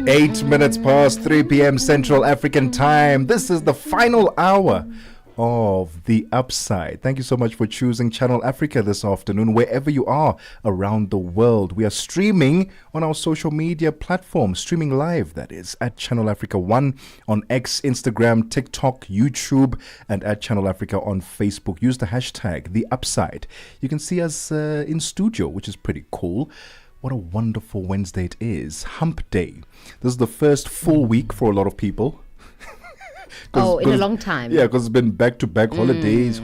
8 minutes past 3 p.m. Central African Time. This is the final hour of The Upside. Thank you so much for choosing Channel Africa this afternoon, wherever you are around the world. We are streaming on our social media platforms, streaming live, that is, at Channel Africa 1 on X, Instagram, TikTok, YouTube, and at Channel Africa on Facebook. Use the hashtag The Upside. You can see us in studio, which is pretty cool. What a wonderful Wednesday it is. Hump Day. This is the first full week for a lot of people. In a long time. Yeah, because it's been back-to-back holidays,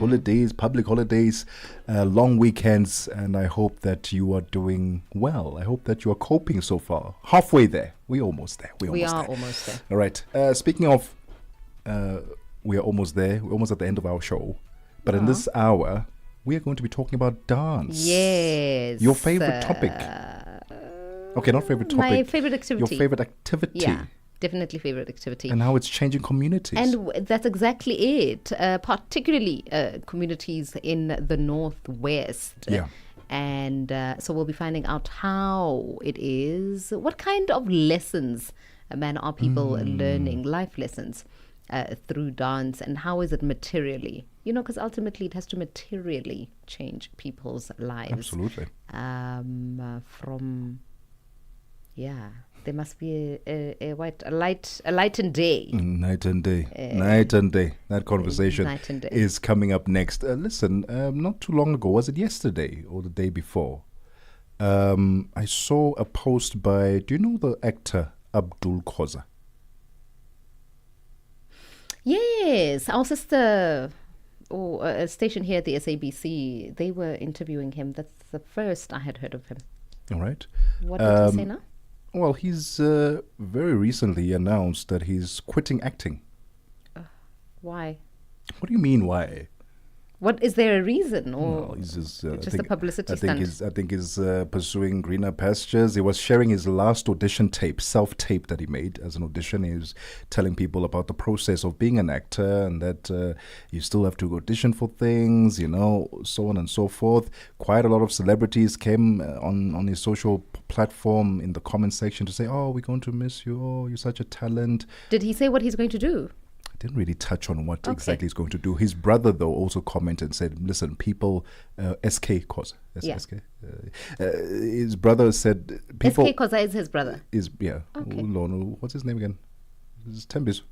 public holidays, long weekends, and I hope that you are doing well. I hope that you are coping so far. Halfway there. We're almost there. We are almost there. All right. Speaking of, we are almost there. We're almost at the end of our show. But in this hour, we are going to be talking about dance. Yes. Your favorite topic. Okay, not favorite topic. My favorite activity. Your favorite activity. Yeah. Definitely favorite activity. And how it's changing communities. And that's exactly it, particularly communities in the Northwest. Yeah. And so we'll be finding out how it is, what kind of lessons, are people learning, life lessons, through dance, and how is it materially? Because ultimately it has to materially change people's lives. Absolutely. There must be a light and day. Night and day. Night and day. That conversation night and day. is coming up next. Listen, not too long ago, was it yesterday or the day before? I saw a post by, do you know the actor Abdul Khoza? Yes, our sister a station here at the SABC, they were interviewing him. That's the first I had heard of him. All right. What did he say now? Well, he's very recently announced that he's quitting acting. Why? What do you mean, why? What, is there a reason, or no, he's just a publicity stunt? I think he's pursuing greener pastures. He was sharing his last audition tape, self-tape that he made as an audition. He was telling people about the process of being an actor and that you still have to audition for things, so on and so forth. Quite a lot of celebrities came on his social platform in the comment section to say, "Oh, we're going to miss you. Oh, you're such a talent." Did he say what he's going to do? Didn't really touch on what exactly he's going to do. His brother, though, also commented and said, listen, people, SK Khoza. SK. His brother said, people... SK Khoza is his brother? Okay. What's his name again? It's Tembis.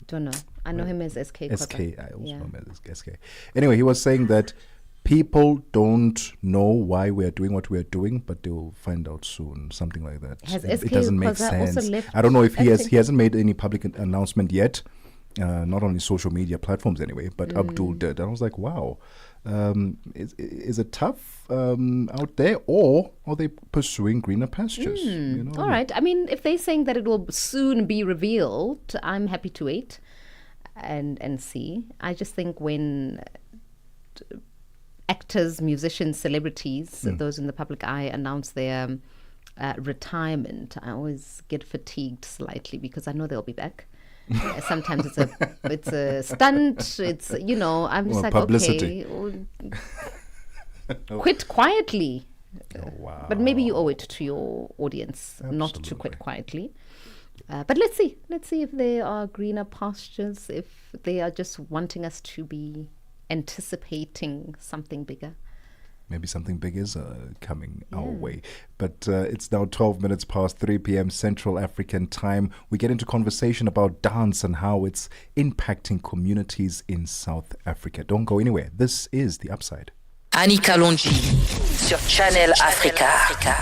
Don't know. I know him as SK Khoza. SK, I also know him as SK. Anyway, he was saying that people don't know why we're doing what we're doing, but they'll find out soon. Something like that. It doesn't make sense. I don't know if he hasn't made any public announcement yet. Not on his social media platforms anyway, but Abdul did. And I was like, wow, is it tough out there, or are they pursuing greener pastures? All right. I mean, if they're saying that it will soon be revealed, I'm happy to wait and see. I just think when actors, musicians, celebrities, those in the public eye announce their retirement, I always get fatigued slightly because I know they'll be back. Sometimes it's a stunt. It's I'm just like publicity. Okay, quit quietly. Oh, wow. But maybe you owe it to your audience not to quit quietly. But let's see if there are greener pastures. If they are just wanting us to be anticipating something bigger. Maybe something big is coming our way. But it's now 12 minutes past 3 p.m. Central African time. We get into conversation about dance and how it's impacting communities in South Africa. Don't go anywhere. This is The Upside. Annie Kalonji sur Channel Africa.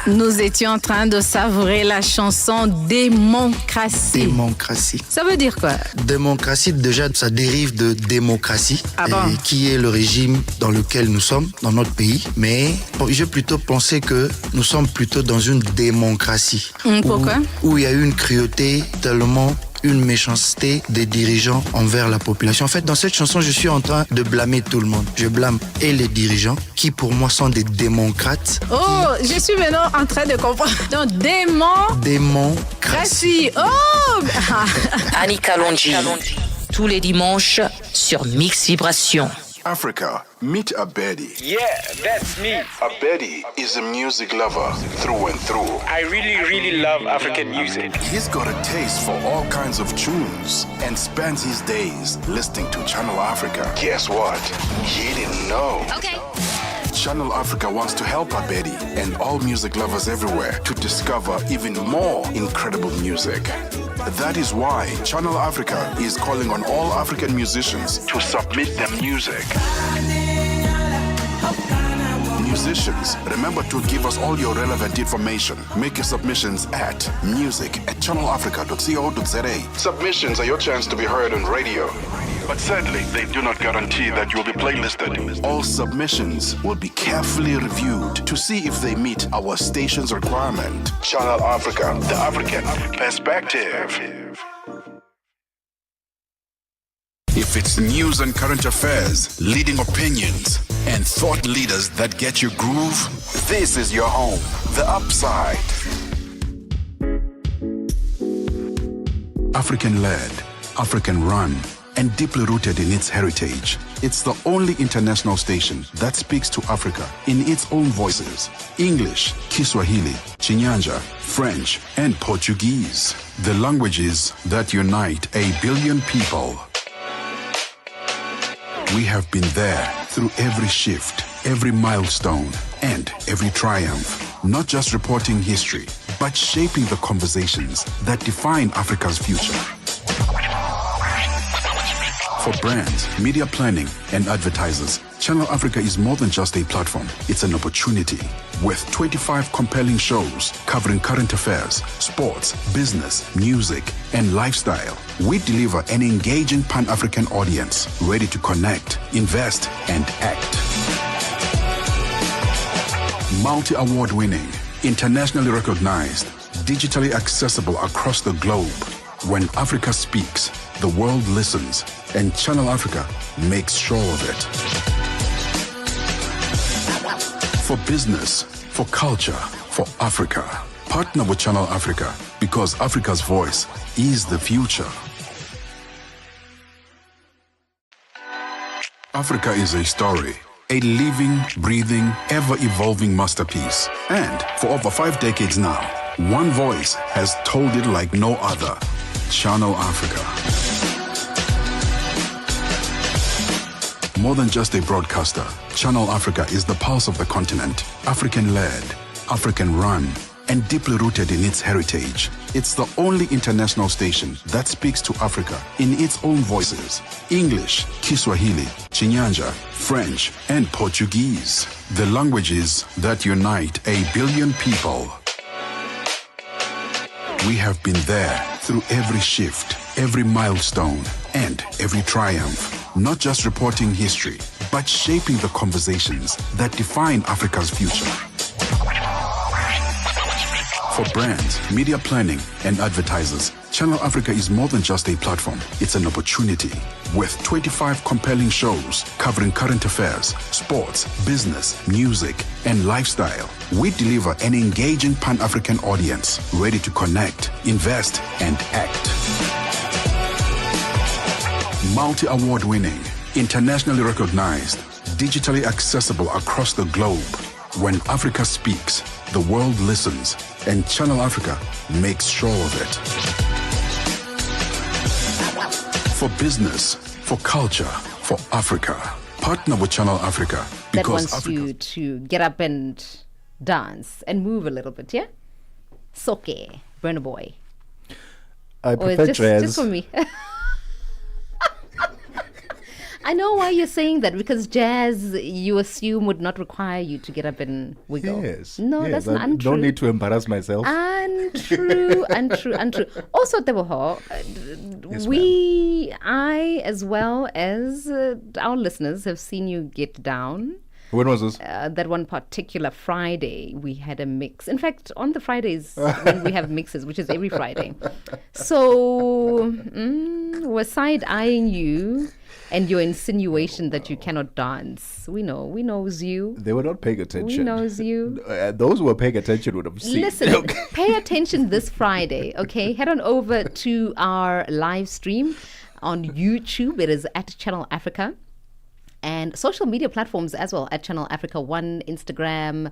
Nous étions en train de savourer la chanson Démocratie. Démocratie. Ça veut dire quoi? Démocratie, déjà, ça dérive de démocratie, qui est le régime dans lequel nous sommes, dans notre pays. Mais j'ai plutôt pensé que nous sommes plutôt dans une démocratie. Pourquoi? Où il y a une cruauté tellement... une méchanceté des dirigeants envers la population. En fait, dans cette chanson, je suis en train de blâmer tout le monde. Je blâme et les dirigeants, qui pour moi sont des démocrates. Oh, je suis maintenant en train de comprendre. Donc, démocratie. Oh Annie Kalonji, tous les dimanches sur Mix Vibration. Africa, meet Abedi. Yeah, that's me. Abedi is a music lover through and through. I really love African music. He's got a taste for all kinds of tunes and spends his days listening to Channel Africa. Guess what? He didn't know. Okay. Channel Africa wants to help Abedi and all music lovers everywhere to discover even more incredible music. That is why Channel Africa is calling on all African musicians to submit their music. Musicians, remember to give us all your relevant information. Make your submissions at music@channelafrica.co.za. Submissions are your chance to be heard on radio. But sadly, they do not guarantee that you'll be playlisted. All submissions will be carefully reviewed to see if they meet our station's requirement. Channel Africa, the African perspective. If it's news and current affairs, leading opinions, and thought leaders that get your groove, this is your home, The Upside. African-led, African-run, and deeply rooted in its heritage. It's the only international station that speaks to Africa in its own voices: English, Kiswahili, Chinyanja, French, and Portuguese. The languages that unite 1 billion people. We have been there through every shift, every milestone, and every triumph. Not just reporting history, but shaping the conversations that define Africa's future. For brands, media planning, and advertisers, Channel Africa is more than just a platform. It's an opportunity. With 25 compelling shows covering current affairs, sports, business, music, and lifestyle, we deliver an engaging Pan-African audience ready to connect, invest, and act. Multi-award winning, internationally recognized, digitally accessible across the globe. When Africa speaks, the world listens, and Channel Africa makes sure of it. For business, for culture, for Africa, partner with Channel Africa, because Africa's voice is the future. Africa is a story, a living, breathing, ever-evolving masterpiece. And for over 5 decades now, one voice has told it like no other: Channel Africa. More than just a broadcaster, Channel Africa is the pulse of the continent, African-led, African-run, and deeply rooted in its heritage. It's the only international station that speaks to Africa in its own voices: English, Kiswahili, Chinyanja, French, and Portuguese. The languages that unite 1 billion people. We have been there through every shift, every milestone, and every triumph. Not just reporting history, but shaping the conversations that define Africa's future. For brands, media planning, and advertisers, Channel Africa is more than just a platform. It's an opportunity. With 25 compelling shows covering current affairs, sports, business, music, and lifestyle, we deliver an engaging Pan-African audience ready to connect, invest, and act. Multi-award winning, internationally recognized, digitally accessible across the globe. When Africa speaks, the world listens, and Channel Africa makes sure of it. For business, for culture, for Africa, partner with Channel Africa. That wants you to get up and dance and move a little bit, yeah? Soke, Burna Boy. I prefer jazz. Just for me. I know why you're saying that, because jazz, you assume, would not require you to get up and wiggle. Yes. No, yes, that's not untrue. Don't need to embarrass myself. Untrue. Also, Tebogo, I, as well as our listeners, have seen you get down. When was this? That one particular Friday, we had a mix. In fact, on the Fridays when we have mixes, which is every Friday. So, we're side-eyeing you and your insinuation that you cannot dance. We knows you. They were not paying attention. We knows you. Those who were paying attention would have seen. Listen, pay attention this Friday, okay? Head on over to our live stream on YouTube. It is at Channel Africa. And social media platforms as well, at Channel Africa 1, Instagram,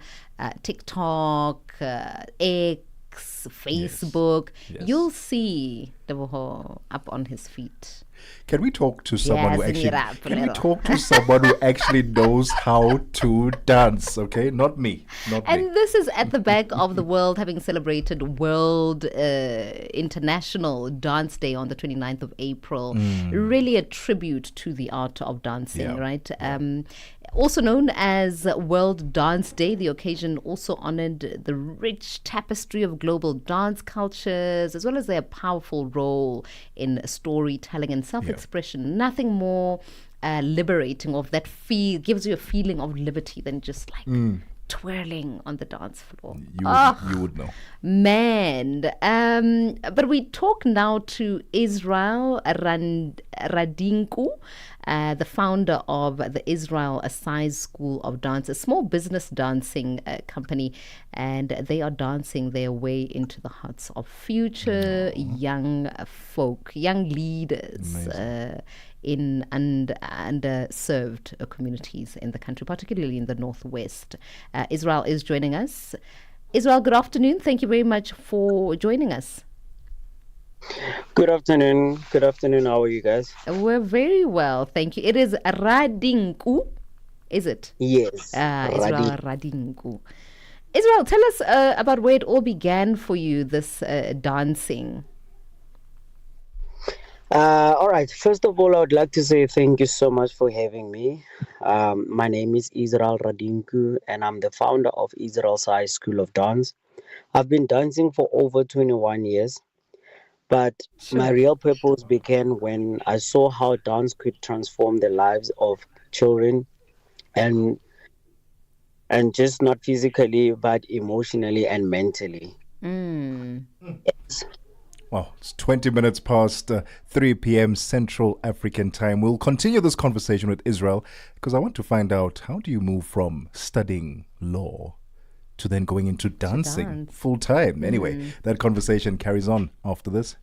TikTok, X, Facebook. Yes. You'll see Tebogo up on his feet. Can we talk to someone who actually knows how to dance? Okay, not me. And this is at the back of the world, having celebrated World International Dance Day on the 29th of April. Really a tribute to the art of dancing, right? Also known as World Dance Day, the occasion also honored the rich tapestry of global dance cultures, as well as their powerful role in storytelling and self-expression. Nothing more liberating of that gives you a feeling of liberty than just like twirling on the dance floor. You would know. Man. But we talk now to Israel Radinku, the founder of the Israel Asai School of Dance, a small business dancing company, and they are dancing their way into the hearts of future young folk, young leaders in underserved communities in the country, particularly in the Northwest. Israel is joining us. Israel, good afternoon. Thank you very much for joining us. Good afternoon. Good afternoon. How are you guys? We're very well, thank you. It is Radinku, is it? Yes. Israel Radinku. Israel, tell us about where it all began for you, this dancing. All right. First of all, I would like to say thank you so much for having me. My name is Israel Radinku, and I'm the founder of Israel's High School of Dance. I've been dancing for over 21 years, but my real purpose began when I saw how dance could transform the lives of children, and just not physically, but emotionally and mentally. Yes. Well, it's 20 minutes past 3 p.m. Central African time. We'll continue this conversation with Israel because I want to find out, how do you move from studying law to then going into dancing full time? Anyway, that conversation carries on after this.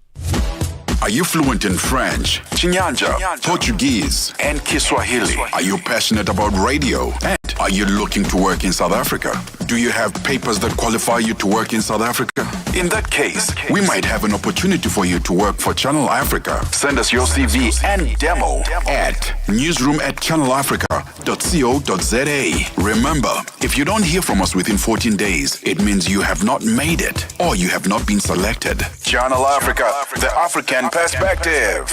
Are you fluent in French, Chinyanja, Portuguese, and Kiswahili? Are you passionate about radio? And are you looking to work in South Africa? Do you have papers that qualify you to work in South Africa? In that case, we might have an opportunity for you to work for Channel Africa. Send us your CV and demo at newsroom@channelafrica.co.za. Remember, if you don't hear from us within 14 days, it means you have not made it or you have not been selected. Channel Africa, the African perspective.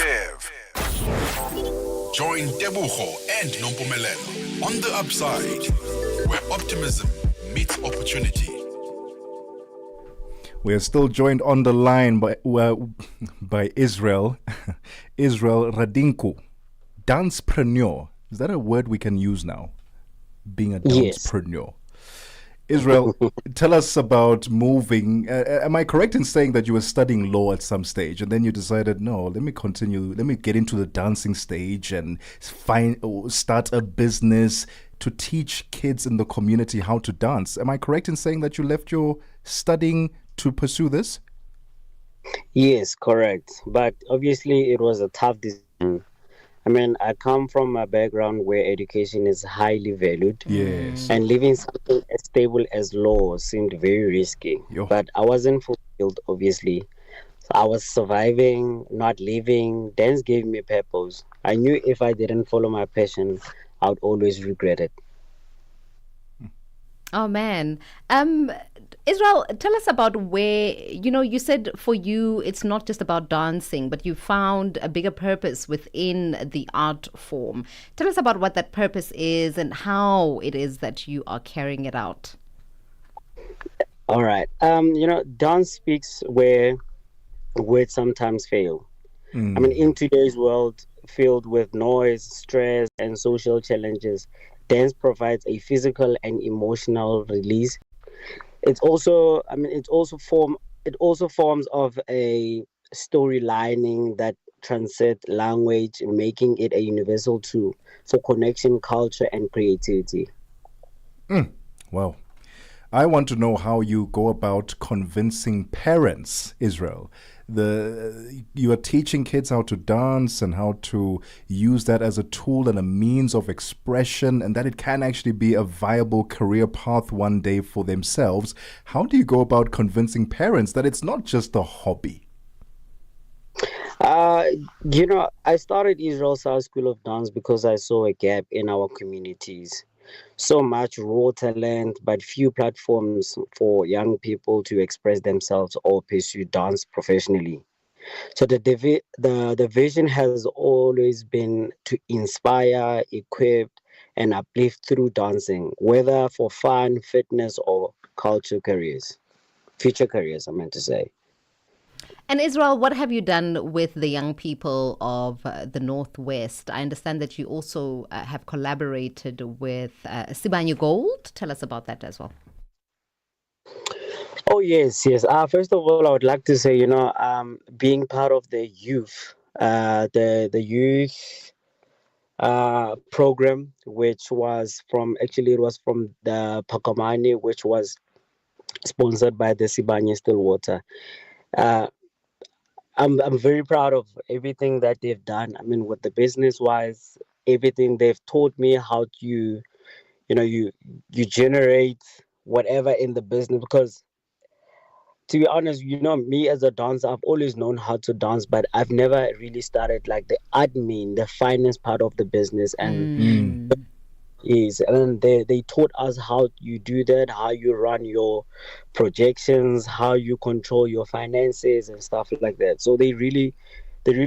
Join Tebogo and Nompumelelo on the upside, where optimism meets opportunity. We are still joined on the line by Israel, Israel Radinku, dancepreneur. Is that a word we can use now? Being a dancepreneur. Yes. Israel, tell us about moving. Am I correct in saying that you were studying law at some stage and then you decided, no, let me continue, let me get into the dancing stage and start a business to teach kids in the community how to dance? Am I correct in saying that you left your studying to pursue this? Yes, correct. But obviously it was a tough decision. I mean, I come from a background where education is highly valued. Yes. And leaving something as stable as law seemed very risky. But I wasn't fulfilled, obviously. So I was surviving, not leaving. Dance gave me purpose. I knew if I didn't follow my passion, I would always regret it. Oh, man. Israel, tell us about where, you said for you, it's not just about dancing, but you found a bigger purpose within the art form. Tell us about what that purpose is and how it is that you are carrying it out. All right. Dance speaks where words sometimes fail. I mean, in today's world filled with noise, stress, and social challenges, dance provides a physical and emotional release. It also forms of a storylining that transcends language, making it a universal tool for connection, culture, and creativity. Well, I want to know how you go about convincing parents, Israel. You are teaching kids how to dance and how to use that as a tool and a means of expression, and that it can actually be a viable career path one day for themselves. How do you go about convincing parents that it's not just a hobby? I started Israel's High School of Dance because I saw a gap in our communities. So much raw talent, but few platforms for young people to express themselves or pursue dance professionally. So the vision has always been to inspire, equip, and uplift through dancing, whether for fun, fitness, or future careers, I meant to say. And Israel, what have you done with the young people of the Northwest? I understand that you also have collaborated with Sibanye Gold. Tell us about that as well. Oh, yes, yes. First of all, I would like to say, being part of the youth, the youth program, which was it was from the Pakamani, which was sponsored by the Sibanye Stillwater. Uh, I'm very proud of everything that they've done. I mean, with the business wise, everything they've taught me how to, you generate whatever in the business. Because to be honest, me as a dancer, I've always known how to dance, but I've never really started like the admin, the finance part of the business. And yes, and they taught us how you do that, how you run your projections, how you control your finances and stuff like that. So they really did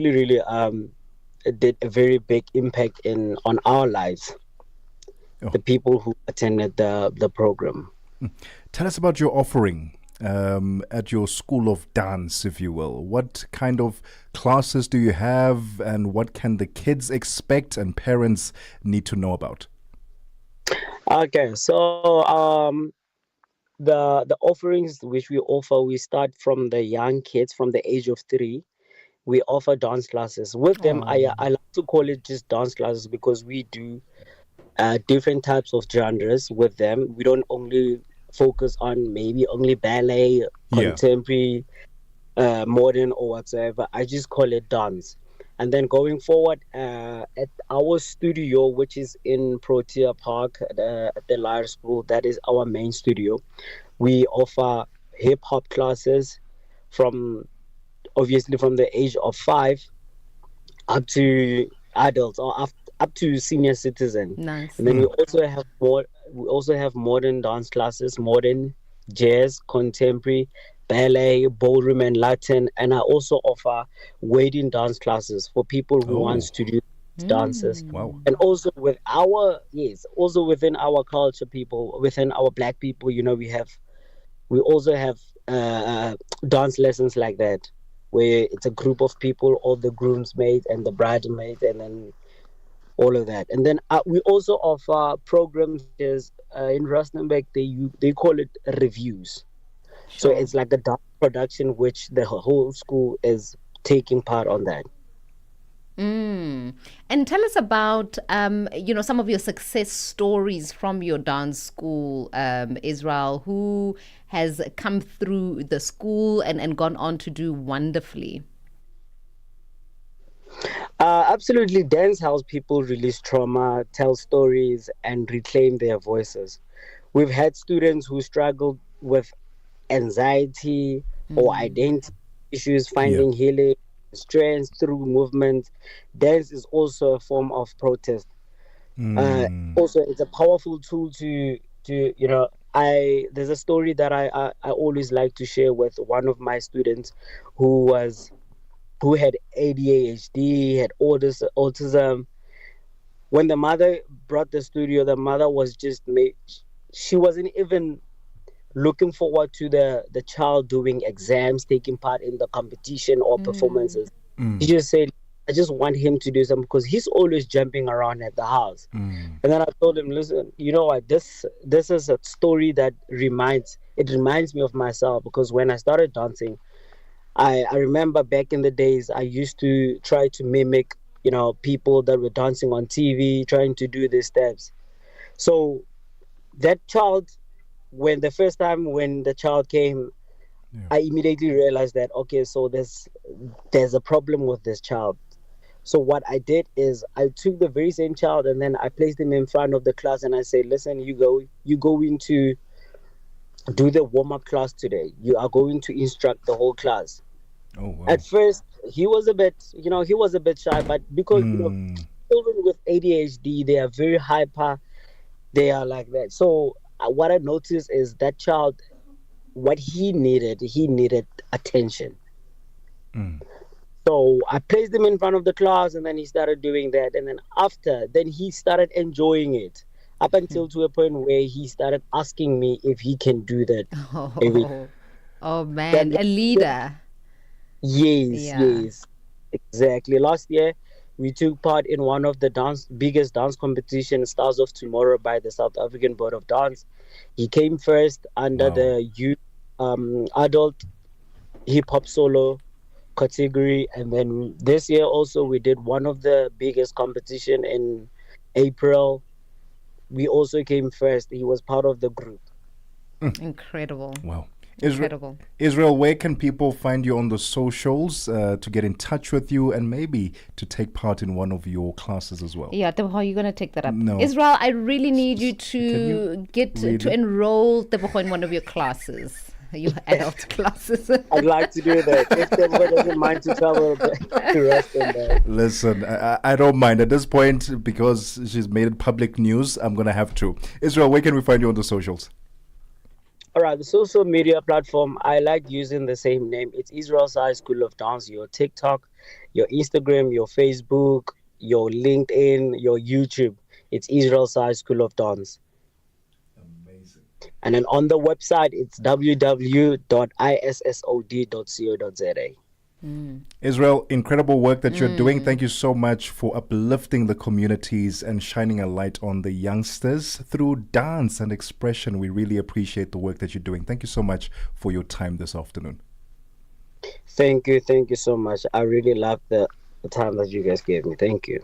a very big impact on our lives. The people who attended the program. Tell us about your offering at your school of dance, if you will. What kind of classes do you have, and what can the kids expect and parents need to know about? Okay, so the offerings which we offer, we start from the young kids from the age of 3. We offer dance classes with them. I like to call it just dance classes because we do different types of genres with them. We don't only focus on maybe only ballet, contemporary, modern, or whatsoever. I just call it dance. And then going forward, at our studio, which is in Protea Park at the Lyre School, that is our main studio. We offer hip hop classes obviously from the age of 5 up to adults, or up to senior citizens. Nice. And then we also have modern dance classes, modern, jazz, contemporary, ballet, ballroom, and Latin. And I also offer wedding dance classes for people who wants to do dances. Wow. And also within our culture, within our Black people, we also have dance lessons like that, where it's a group of people, all the groomsmaids and the bridesmaids, and then all of that. And then we also offer programs in Rustenburg, they call it reviews. So it's like a dance production which the whole school is taking part on that. And tell us about some of your success stories from your dance school, Israel. Who has come through the school and gone on to do wonderfully? Absolutely. Dance helps people release trauma, tell stories, and reclaim their voices. We've had students who struggled with anxiety or identity issues, finding healing, strength through movement. Dance is also a form of protest. Also, it's a powerful tool to there's a story that I always like to share with one of my students who had ADHD, had autism. When the mother brought the studio, the mother was she wasn't even looking forward to the child doing exams, taking part in the competition or performances. She just said, I just want him to do something because he's always jumping around at the house. And then I told him, listen, you know what, this is a story that reminds me of myself, because when I started dancing, I remember back in the days, I used to try to mimic, people that were dancing on TV, trying to do these steps. So that child, when the child came, I immediately realized that, okay, so there's a problem with this child. So what I did is I took the very same child and then I placed him in front of the class and I said, listen, you go into do the warm-up class today. You are going to instruct the whole class. Oh, wow. At first, he was a bit shy, but because children with ADHD, they are very hyper. They are like that. So what I noticed is that child, what he needed attention. So I placed him in front of the class and then he started doing that. And then he started enjoying it up until to a point where he started asking me if he can do that. Oh man, a leader. Yes, exactly. Last year, we took part in one of the biggest dance competition, Stars of Tomorrow, by the South African Board of Dance. He came first under the youth adult hip hop solo category, and then this year also we did one of the biggest competition in April. We also came first. He was part of the group. Incredible. Wow. Incredible. Israel, where can people find you on the socials to get in touch with you and maybe to take part in one of your classes as well? Yeah, how are you going to take that up? No. Israel, I really need you to enroll Tebogo in one of your classes. Your adult classes. I'd like to do that. If Tebogo doesn't mind to travel to Rustenburg. Listen, I don't mind at this point because she's made it public news. I'm going to have to. Israel, where can we find you on the socials? All right, the social media platform, I like using the same name. It's Israel High School of Dance. Your TikTok, your Instagram, your Facebook, your LinkedIn, your YouTube. It's Israel High School of Dance. And then on the website, it's www.issod.co.za. Israel, incredible work that you're doing. Thank you so much for uplifting the communities and shining a light on the youngsters through dance and expression. We really appreciate the work that you're doing. Thank you so much for your time this afternoon. Thank you so much. I really love the time that you guys gave me. Thank you.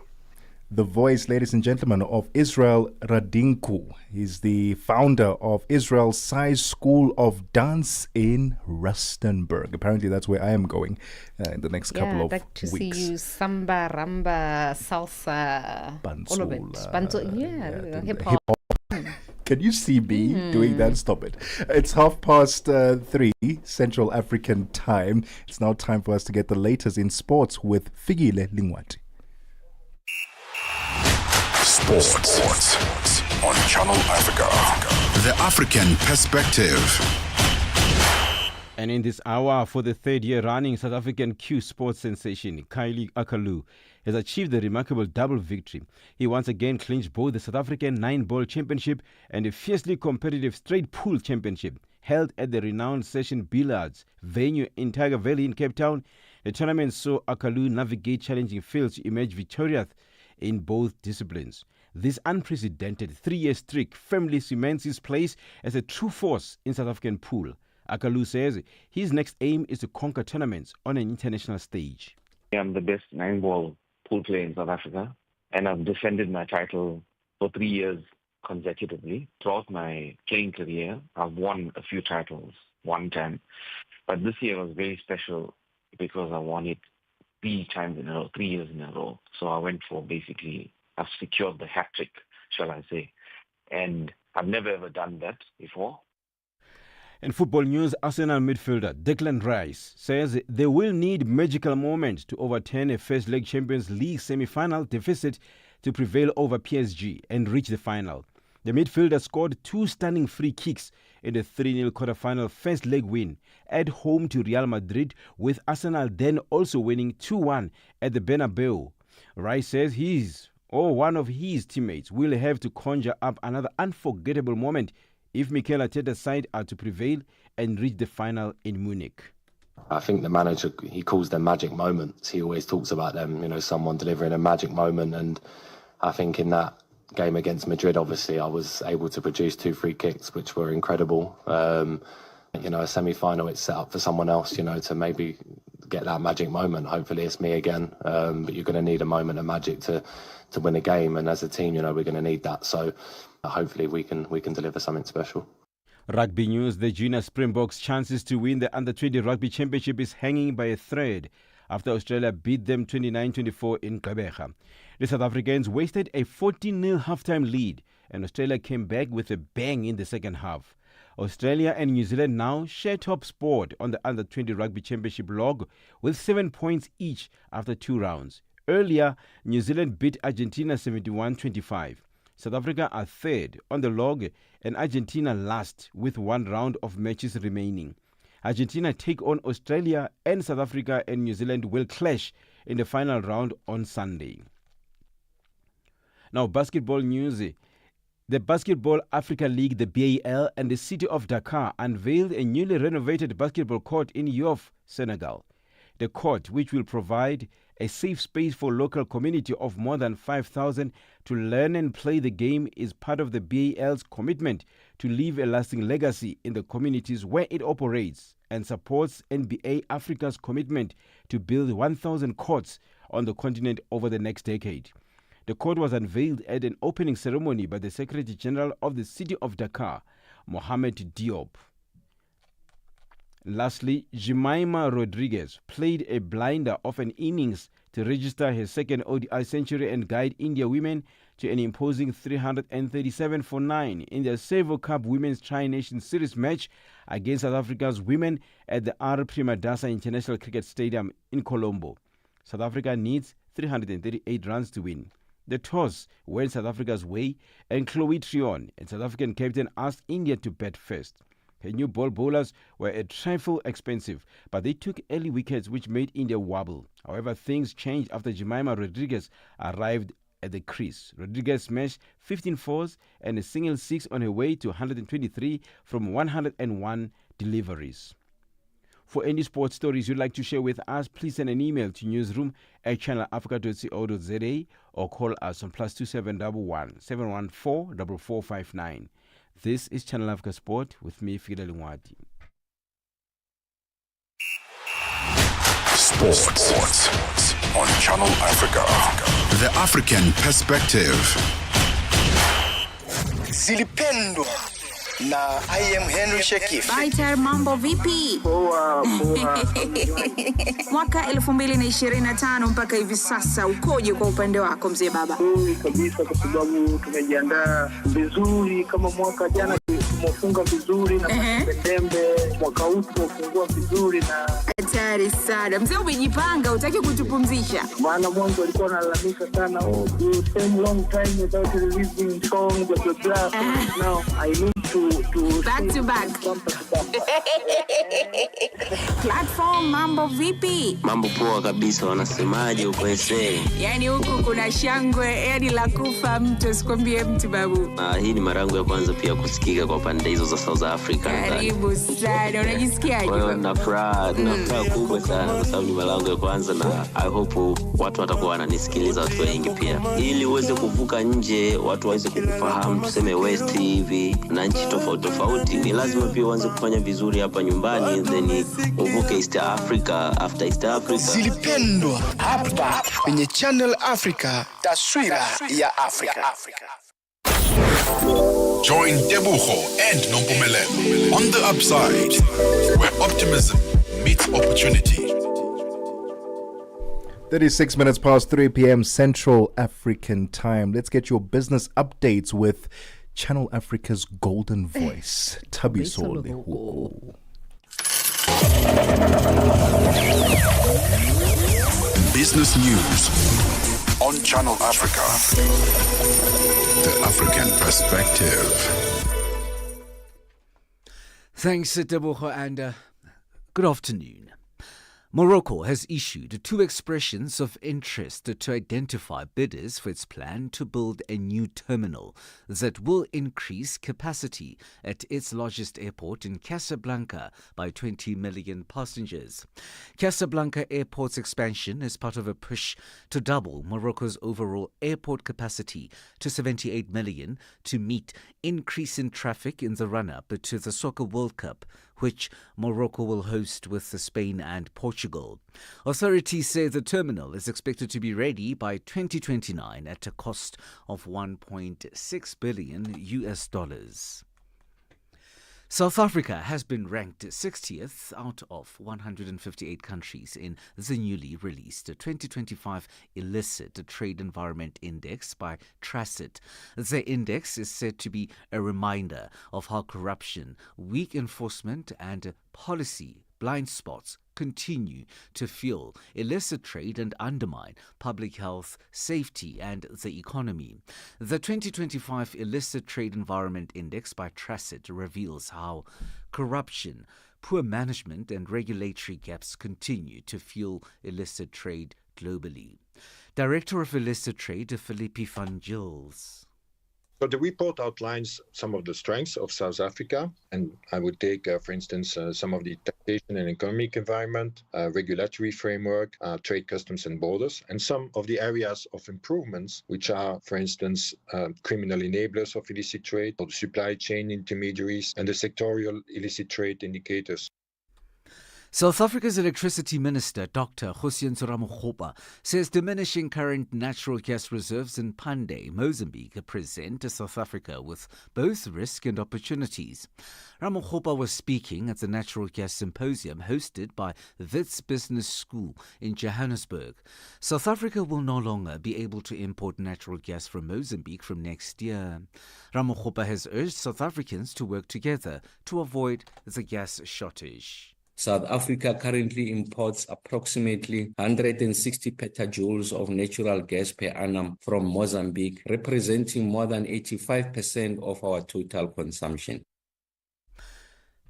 The voice, ladies and gentlemen, of Israel Radinku. He's the founder of Israel Size School of Dance in Rustenburg. Apparently, that's where I am going in the next couple of I'd like to weeks. see you samba, ramba, salsa, all of it. Hip hop. Can you see me doing that? Stop it. It's 3:30 Central African time. It's now time for us to get the latest in sports with Figile Lingwati. Sports on Channel Africa. The African perspective. And in this hour, for the third year running, South African Q sports sensation Kylie Akalu has achieved the remarkable double victory. He once again clinched both the South African 9-ball championship and a fiercely competitive straight pool championship held at the renowned Session Billiards venue in Tiger Valley in Cape Town. The tournament saw Akalu navigate challenging fields to emerge victorious in both disciplines. This unprecedented 3-year streak firmly cements his place as a true force in South African pool. Akalu says his next aim is to conquer tournaments on an international stage. I'm the best 9-ball pool player in South Africa, and I've defended my title for 3 years consecutively. Throughout my playing career, I've won a few titles, one time. But this year was very special because I won it 3 years in a row. So I went for I've secured the hat trick, shall I say. And I've never ever done that before. In football news, Arsenal midfielder Declan Rice says they will need magical moments to overturn a first-leg Champions League semi-final deficit to prevail over PSG and reach the final. The midfielder scored 2 stunning free kicks in the 3-0 quarter-final first-leg win at home to Real Madrid, with Arsenal then also winning 2-1 at the Bernabeu. Rice says one of his teammates will have to conjure up another unforgettable moment if Mikel Arteta's side are to prevail and reach the final in Munich. I think the manager, he calls them magic moments. He always talks about them, someone delivering a magic moment. And I think in that game against Madrid, obviously, I was able to produce 2 free kicks, which were incredible. A semi-final, it's set up for someone else, to maybe get that magic moment. Hopefully it's me again. But you're going to need a moment of magic to win a game. And as a team, we're going to need that. So hopefully we can deliver something special. Rugby news, the junior Springboks' chances to win the Under-20 Rugby Championship is hanging by a thread after Australia beat them 29-24 in Gqeberha. The South Africans wasted a 14-0 halftime lead, and Australia came back with a bang in the second half. Australia and New Zealand now share top spot on the Under-20 Rugby Championship log with 7 points each after 2 rounds. Earlier, New Zealand beat Argentina 71-25. South Africa are third on the log and Argentina last with 1 round of matches remaining. Argentina take on Australia, and South Africa and New Zealand will clash in the final round on Sunday. Now, basketball news. The Basketball Africa League, the BAL, and the city of Dakar unveiled a newly renovated basketball court in Yoff, Senegal. The court, which will provide a safe space for local community of more than 5,000 to learn and play the game, is part of the BAL's commitment to leave a lasting legacy in the communities where it operates, and supports NBA Africa's commitment to build 1,000 courts on the continent over the next decade. The court was unveiled at an opening ceremony by the Secretary General of the City of Dakar, Mohamed Diop. Lastly, Jemima Rodriguez played a blinder of an innings to register her second ODI century and guide India women to an imposing 337 for 9 in the Savo Cup Women's Tri-Nation Series match against South Africa's women at the R. Premadasa International Cricket Stadium in Colombo. South Africa needs 338 runs to win. The toss went South Africa's way, and Chloe Trion, and South African captain, asked India to bat first. Her new ball bowlers were a trifle expensive, but they took early wickets which made India wobble. However, things changed after Jemima Rodriguez arrived at the crease. Rodriguez smashed 15 fours and a single six on her way to 123 from 101 deliveries. For any sports stories you'd like to share with us, please send an email to newsroom@channelafrica.co.za or call us on +2711 714 4459. This is Channel Africa Sport with me, Fida Lingwati. Sports on Channel Africa. The African perspective. Zilipendwa na I am Henry Shekif. Baiter, mambo vipi? Poa. Mwaka 2025 mpaka hivi sasa ukoje kwa upande wako mzee baba? Kabisa, kwa sababu tumejiandaa vizuri. Kama mwaka jana tumefunga vizuri na Septemba, mwaka huu tumefungua vizuri na hatari sana. Mzee umejipanga, utaki kutupumzisha? Maana mwanzo alikuwa analalamika sana, you spend long time without releasing songs of the now I need to back to back. Platform, mambo vipi? Mambo poa kabisa, wanasemaje uko ese? Yani huku kuna shangwe, yani la kufa mtu, sikwambie mtu babu. Hii ni marangu ya kwanza pia kusikika kwa pande hizo za South Africa. Karibu sana, unajisikiaje? Well, na furaha kubwa sana kwa sababu ni marangu ya kwanza, na I hope watu watakuwa wananisikiliza, watu wengi pia. Ili uweze kuvuka nje, watu waweze kukufahamu, tuseme West hivi na nchi tofauti, ni lazima pia uanze kufanya vizuri hapa nyumbani, then uvuke East Africa, after East Africa. Zilipendwa hapa kwenye Channel Africa, taswira ya Afrika. Join Tebogo and Nompumelelo on the upside, where optimism meets opportunity. 36 minutes past 3 p.m. Central African time. Let's get your business updates with Channel Africa's golden voice, Tebogo Lekhuleni. Business news on Channel Africa. The African perspective. Thanks, Tebogo, and good afternoon. Morocco has issued 2 expressions of interest to identify bidders for its plan to build a new terminal that will increase capacity at its largest airport in Casablanca by 20 million passengers. Casablanca Airport's expansion is part of a push to double Morocco's overall airport capacity to 78 million to meet increase in traffic in the run-up to the Soccer World Cup, which Morocco will host with Spain and Portugal. Authorities say the terminal is expected to be ready by 2029 at a cost of $1.6 billion. South Africa has been ranked 60th out of 158 countries in the newly released 2025 Illicit Trade Environment Index by Tracit. The index is said to be a reminder of how corruption, weak enforcement and policy blind spots continue to fuel illicit trade and undermine public health, safety and the economy. The 2025 Illicit Trade Environment Index by Tracit reveals how corruption, poor management and regulatory gaps continue to fuel illicit trade globally. Director of Illicit Trade, Philippe van Gils. So the report outlines some of the strengths of South Africa, and I would take, for instance, some of the taxation and economic environment, regulatory framework, trade, customs and borders, and some of the areas of improvements, which are, for instance, criminal enablers of illicit trade, or the supply chain intermediaries, and the sectorial illicit trade indicators. South Africa's Electricity Minister, Dr. Kgosientsho Ramokgopa, says diminishing current natural gas reserves in Pande, Mozambique, present South Africa with both risk and opportunities. Ramokgopa was speaking at the Natural Gas Symposium hosted by Wits Business School in Johannesburg. South Africa will no longer be able to import natural gas from Mozambique from next year. Ramokgopa has urged South Africans to work together to avoid the gas shortage. South Africa currently imports approximately 160 petajoules of natural gas per annum from Mozambique, representing more than 85% of our total consumption.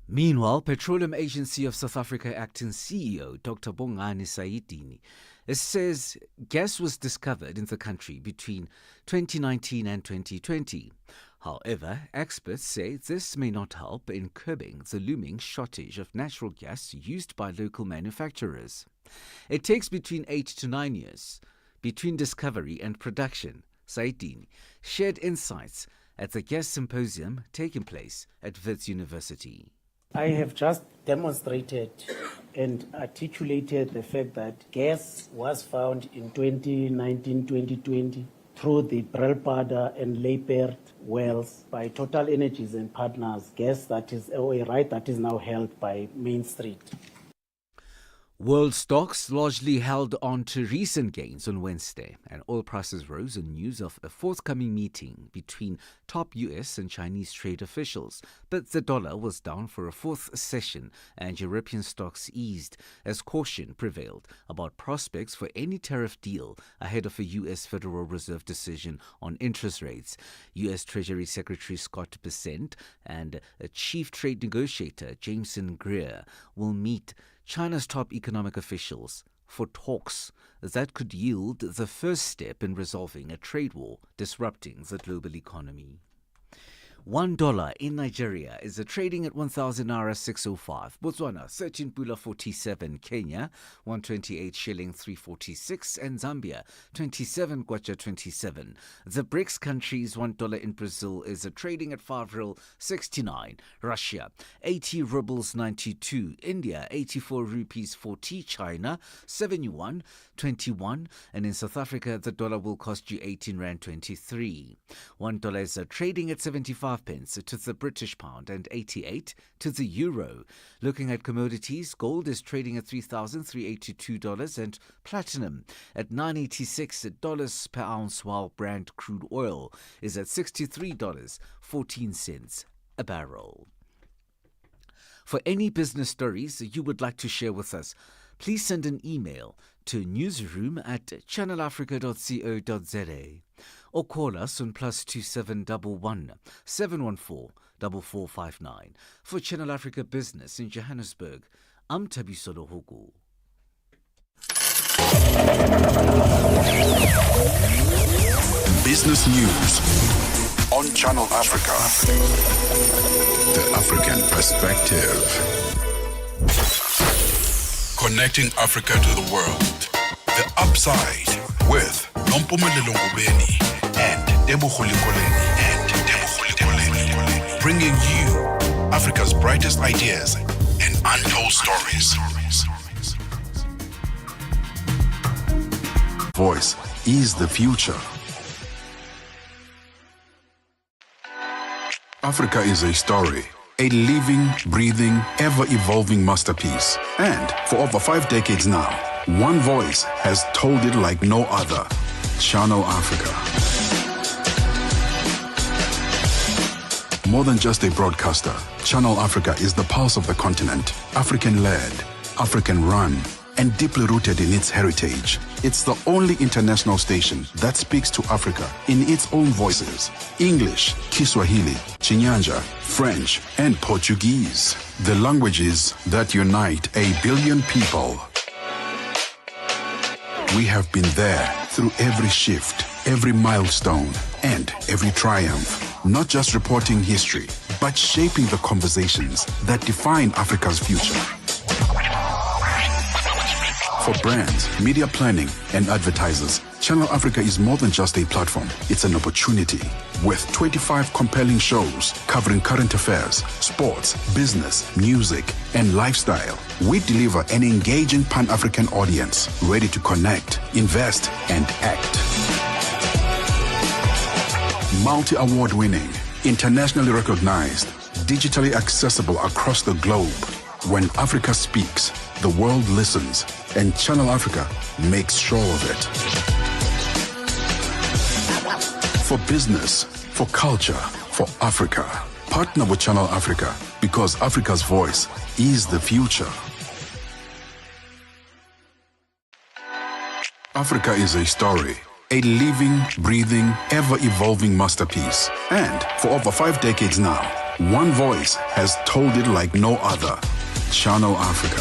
Meanwhile, Petroleum Agency of South Africa acting CEO Dr. Bongani Saidini says gas was discovered in the country between 2019 and 2020. However, experts say this may not help in curbing the looming shortage of natural gas used by local manufacturers. It takes between 8 to 9 years between discovery and production. Saidini shared insights at the gas symposium taking place at Wits University. I have just demonstrated and articulated the fact that gas was found in 2019-2020 through the Brelpada and Leipert wells by Total Energies and Partners, gas that is a right that is now held by Main Street. World stocks largely held on to recent gains on Wednesday, and oil prices rose on news of a forthcoming meeting between top US and Chinese trade officials. But the dollar was down for a fourth session, and European stocks eased as caution prevailed about prospects for any tariff deal ahead of a US Federal Reserve decision on interest rates. US Treasury Secretary Scott Bessent and Chief Trade Negotiator Jameson Greer will meet China's top economic officials for talks that could yield the first step in resolving a trade war disrupting the global economy. $1 in Nigeria is trading at 1,000 naira 605. Botswana 13 pula 47. Kenya 128 shilling 346, and Zambia 27 kwacha 27. The BRICS countries $1 in Brazil is trading at 5 ril 69. Russia 80 rubles 92. India 84 rupees 40. China 71 21, and in South Africa the dollar will cost you 18 rand 23. $1 is trading at 75 pence to the British pound and 88 to the euro. Looking at commodities, gold is trading at $3,382 and platinum at $986 per ounce, while Brent crude oil is at $63.14 a barrel. For any business stories you would like to share with us, please send an email to newsroom@channelafrica.co.za or call us on +2711 714 4459. For Channel Africa Business in Johannesburg, I'm Thabiso Lohugu. Business news on Channel Africa. The African perspective. Connecting Africa to the world. The Upside with Nompumelelo Ngubeni and Tebogo Lekhuleni bringing you Africa's brightest ideas and untold stories. Voice is the future. Africa is a story. A living, breathing, ever-evolving masterpiece. And for over 5 decades now, one voice has told it like no other. Channel Africa. More than just a broadcaster, Channel Africa is the pulse of the continent. African-led, African-run, and deeply rooted in its heritage. It's the only international station that speaks to Africa in its own voices. English, Kiswahili, Chinyanja, French, and Portuguese. The languages that unite 1 billion people. We have been there through every shift, every milestone, and every triumph. Not just reporting history, but shaping the conversations that define Africa's future. For brands, media planning, and advertisers, Channel Africa is more than just a platform. It's an opportunity. With 25 compelling shows covering current affairs, sports, business, music, and lifestyle, we deliver an engaging Pan-African audience ready to connect, invest, and act. Multi-award winning, internationally recognized, digitally accessible across the globe. When Africa speaks, the world listens, and Channel Africa makes sure of it. For business, for culture, for Africa, partner with Channel Africa because Africa's voice is the future. Africa is a story, a living, breathing, ever-evolving masterpiece. And for over 5 decades now, one voice has told it like no other. Channel Africa.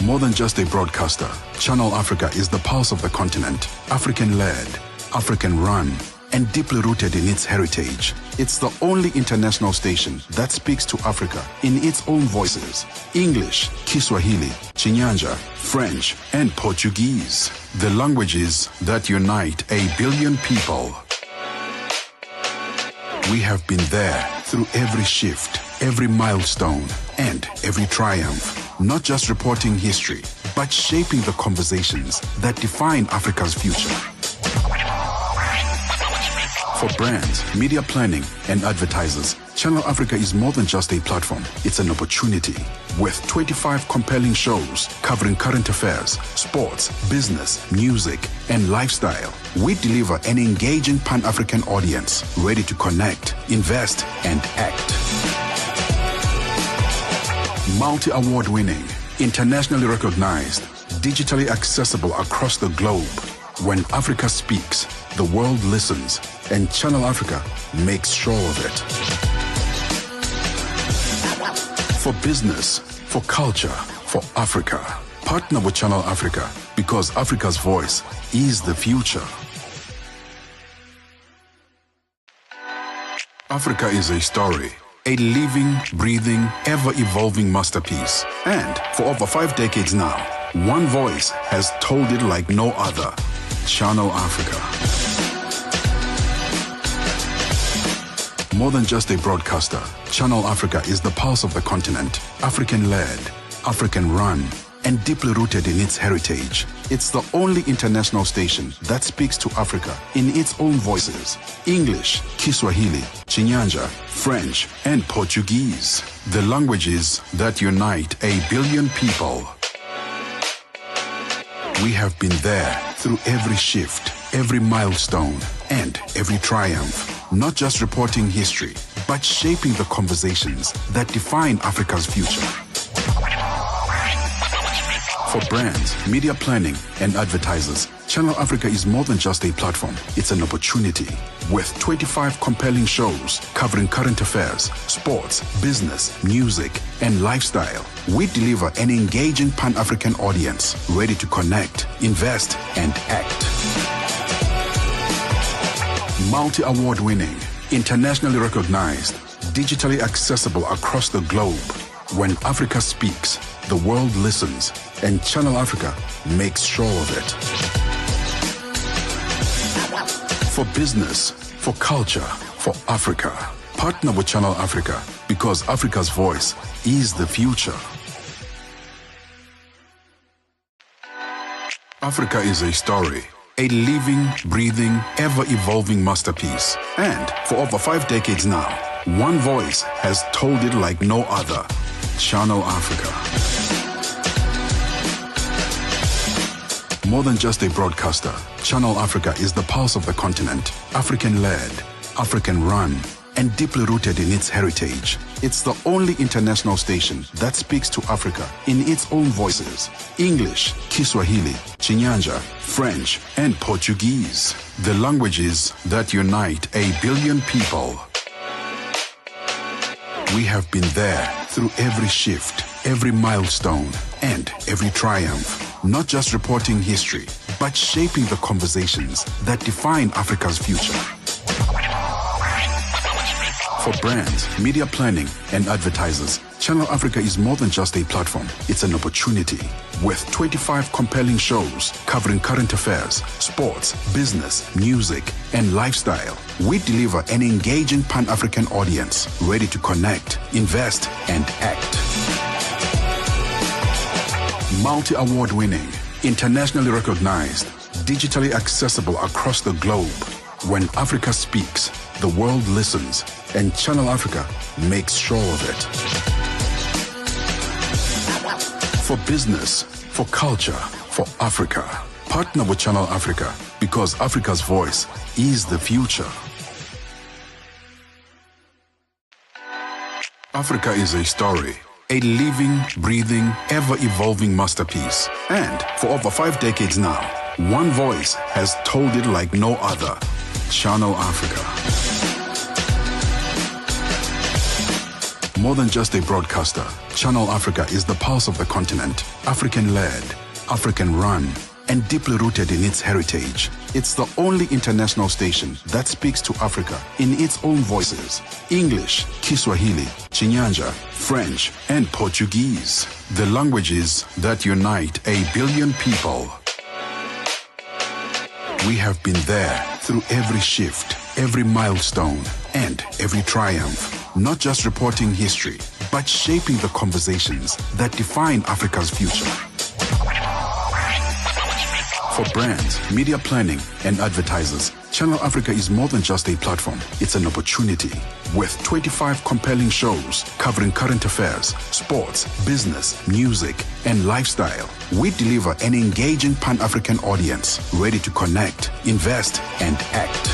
More than just a broadcaster, Channel Africa is the pulse of the continent, African-led, African-run, and deeply rooted in its heritage. It's the only international station that speaks to Africa in its own voices: English, Kiswahili, Chinyanja, French, and Portuguese. The languages that unite 1 billion people. We have been there through every shift, every milestone, and every triumph. Not just reporting history, but shaping the conversations that define Africa's future. For brands, media planning, and advertisers, Channel Africa is more than just a platform. It's an opportunity. With 25 compelling shows covering current affairs, sports, business, music, and lifestyle, we deliver an engaging Pan-African audience ready to connect, invest, and act. Multi-award winning, internationally recognized, digitally accessible across the globe. When Africa speaks, the world listens, and Channel Africa makes sure of it. For business, for culture, for Africa, partner with Channel Africa because Africa's voice is the future. Africa is a story, a living, breathing, ever-evolving masterpiece. And for over 5 decades now, one voice has told it like no other. Channel Africa. More than just a broadcaster, Channel Africa is the pulse of the continent, African-led, African-run, and deeply rooted in its heritage. It's the only international station that speaks to Africa in its own voices: English, Kiswahili, Chinyanja, French, and Portuguese. The languages that unite 1 billion people. We have been there through every shift, every milestone, and every triumph. Not just reporting history, but shaping the conversations that define Africa's future. For brands, media planning, and advertisers, Channel Africa is more than just a platform. It's an opportunity. With 25 compelling shows covering current affairs, sports, business, music, and lifestyle, we deliver an engaging Pan-African audience ready to connect, invest, and act. Multi-award winning, internationally recognized, digitally accessible across the globe. When Africa speaks, the world listens, and Channel Africa makes sure of it. For business, for culture, for Africa, partner with Channel Africa because Africa's voice is the future. Africa is a story, a living, breathing, ever-evolving masterpiece. And for over 5 decades now, one voice has told it like no other. Channel Africa. More than just a broadcaster, Channel Africa is the pulse of the continent, African-led, African-run, and deeply rooted in its heritage. It's the only international station that speaks to Africa in its own voices: English, Kiswahili, Chinyanja, French, and Portuguese. The languages that unite 1 billion people. We have been there through every shift, every milestone, and every triumph. not just reporting history, but shaping the conversations that define Africa's future. For brands, media planning, and advertisers, Channel Africa is more than just a platform. It's an opportunity. With 25 compelling shows covering current affairs, sports, business, music, and lifestyle, we deliver an engaging Pan-African audience ready to connect, invest, and act. Multi-award winning, internationally recognized, digitally accessible across the globe. When Africa speaks, the world listens, and Channel Africa makes sure of it. For business, for culture, for Africa, partner with Channel Africa, because Africa's voice is the future. Africa is a story, a living, breathing, ever-evolving masterpiece. And for over 5 decades now, one voice has told it like no other. Channel Africa. More than just a broadcaster, Channel Africa is the pulse of the continent, African-led, African-run, and deeply rooted in its heritage. It's the only international station that speaks to Africa in its own voices: English, Kiswahili, Chinyanja, French, and Portuguese. The languages that unite 1 billion people. We have been there through every shift, every milestone, and every triumph. Not just reporting history, but shaping the conversations that define Africa's future. For brands, media planning, and advertisers, Channel Africa is more than just a platform. It's an opportunity. With 25 compelling shows covering current affairs, sports, business, music, and lifestyle, we deliver an engaging Pan-African audience ready to connect, invest, and act.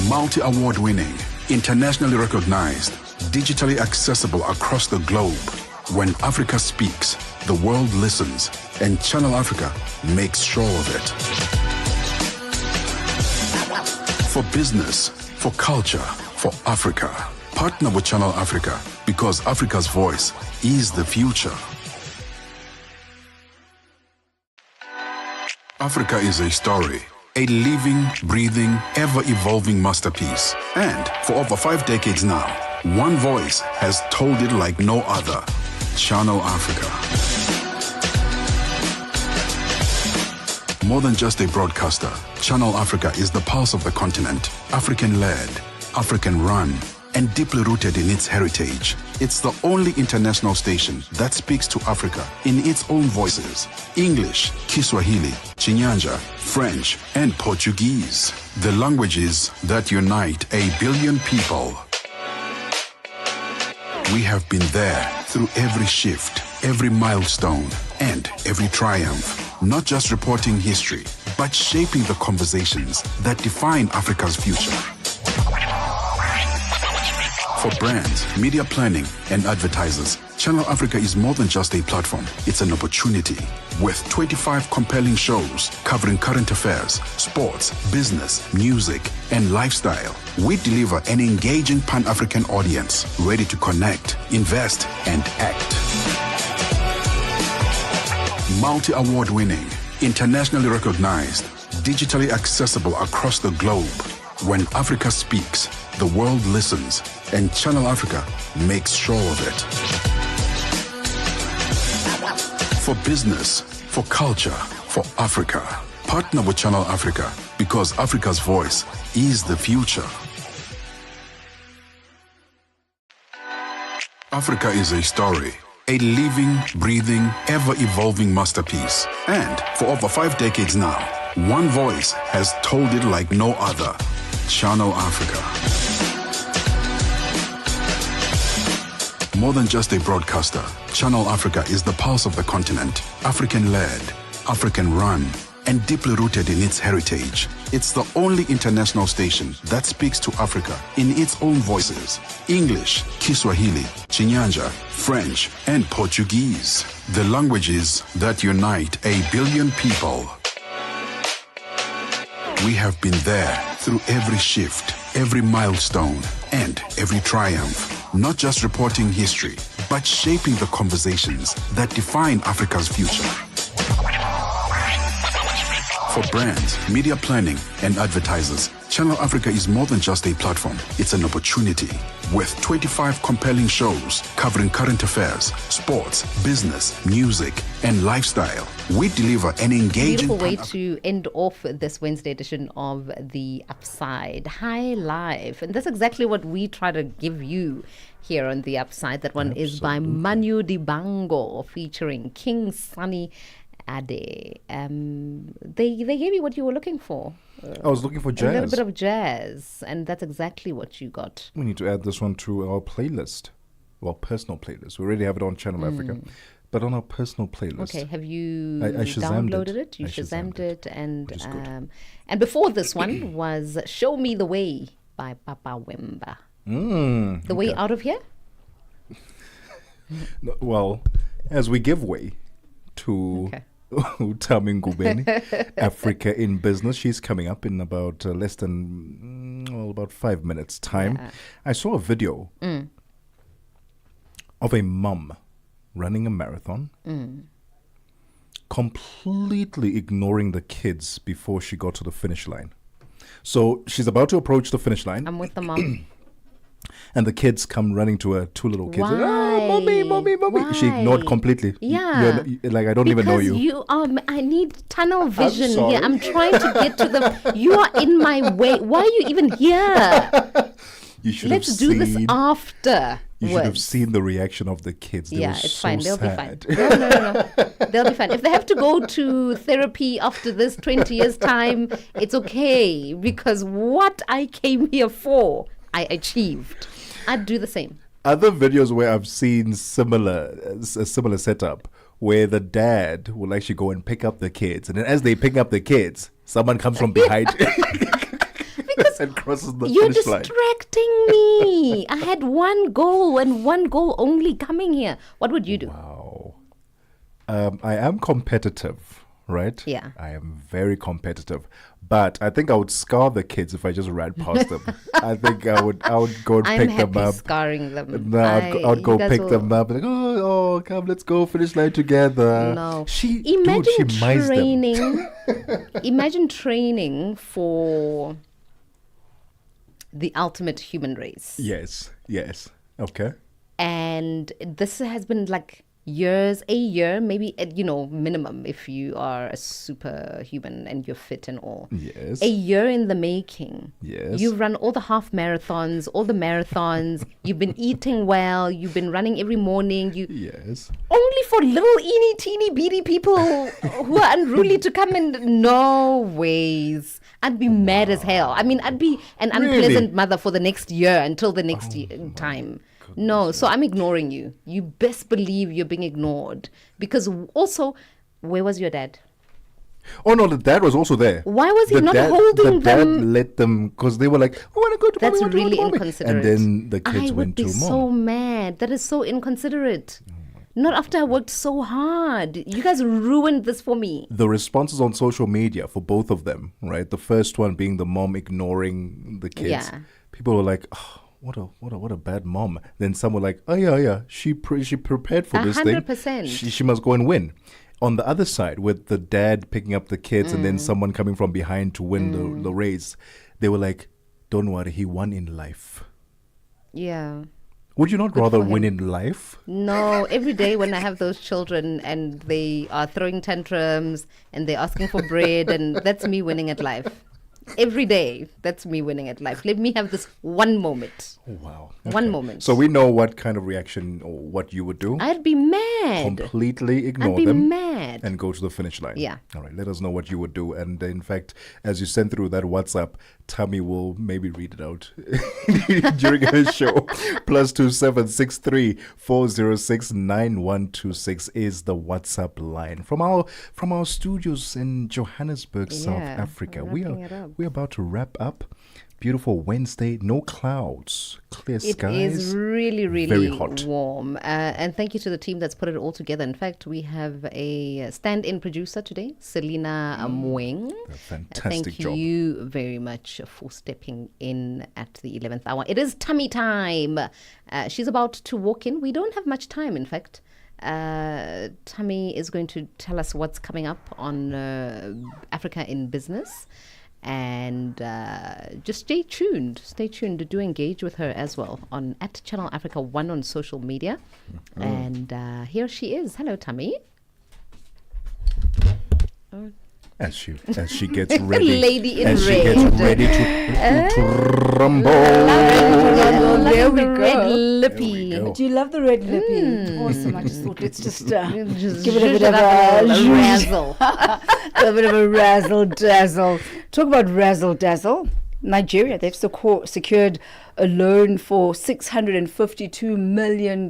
Multi-award winning, internationally recognized, digitally accessible across the globe. When Africa speaks, the world listens, and Channel Africa makes sure of it. For business, for culture, for Africa, partner with Channel Africa, because Africa's voice is the future. Africa is a story, a living, breathing, ever-evolving masterpiece. And for over 5 decades now, one voice has told it like no other. Channel Africa. More than just a broadcaster, Channel Africa is the pulse of the continent, African-led, African-run, and deeply rooted in its heritage. It's the only international station that speaks to Africa in its own voices: English, Kiswahili, Chinyanja, French, and Portuguese. The languages that unite 1 billion people. We have been there through every shift, every milestone, and every triumph. Not just reporting history, but shaping the conversations that define Africa's future. For brands, media planning, and advertisers, Channel Africa is more than just a platform. It's an opportunity. With 25 compelling shows covering current affairs, sports, business, music, and lifestyle, we deliver an engaging Pan-African audience ready to connect, invest, and act. Multi-award winning, internationally recognized, digitally accessible across the globe. When Africa speaks, the world listens, and Channel Africa makes sure of it. For business, for culture, for Africa, partner with Channel Africa, because Africa's voice is the future. Africa is a story, a living, breathing, ever-evolving masterpiece. And for over 5 decades now, one voice has told it like no other. Channel Africa. More than just a broadcaster, Channel Africa is the pulse of the continent, African-led, African-run, and deeply rooted in its heritage. It's the only international station that speaks to Africa in its own voices: English, Kiswahili, Chinyanja, French, and Portuguese. The languages that unite 1 billion people. We have been there through every shift, every milestone, and every triumph. Not just reporting history, but shaping the conversations that define Africa's future. For brands, media planning, and advertisers, Channel Africa is more than just a platform. It's an opportunity. With 25 compelling shows covering current affairs, sports, business, music, and lifestyle, we deliver an engaging... Beautiful way to end off this Wednesday edition of The Upside. High life. And that's exactly what we try to give you here on The Upside. That one is by Manu Dibango featuring King Sunny Ade. They gave you what you were looking for. I was looking for jazz. A little bit of jazz, and that's exactly what you got. We need to add this one to our playlist, well, personal playlist. We already have it on Channel Africa, but on our personal playlist. Okay, have you I downloaded it? You Shazammed it, and before this one was "Show Me the Way" by Papa Wemba. The way out of here. No, well, as we give way to Tebogo Ngubeni, Africa in Business. She's coming up in about less than, about 5 minutes' time. Yeah. I saw a video of a mum running a marathon, completely ignoring the kids before she got to the finish line. So she's about to approach the finish line. I'm with the mum. And the kids come running to her, two little kids. Why? Oh, mommy. Why? She ignored completely. Yeah. Like, I don't even know you. You I need tunnel vision here. I'm trying to get to the... You are in my way. Why are you even here? You should Let's have do seen, this after. You should have seen the reaction of the kids. They were it's so fine. They'll sad. be fine. No. They'll be fine. If they have to go to therapy after this 20 years' time, it's okay. Because what I came here for, I achieved. I'd do the same. Other videos where I've seen a similar setup where the dad will actually go and pick up the kids, and then as they pick up the kids, someone comes from behind and crosses the You're finish line. distracting me. I had one goal and one goal only coming here. What would you do? Wow. I am competitive, right? Yeah. I am very competitive. But I think I would scar the kids if I just ran past them. I think I would go and pick them up. Scarring them. No, I'd go pick them up. Like, oh, come, let's go finish line together. No. She Imagine training. Imagine training for the ultimate human race. Yes. Okay. And this has been like a year, maybe, minimum if you are a superhuman and you're fit and all. Yes. A year in the making. Yes. You've run all the half marathons, all the marathons. You've been eating well. You've been running every morning. Yes. Only for little eeny teeny beady people who are unruly to come and... No ways. I'd be mad as hell. I mean, I'd be an unpleasant mother for the next year until the next time. No, so I'm ignoring you. You best believe you're being ignored. Because also, where was your dad? Oh, no, the dad was also there. Why was he not holding them? The dad let them, because they were like, I want to go to That's mommy, really inconsiderate. And then the kids went to mom. I would be so mad. That is so inconsiderate. Not after I worked so hard. You guys ruined this for me. The responses on social media for both of them, right? The first one being the mom ignoring the kids. Yeah. People were like, oh, what a bad mom. Then some were like, oh yeah, she prepared for this 100%. thing. She must go and win. On the other side, with the dad picking up the kids and then someone coming from behind to win the race, they were like, don't worry, he won in life. Yeah. Would you not rather win in life? No, every day when I have those children and they are throwing tantrums and they're asking for bread, and that's me winning at life. Every day, that's me winning at life. Let me have this one moment. Oh, wow. One moment. So we know what kind of reaction or what you would do. I'd be mad. Completely ignore them. I'd be mad. And go to the finish line. Yeah. All right, let us know what you would do. And in fact, as you send through that WhatsApp, Tammy will maybe read it out during her show. +2763 406 9126 is the WhatsApp line. From our studios in Johannesburg, South Africa. We're about to wrap up. beautiful Wednesday, no clouds, clear skies. It is really, really very hot. warm. And thank you to the team that's put it all together. In fact, we have a stand-in producer today, Selena Mweng. Fantastic job. Thank you very much for stepping in at the 11th hour. It is tummy time. She's about to walk in. We don't have much time, in fact. Tammy is going to tell us what's coming up on Africa in Business. And just stay tuned. Do engage with her as well on at Channel Africa 1 on social media. And here she is. Hello, Tammy. As she gets ready, Lady in as red. she gets ready to rumble. There we Red go. lippy. Do you love the red lippy? Awesome. I just thought let's just give it a zhuzh bit it of up a a little zhuzh. razzle. A bit of a razzle dazzle. Talk about razzle dazzle. Nigeria, they've secured a loan for $652 million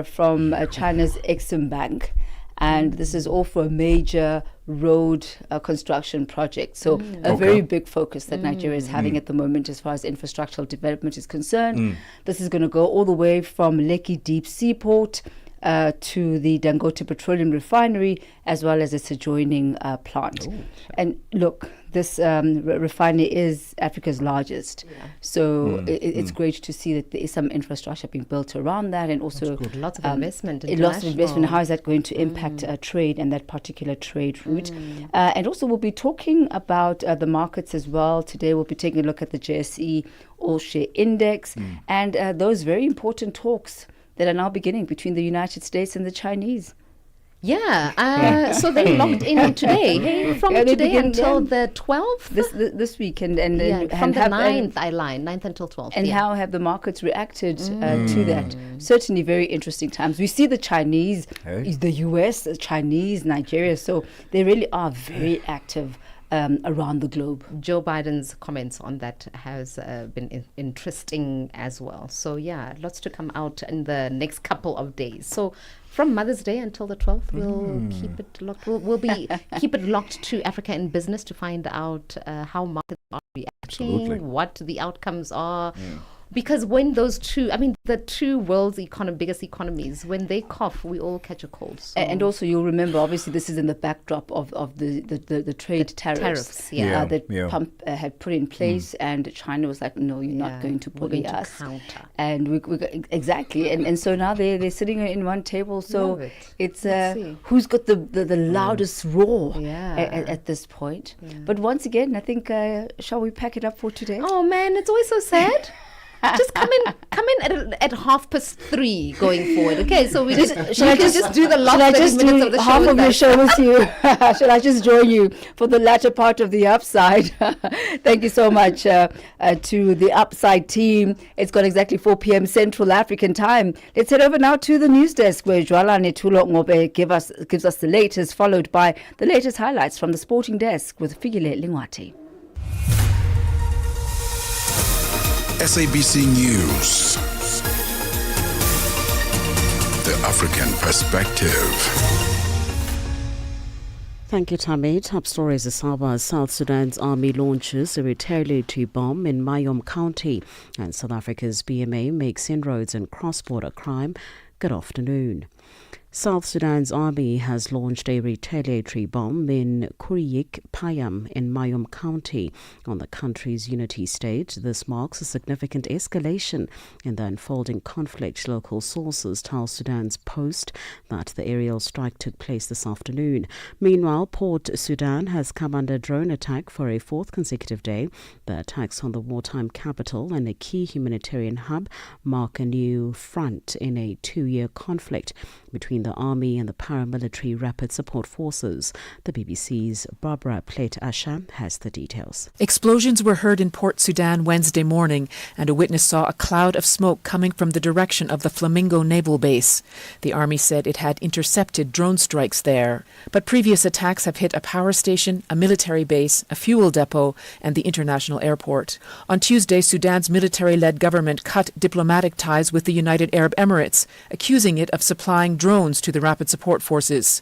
from China's Exim Bank. And this is all for a major road construction project. So a very big focus that Nigeria is having at the moment as far as infrastructural development is concerned. This is going to go all the way from Lekki Deep Seaport to the Dangote Petroleum Refinery, as well as its adjoining plant. And look, this refinery is Africa's largest. So it's great to see that there is some infrastructure being built around that, and also Lots of investment. lots of investment. How is that going to impact trade and that particular trade route? And also we'll be talking about the markets as well. Today we'll be taking a look at the JSE All Share Index and those very important talks that are now beginning between the United States and the Chinese. Yeah, so they locked in today. From today until the 12th? This week. And from the 9th, 9th until 12th. And how have the markets reacted to that? Certainly very interesting times. We see the Chinese, the US, the Chinese, Nigeria, so they really are very active around the globe. Joe Biden's comments on that has been interesting as well. So yeah, lots to come out in the next couple of days. So from Mother's Day until the 12th, we'll keep it locked. We'll be keep it locked to Africa in Business to find out how markets are reacting, what the outcomes are. Because when those two, the two world's biggest economies, when they cough, we all catch a cold. So. And also, you'll remember, obviously, this is in the backdrop of the trade tariffs that Trump had put in place, and China was like, no, you're not going to bully us. Counter. And exactly, and so now they're sitting in one table. So it's who's got the loudest roar at this point. But once again, I think, shall we pack it up for today? Oh man, it's always so sad. Just come in at 3:30 going forward. Okay, so we just do the last 30 minutes of the show. Half of your show with you? Should I just join you for the latter part of the Upside? Thank you so much to the Upside team. It's got exactly 4 p.m. Central African time. Let's head over now to the news desk where Jwala Netulo Ngobe gives us the latest, followed by the latest highlights from the sporting desk with Figile Lingwati. SABC News. The African Perspective. Thank you, Tammy. Top stories as South Sudan's army launches a retaliatory bomb in Mayom County, and South Africa's BMA makes inroads in cross-border crime. Good afternoon. South Sudan's army has launched a retaliatory bomb in Kuriyik Payam in Mayom County on the country's unity state. This marks a significant escalation in the unfolding conflict. Local sources tell Sudan's Post that the aerial strike took place this afternoon. Meanwhile, Port Sudan has come under drone attack for a fourth consecutive day. The attacks on the wartime capital and a key humanitarian hub mark a new front in a 2-year conflict between the army and the paramilitary rapid support forces. The BBC's Barbara Plate-Asha has the details. Explosions were heard in Port Sudan Wednesday morning, and a witness saw a cloud of smoke coming from the direction of the Flamingo Naval Base. The army said it had intercepted drone strikes there. But previous attacks have hit a power station, a military base, a fuel depot, and the international airport. On Tuesday, Sudan's military-led government cut diplomatic ties with the United Arab Emirates, accusing it of supplying drones to the rapid support forces.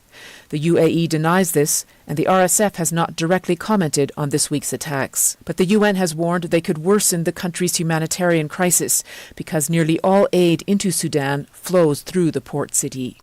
The UAE denies this, and the RSF has not directly commented on this week's attacks. But the UN has warned they could worsen the country's humanitarian crisis because nearly all aid into Sudan flows through the port city.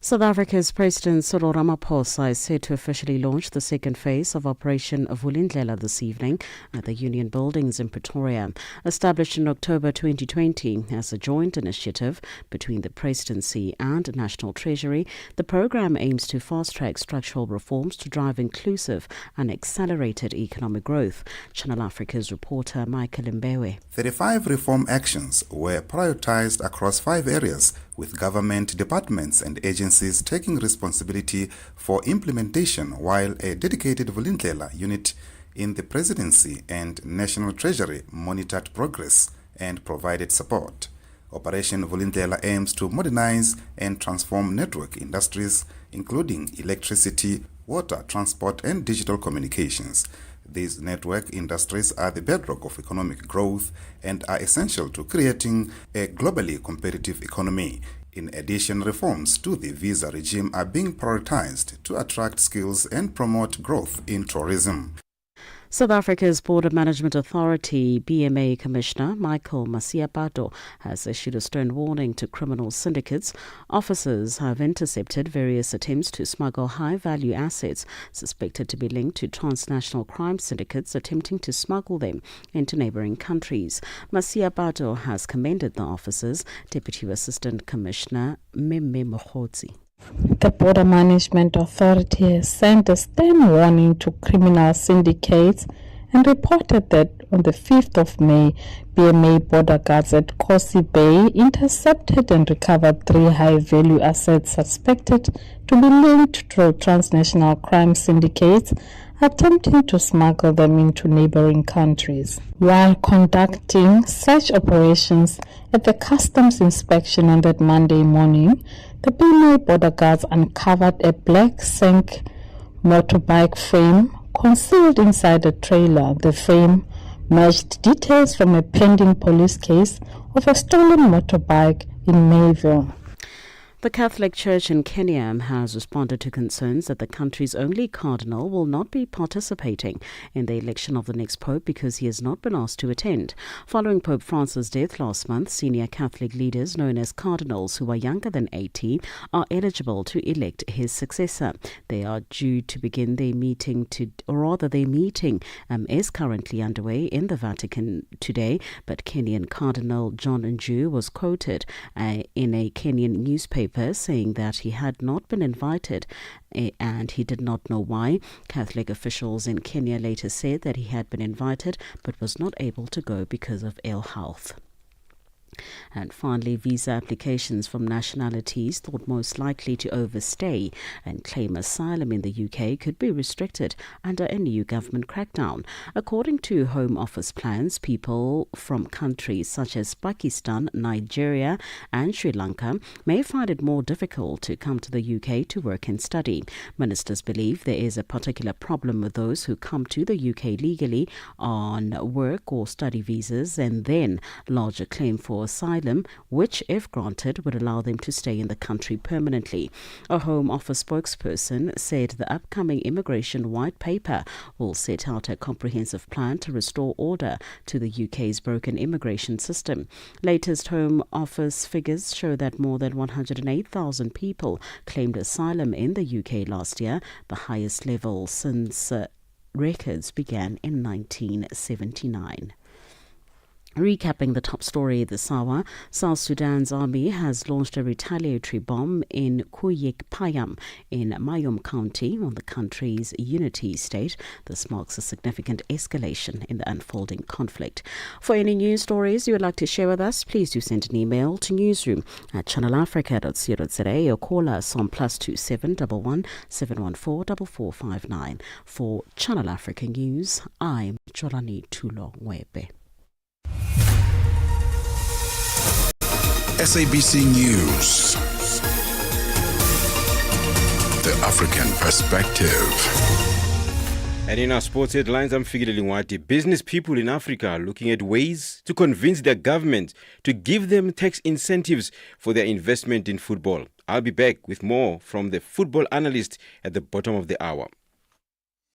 South Africa's President Cyril Ramaphosa is set to officially launch the second phase of Operation Vulindlela this evening at the Union Buildings in Pretoria. Established in October 2020 as a joint initiative between the Presidency and National Treasury, the program aims to fast-track structural reforms to drive inclusive and accelerated economic growth. Channel Africa's reporter Michael Mbewe. 35 reform actions were prioritized across 5 areas, with government departments and agencies taking responsibility for implementation, while a dedicated Vulindlela unit in the Presidency and National Treasury monitored progress and provided support. Operation Vulindlela aims to modernize and transform network industries, including electricity, water, transport, and digital communications. These network industries are the bedrock of economic growth and are essential to creating a globally competitive economy. In addition, reforms to the visa regime are being prioritized to attract skills and promote growth in tourism. South Africa's Border Management Authority BMA Commissioner Michael Masiapato has issued a stern warning to criminal syndicates. Officers have intercepted various attempts to smuggle high-value assets suspected to be linked to transnational crime syndicates attempting to smuggle them into neighboring countries. Masiapato has commended the officers. Deputy Assistant Commissioner Meme Mokhotsi. The Border Management Authority has sent a stern warning to criminal syndicates and reported that on the 5th of May, BMA border guards at Kosi Bay intercepted and recovered 3 high-value assets suspected to be linked to transnational crime syndicates attempting to smuggle them into neighboring countries. While conducting such operations at the customs inspection on that Monday morning, the BMA border guards uncovered a black Senk motorbike frame concealed inside a trailer. The frame matched details from a pending police case of a stolen motorbike in Mayville. The Catholic Church in Kenya has responded to concerns that the country's only cardinal will not be participating in the election of the next pope because he has not been asked to attend. Following Pope Francis' death last month, senior Catholic leaders known as cardinals who are younger than 80 are eligible to elect his successor. They are due to begin their meeting is currently underway in the Vatican today, but Kenyan Cardinal John Nju was quoted in a Kenyan newspaper saying that he had not been invited and he did not know why. Catholic officials in Kenya later said that he had been invited but was not able to go because of ill health. And finally, visa applications from nationalities thought most likely to overstay and claim asylum in the UK could be restricted under a new government crackdown. According to Home Office plans, people from countries such as Pakistan, Nigeria and Sri Lanka may find it more difficult to come to the UK to work and study. Ministers believe there is a particular problem with those who come to the UK legally on work or study visas and then lodge a claim for asylum, which, if granted, would allow them to stay in the country permanently. A Home Office spokesperson said the upcoming immigration white paper will set out a comprehensive plan to restore order to the UK's broken immigration system. Latest Home Office figures show that more than 108,000 people claimed asylum in the UK last year, the highest level since records began in 1979. Recapping the top story this hour, South Sudan's army has launched a retaliatory bomb in Kuyik Payam in Mayom County on the country's unity state. This marks a significant escalation in the unfolding conflict. For any news stories you would like to share with us, please do send an email to newsroom@channelafrica.co.za or call us on +27 11 714 4459. For Channel Africa News, I'm Jorani Tulo Webe. SABC News. The African Perspective. And in our sports headlines, I'm Fikile Lingwati. Business people in Africa are looking at ways to convince their government to give them tax incentives for their investment in football. I'll be back with more from the football analyst at the bottom of the hour.